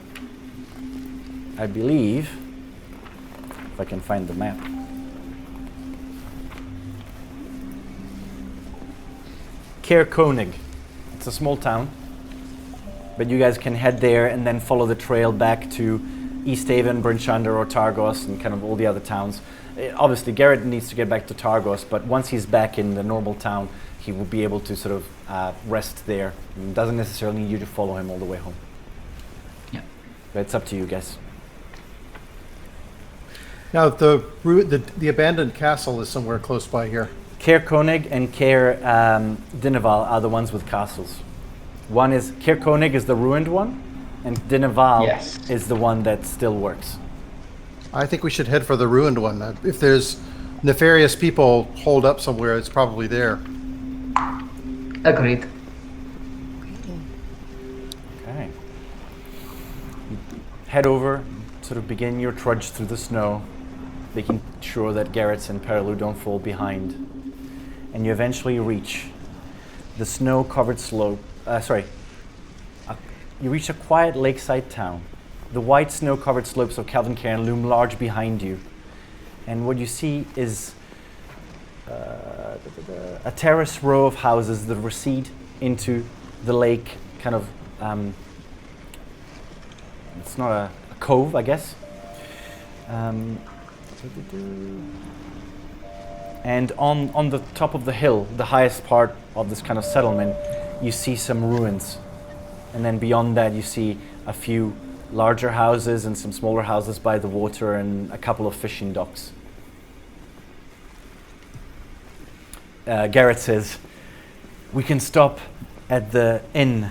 I believe, if I can find the map. Cairn. It's a small town, but you guys can head there and then follow the trail back to East Haven, Brynchander, or Targos, and kind of all the other towns. Obviously, Garret needs to get back to Targos, but once he's back in the normal town, he will be able to sort of rest there. It doesn't necessarily need you to follow him all the way home. Yeah. But it's up to you guys. Now, the abandoned castle is somewhere close by here. Cairn and Cair Dinaval are the ones with castles. One is Cairn is the ruined one, and Dinaval is the one that still works. I think we should head for the ruined one. If there's nefarious people holed up somewhere, it's probably there. Agreed. Okay. Head over, sort of begin your trudge through the snow, making sure that Garret and Perilu don't fall behind. And you eventually reach the snow-covered slope. You reach a quiet lakeside town. The white snow-covered slopes of Cairn loom large behind you. And what you see is a terrace row of houses that recede into the lake, kind of, it's not a cove, I guess. And on the top of the hill, the highest part of this kind of settlement, you see some ruins. And then beyond that, you see a few larger houses and some smaller houses by the water and a couple of fishing docks. Garret says, We can stop at the inn,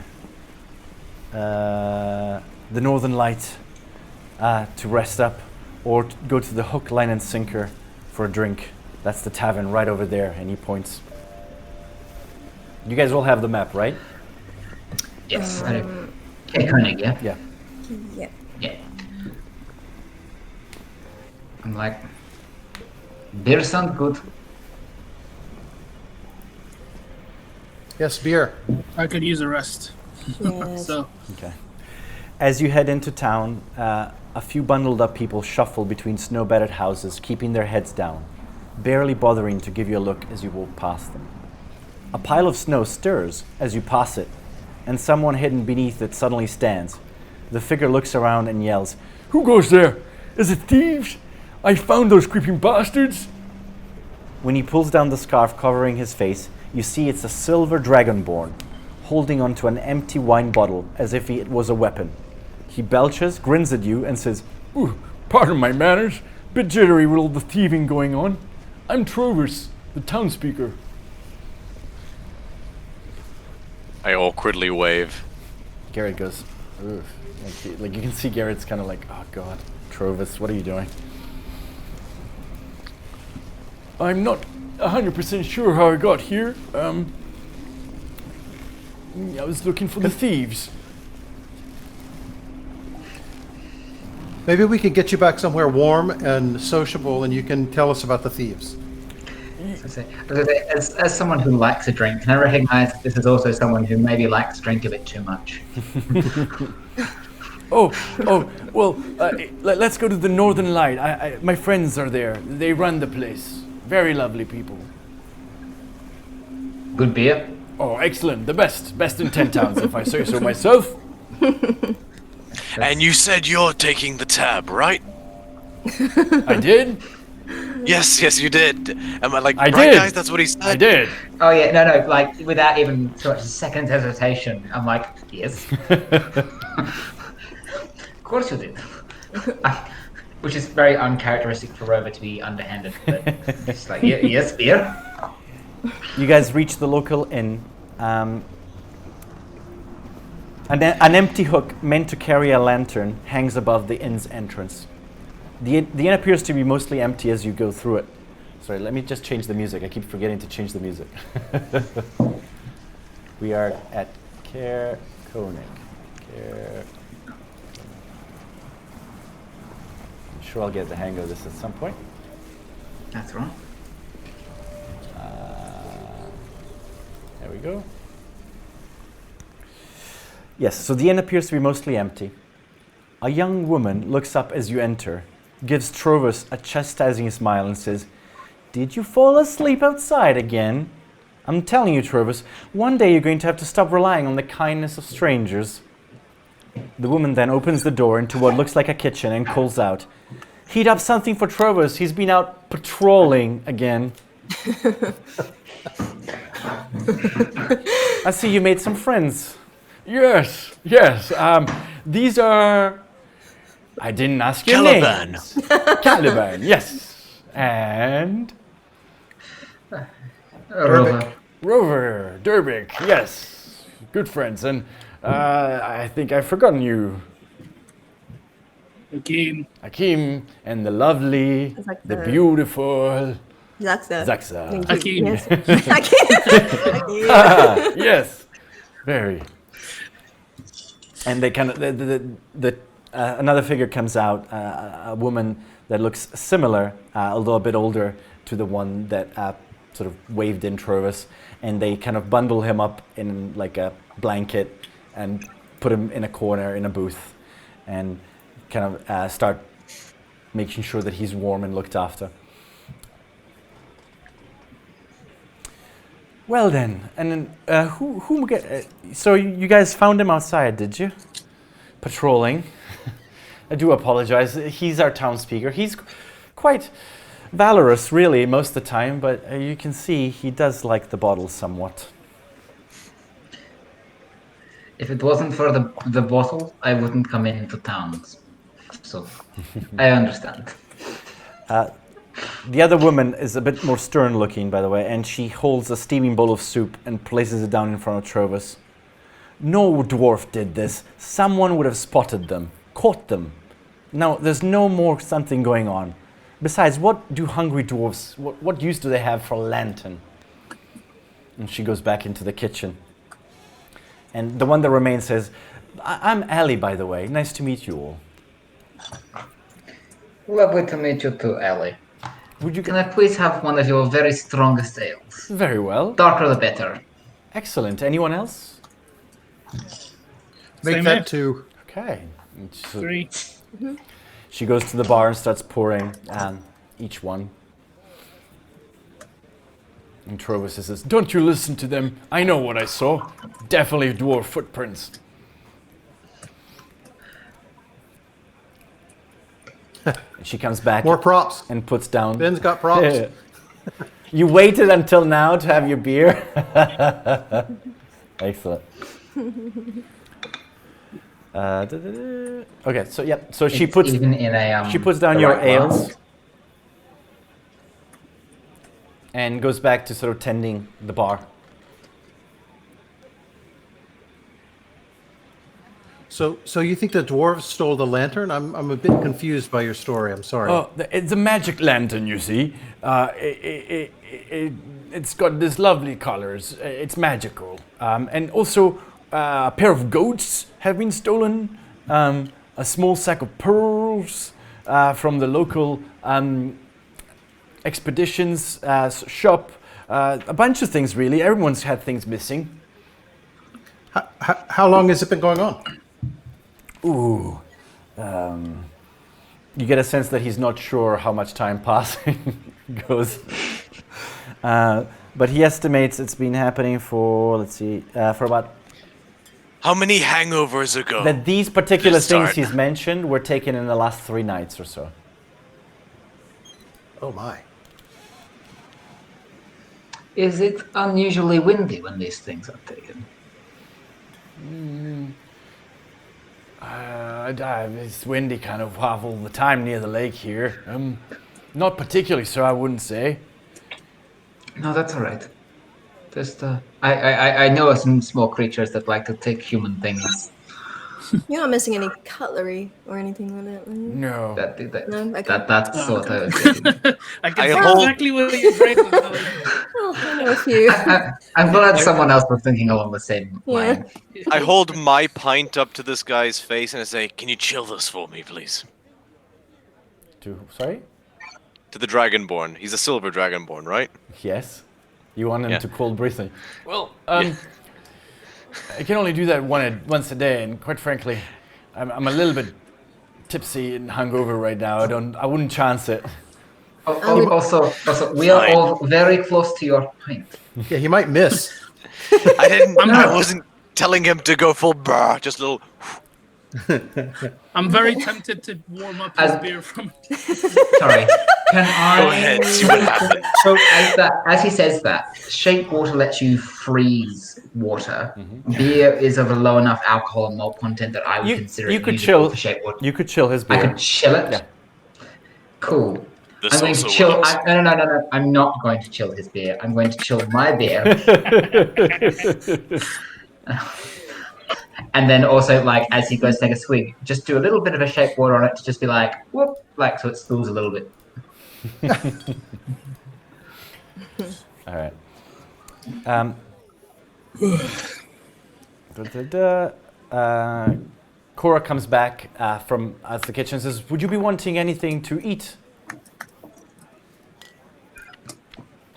the Northern Light, to rest up, or go to the Hook, Line, and Sinker for a drink. That's the tavern right over there, and he points. You guys all have the map, right? Yes. Okay, Koenig, yeah? Yeah. Yeah. Yeah. I'm like, beer sounds good. Yes, beer. I could use a rest. Yes. So Okay. As you head into town, a few bundled up people shuffle between snow-bedded houses, keeping their heads down, barely bothering to give you a look as you walk past them. A pile of snow stirs as you pass it, and someone hidden beneath it suddenly stands. The figure looks around and yells, Who goes there? Is it thieves? I found those creeping bastards. When he pulls down the scarf covering his face, you see it's a silver dragonborn, holding onto an empty wine bottle as if it was a weapon. He belches, grins at you, and says, Ooh, pardon my manners. Bit jittery with all the thieving going on. I'm Trovers, the townspeaker. I awkwardly wave. Garret goes, "Ugh." Like you can see Garrett's kind of like, oh God, Trovis, what are you doing? I'm not 100% sure how I got here. I was looking for the thieves. Maybe we can get you back somewhere warm and sociable, and you can tell us about the thieves. As someone who likes a drink, can I recognize that this is also someone who maybe likes to drink a bit too much? Well, let's go to the Northern Light. My friends are there. They run the place. Very lovely people. Good beer? Oh, excellent. The best in 10 towns, if I say so myself. And you said you're taking the tab, right? I did. Yes, you did. Am I like, I right, did. guys? That's what he said. I did. Oh yeah, no, like without even so much a second hesitation, I'm like, yes. Of course you did. Which is very uncharacteristic for Rover to be underhanded, but it's like, yeah, yes, beer. You guys reach the local inn. An empty hook meant to carry a lantern hangs above the inn's entrance. The inn appears to be mostly empty as you go through it. Sorry, let me just change the music. I keep forgetting to change the music. We are at Cairn. I'm sure I'll get the hang of this at some point. That's right. There we go. Yes, so the inn appears to be mostly empty. A young woman looks up as you enter, gives Trovus a chastising smile and says, "Did you fall asleep outside again? I'm telling you, Trovus, one day you're going to have to stop relying on the kindness of strangers." The woman then opens the door into what looks like a kitchen and calls out, "Heat up something for Trovus. He's been out patrolling again." I see you made some friends. Yes. These are... I didn't ask your Caliben. names. Caliben, yes. And... Rover, Derbick, yes. Good friends. And I think I've forgotten you. Akeem, and the lovely, Like the the- beautiful Zaxa. Zaxa. Thank you. Akeem. Yes. Akeem. Ah, yes, very. And they kind of another figure comes out, a woman that looks similar, although a bit older, to the one that sort of waved in Trovus, and they kind of bundle him up in like a blanket and put him in a corner in a booth, and kind of start making sure that he's warm and looked after. Well then, and then so you guys found him outside, did you? Patrolling. I do apologize. He's our townspeaker. He's quite valorous, really, most of the time, but you can see he does like the bottle somewhat. If it wasn't for the bottle, I wouldn't come into towns. So I understand. The other woman is a bit more stern looking, by the way, and she holds a steaming bowl of soup and places it down in front of Trovus. No dwarf did this. Someone would have spotted them, caught them. Now, there's no more something going on. Besides, what do hungry dwarves, what use do they have for a lantern? And she goes back into the kitchen. And the one that remains says, I'm Allie, by the way. Nice to meet you all. Lovely to meet you too, Ellie. Can I please have one of your very strongest ales? Very well. Darker the better. Excellent. Anyone else? Make Same that here. 2. Okay. And so 3. she goes to the bar and starts pouring each one. And Trovus says, don't you listen to them. I know what I saw. Definitely dwarf footprints. And she comes back More props. and puts down... Ben's got props. You waited until now to have your beer? Excellent. Okay, so yeah, so she It's puts even in a, she puts down the your right ales glass. and goes back to sort of tending the bar. So you think the dwarves stole the lantern? I'm a bit confused by your story. I'm sorry. Oh, it's a magic lantern, you see. It's got these lovely colors. It's magical. And also, a pair of goats have been stolen. A small sack of pearls from the local expeditions shop. A bunch of things, really. Everyone's had things missing. How long has it been going on? Ooh. You get a sense that he's not sure how much time passing goes. But he estimates it's been happening for, let's see, for about... How many hangovers ago? That these particular Did it start? things he's mentioned were taken in the last 3 nights or so. Oh my. Is it unusually windy when these things are taken? It's windy kind of half all the time near the lake here. Not particularly, so I wouldn't say. No, that's all right. Just, I know some small creatures that like to take human things. You're not missing any cutlery or anything like that. No. No? Okay. That's what I was thinking. I can I see hold- exactly what you're trying to do. Oh, I know a few. I'm glad someone else was thinking along the same Yeah. line. I hold my pint up to this guy's face and I say, can you chill this for me, please? Sorry? To the Dragonborn. He's a silver Dragonborn, right? Yes. You want him Yeah. to cold breathing. Well, I can only do that once a day, and quite frankly, I'm a little bit tipsy and hungover right now. I wouldn't chance it. Also, we are all very close to your pint. Yeah, he might miss. I wasn't telling him to go full brr, just a little. I'm very tempted to warm up his As- beer from. Sorry. Can I? Go ahead, see what happens. So as he says that, shape water lets you freeze water. Beer is of a low enough alcohol and malt content that I would consider you it could usable chill. for shape water. You could chill his I beer. could chill it. Yeah. Cool. This I'm going to also chill. works. No. I'm not going to chill his beer. I'm going to chill my beer. And then also, like, as he goes to take a swig, just do a little bit of a shape water on it to just be like, whoop, like, so it spills a little bit. All right. Cora comes back from out the kitchen and says, would you be wanting anything to eat?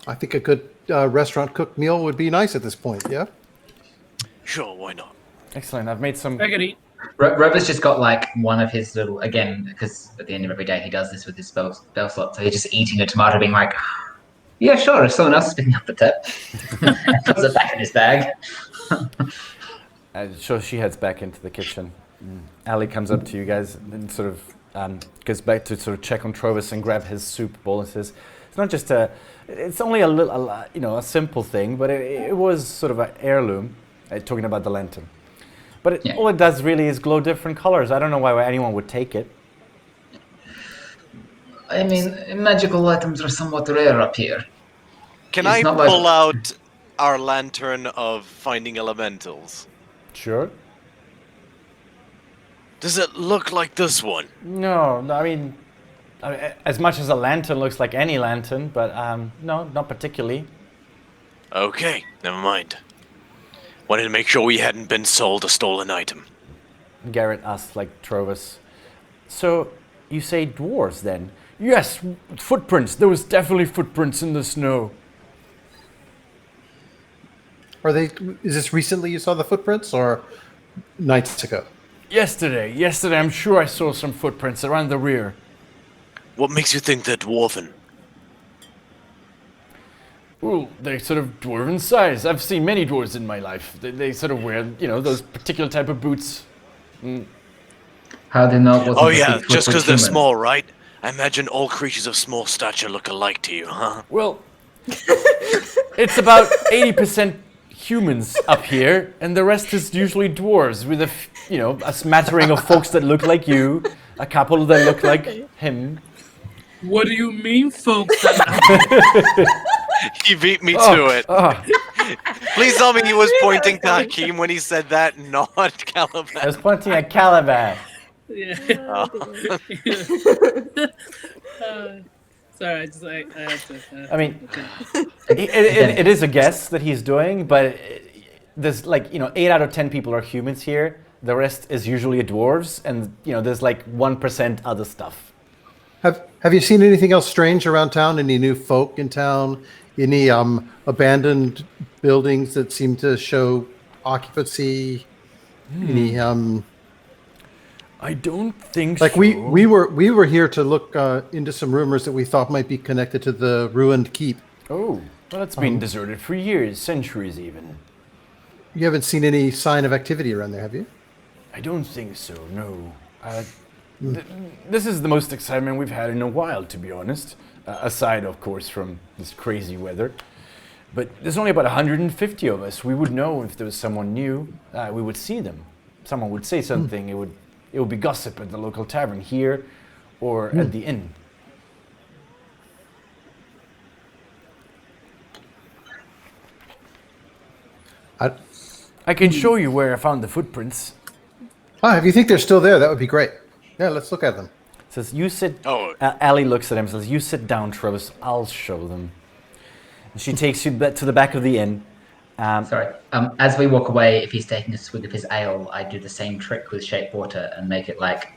I think a good restaurant cooked meal would be nice at this point. Yeah. Sure, why not? Excellent. I've made some... I can eat. Rover's just got like one of his little, again, because at the end of every day he does this with his spell slot, so he's just eating a tomato, being like, yeah, sure, if someone else is picking up the tip. And puts it back in his bag. So she heads back into the kitchen. Ali comes up to you guys and sort of goes back to sort of check on Trovus and grab his soup bowl and says, it's not just it's only a simple thing, but it was sort of an heirloom, talking about the lantern. But all it does really is glow different colors. I don't know why anyone would take it. I mean, magical items are somewhat rare up here. Can It's I not like- pull out our lantern of finding elementals? Sure. Does it look like this one? No, I mean, as much as a lantern looks like any lantern, but no, not particularly. Okay, never mind. Wanted to make sure we hadn't been sold a stolen item. Garret asks, like, Trovis. So, you say dwarves then? Yes, footprints. There was definitely footprints in the snow. Are they? Is this recently you saw the footprints, or nights ago? Yesterday, I'm sure I saw some footprints around the rear. What makes you think they're dwarven? Well, they're sort of dwarven size. I've seen many dwarves in my life. They sort of wear, those particular type of boots. How do you know? It wasn't Oh a yeah, 6 just foot because they're human? small, right? I imagine all creatures of small stature look alike to you, huh? Well, it's about 80% humans up here, and the rest is usually dwarves with a Smattering of folks that look like you, a couple that look like him. What do you mean, folks? He beat me to it. Oh, Please tell me he was pointing to Hakeem when he said that, not Caliben. I was pointing at Caliben. Yeah. Sorry, I had to. I mean, it is a guess that he's doing, but there's 8 out of 10 people are humans here. The rest is usually dwarves, and there's like 1% other stuff. Have you seen anything else strange around town? Any new folk in town? Any abandoned buildings that seem to show occupancy? Any I don't think like so. we were here to look into some rumors that we thought might be connected to the ruined keep. Oh, well, it's been deserted for years, centuries even. You haven't seen any sign of activity around there, have you? I don't think so, no. This is the most excitement we've had in a while, to be honest. Aside, of course, from this crazy weather. But there's only about 150 of us. We would know if there was someone new. We would see them. Someone would say something. It would be gossip at the local tavern here or at the inn. I can show you where I found the footprints. If you think they're still there, that would be great. Yeah, let's look at them. Says, you sit. Oh. Allie looks at him and says, you sit down, Travis. I'll show them. And she takes you to the back of the inn. Sorry. As we walk away, if he's taking a swig of his ale, I do the same trick with shape water and make it like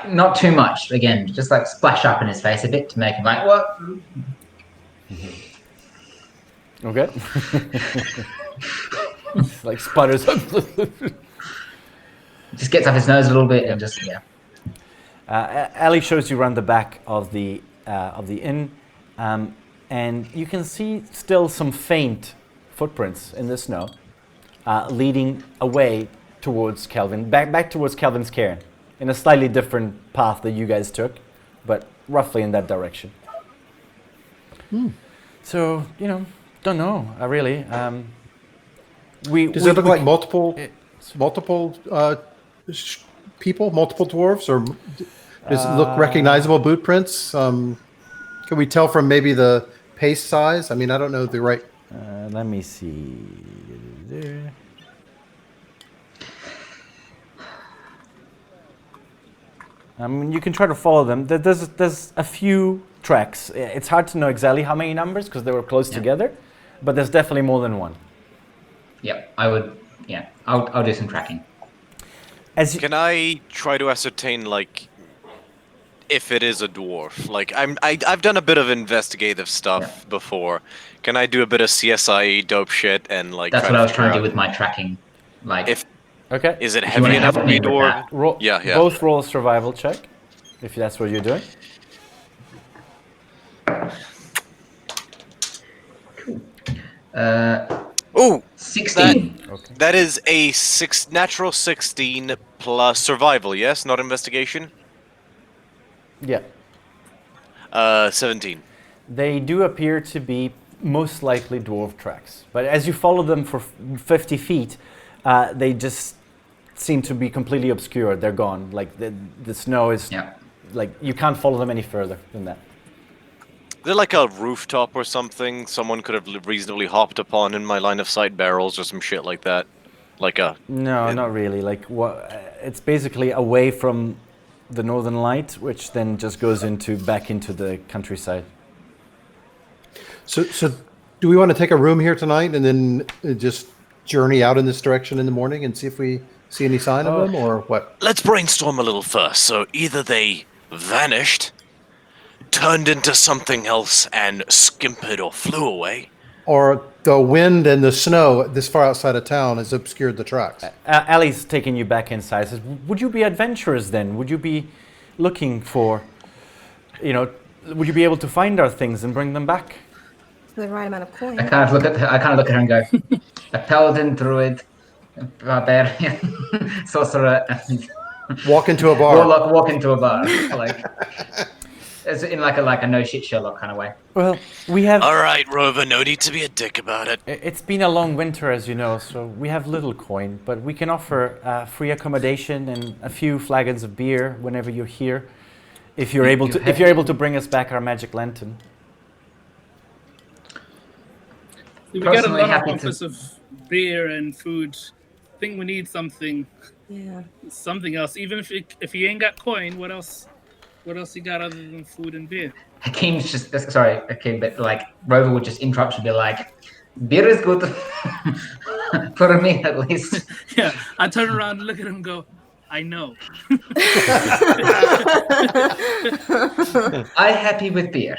not too much. Again, just like splash up in his face a bit to make him like, what? Okay. Like sputters. Just gets up his nose a little bit and just Allie shows you around the back of the inn, and you can see still some faint footprints in the snow, leading away towards Kelvin, back towards Kelvin's Cairn, in a slightly different path that you guys took, but roughly in that direction. So don't know really. Does it look like multiple people, multiple dwarves, or does it look recognizable boot prints? Can we tell from maybe the pace size? I mean, I don't know the right. Let me see. You can try to follow them. There's a few tracks. It's hard to know exactly how many numbers because they were close together, but there's definitely more than one. Yep, I would. Yeah, I'll do some tracking. Can I try to ascertain, like, if it is a dwarf? Like, I've done a bit of investigative stuff before. Can I do a bit of CSI dope shit and like? That's what I was trying to do with my tracking. Like, Okay. Is it you heavy wanna enough help to me be with dwarf? that? Yeah. Both roll a survival check, if that's what you're doing. Ooh, 16. that is a natural 16 plus survival. Yes, not investigation. Yeah. 17. They do appear to be most likely dwarf tracks, but as you follow them for 50 feet, they just seem to be completely obscured. They're gone. Like the snow is like you can't follow them any further than that. Is there like a rooftop or something someone could have reasonably hopped upon in my line of sight, barrels or some shit like that? Like a... No, not really. Like it's basically away from the northern light, which then just goes back into the countryside. So do we want to take a room here tonight and then just journey out in this direction in the morning and see if we see any sign of them, or what? Let's brainstorm a little first. So either they vanished, turned into something else, and skimpered or flew away. Or the wind and the snow this far outside of town has obscured the tracks. Ali's taking you back inside. Says, "Would you be adventurers then? Would you be looking for, would you be able to find our things and bring them back?" For the right amount of coin. I kind of look at her and go, a paladin, druid, barbarian, sorcerer, and Walk into a bar. warlock walk into a bar, like as in like a no shit Sherlock kind of way. Well, we have. All right, Rover, no need to be a dick about it. It's been a long winter, as you know, so we have little coin, but we can offer free accommodation and a few flagons of beer whenever you're here, if you're able to bring us back our magic lantern. We get a Personally lot of happy to- offers of beer and food. I think we need something else. Even if you ain't got coin, what else you got other than food and beer? Hakeem's just sorry, Hakeem, but like Rover would just interrupt and be like, beer is good for me at least. Yeah, I turn around and look at him and go, I know. I'm happy with beer.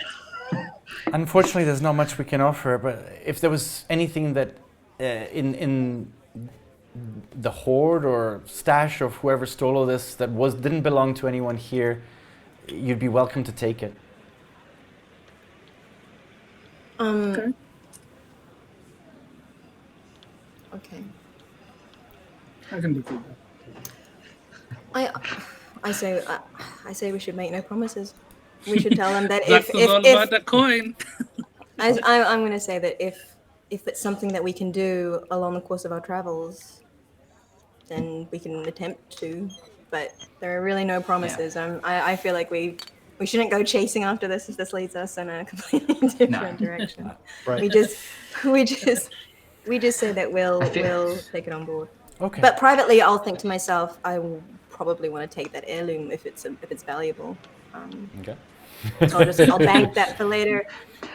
Unfortunately, there's not much we can offer, but if there was anything that in the hoard or stash of whoever stole all this that didn't belong to anyone here, you'd be welcome to take it. Okay. Okay. I can do food. I say we should make no promises. We should tell them that That's all about if that coin. I'm going to say that if it's something that we can do along the course of our travels, then we can attempt to. But there are really no promises. I feel like we shouldn't go chasing after this if this leads us in a completely different direction. Right. We just say that we'll take it on board. Okay. But privately, I'll think to myself, I will probably want to take that heirloom if it's valuable. Okay. So I'll bank that for later.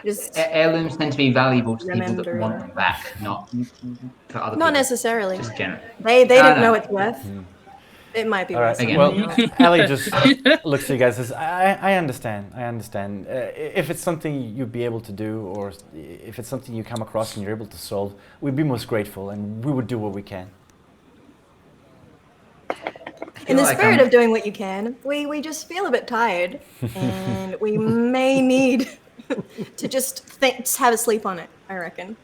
Just Heirlooms tend to be valuable to people that Remember. want them back, not for other people. not necessarily. Just general. They don't no. know it's worth. It might be All worth. right. Again. something Well, else. Ali just looks at you guys and says, I understand. If it's something you'd be able to do, or if it's something you come across and you're able to solve, we'd be most grateful, and we would do what we can. In the like spirit I'm- of doing what you can, we just feel a bit tired, and we may need to just have a sleep on it. I reckon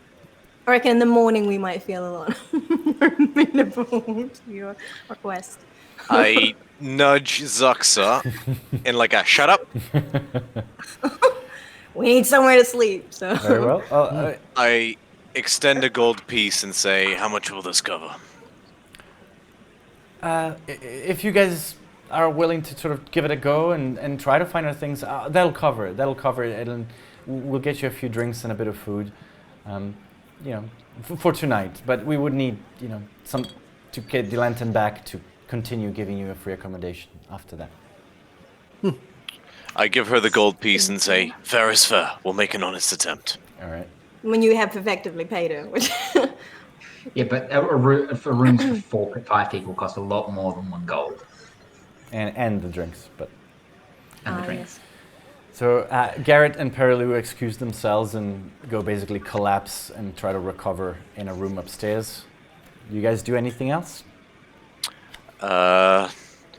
in the morning we might feel a lot more amenable to your request. I nudge Zuxa in like a shut up. We need somewhere to sleep, so. Very well. I extend a gold piece and say, how much will this cover? If you guys are willing to sort of give it a go and try to find our things, that'll cover it. And we'll get you a few drinks and a bit of food, for tonight. But we would need, some to get the lantern back to continue giving you a free accommodation after that. I give her the gold piece and say, fair is fair. We'll make an honest attempt. All right. When you have effectively paid her, which. Yeah, but rooms for 5 people cost a lot more than 1 gold. And the drinks, but. And the drinks. Yes. So Garret and Perilou excuse themselves and go basically collapse and try to recover in a room upstairs. You guys do anything else?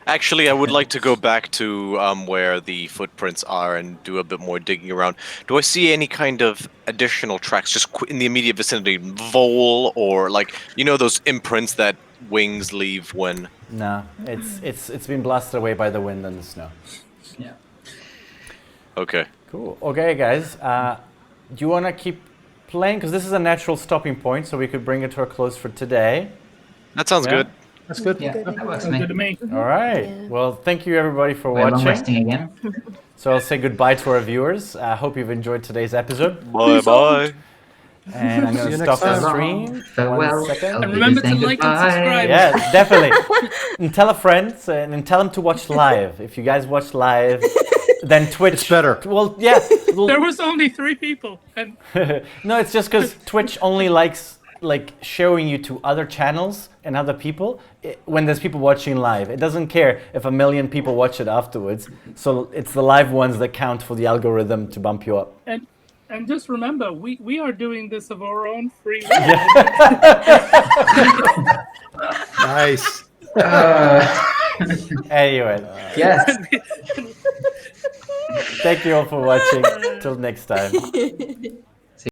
Actually, I would like to go back to where the footprints are and do a bit more digging around. Do I see any kind of additional tracks just in the immediate vicinity? Vole or those imprints that wings leave when... No, it's been blasted away by the wind and the snow. Yeah. Okay. Cool. Okay, guys. Do you want to keep playing? Because this is a natural stopping point, so we could bring it to a close for today. That sounds Yeah? good. That's good. Yeah, Good. that works Sounds for good to me. me. All right. Yeah. Well, thank you everybody for We're long watching. resting again. So I'll say goodbye to our viewers. I hope you've enjoyed today's episode. Bye bye. And I'm See going you to next stop the time. stream. Farewell. 1 second. And remember to Saying like and goodbye. subscribe. Yeah, definitely. And tell a friend and tell them to watch live. If you guys watch live, then Twitch. It's better. Well, yeah. well- There was only 3 people, and no, it's just because Twitch only likes showing you to other channels and other people when there's people watching live. It doesn't care if 1 million people watch it afterwards. So it's the live ones that count for the algorithm to bump you up. and just remember, we are doing this of our own free will. Nice. Anyway, Yes. thank you all for watching. Till next time.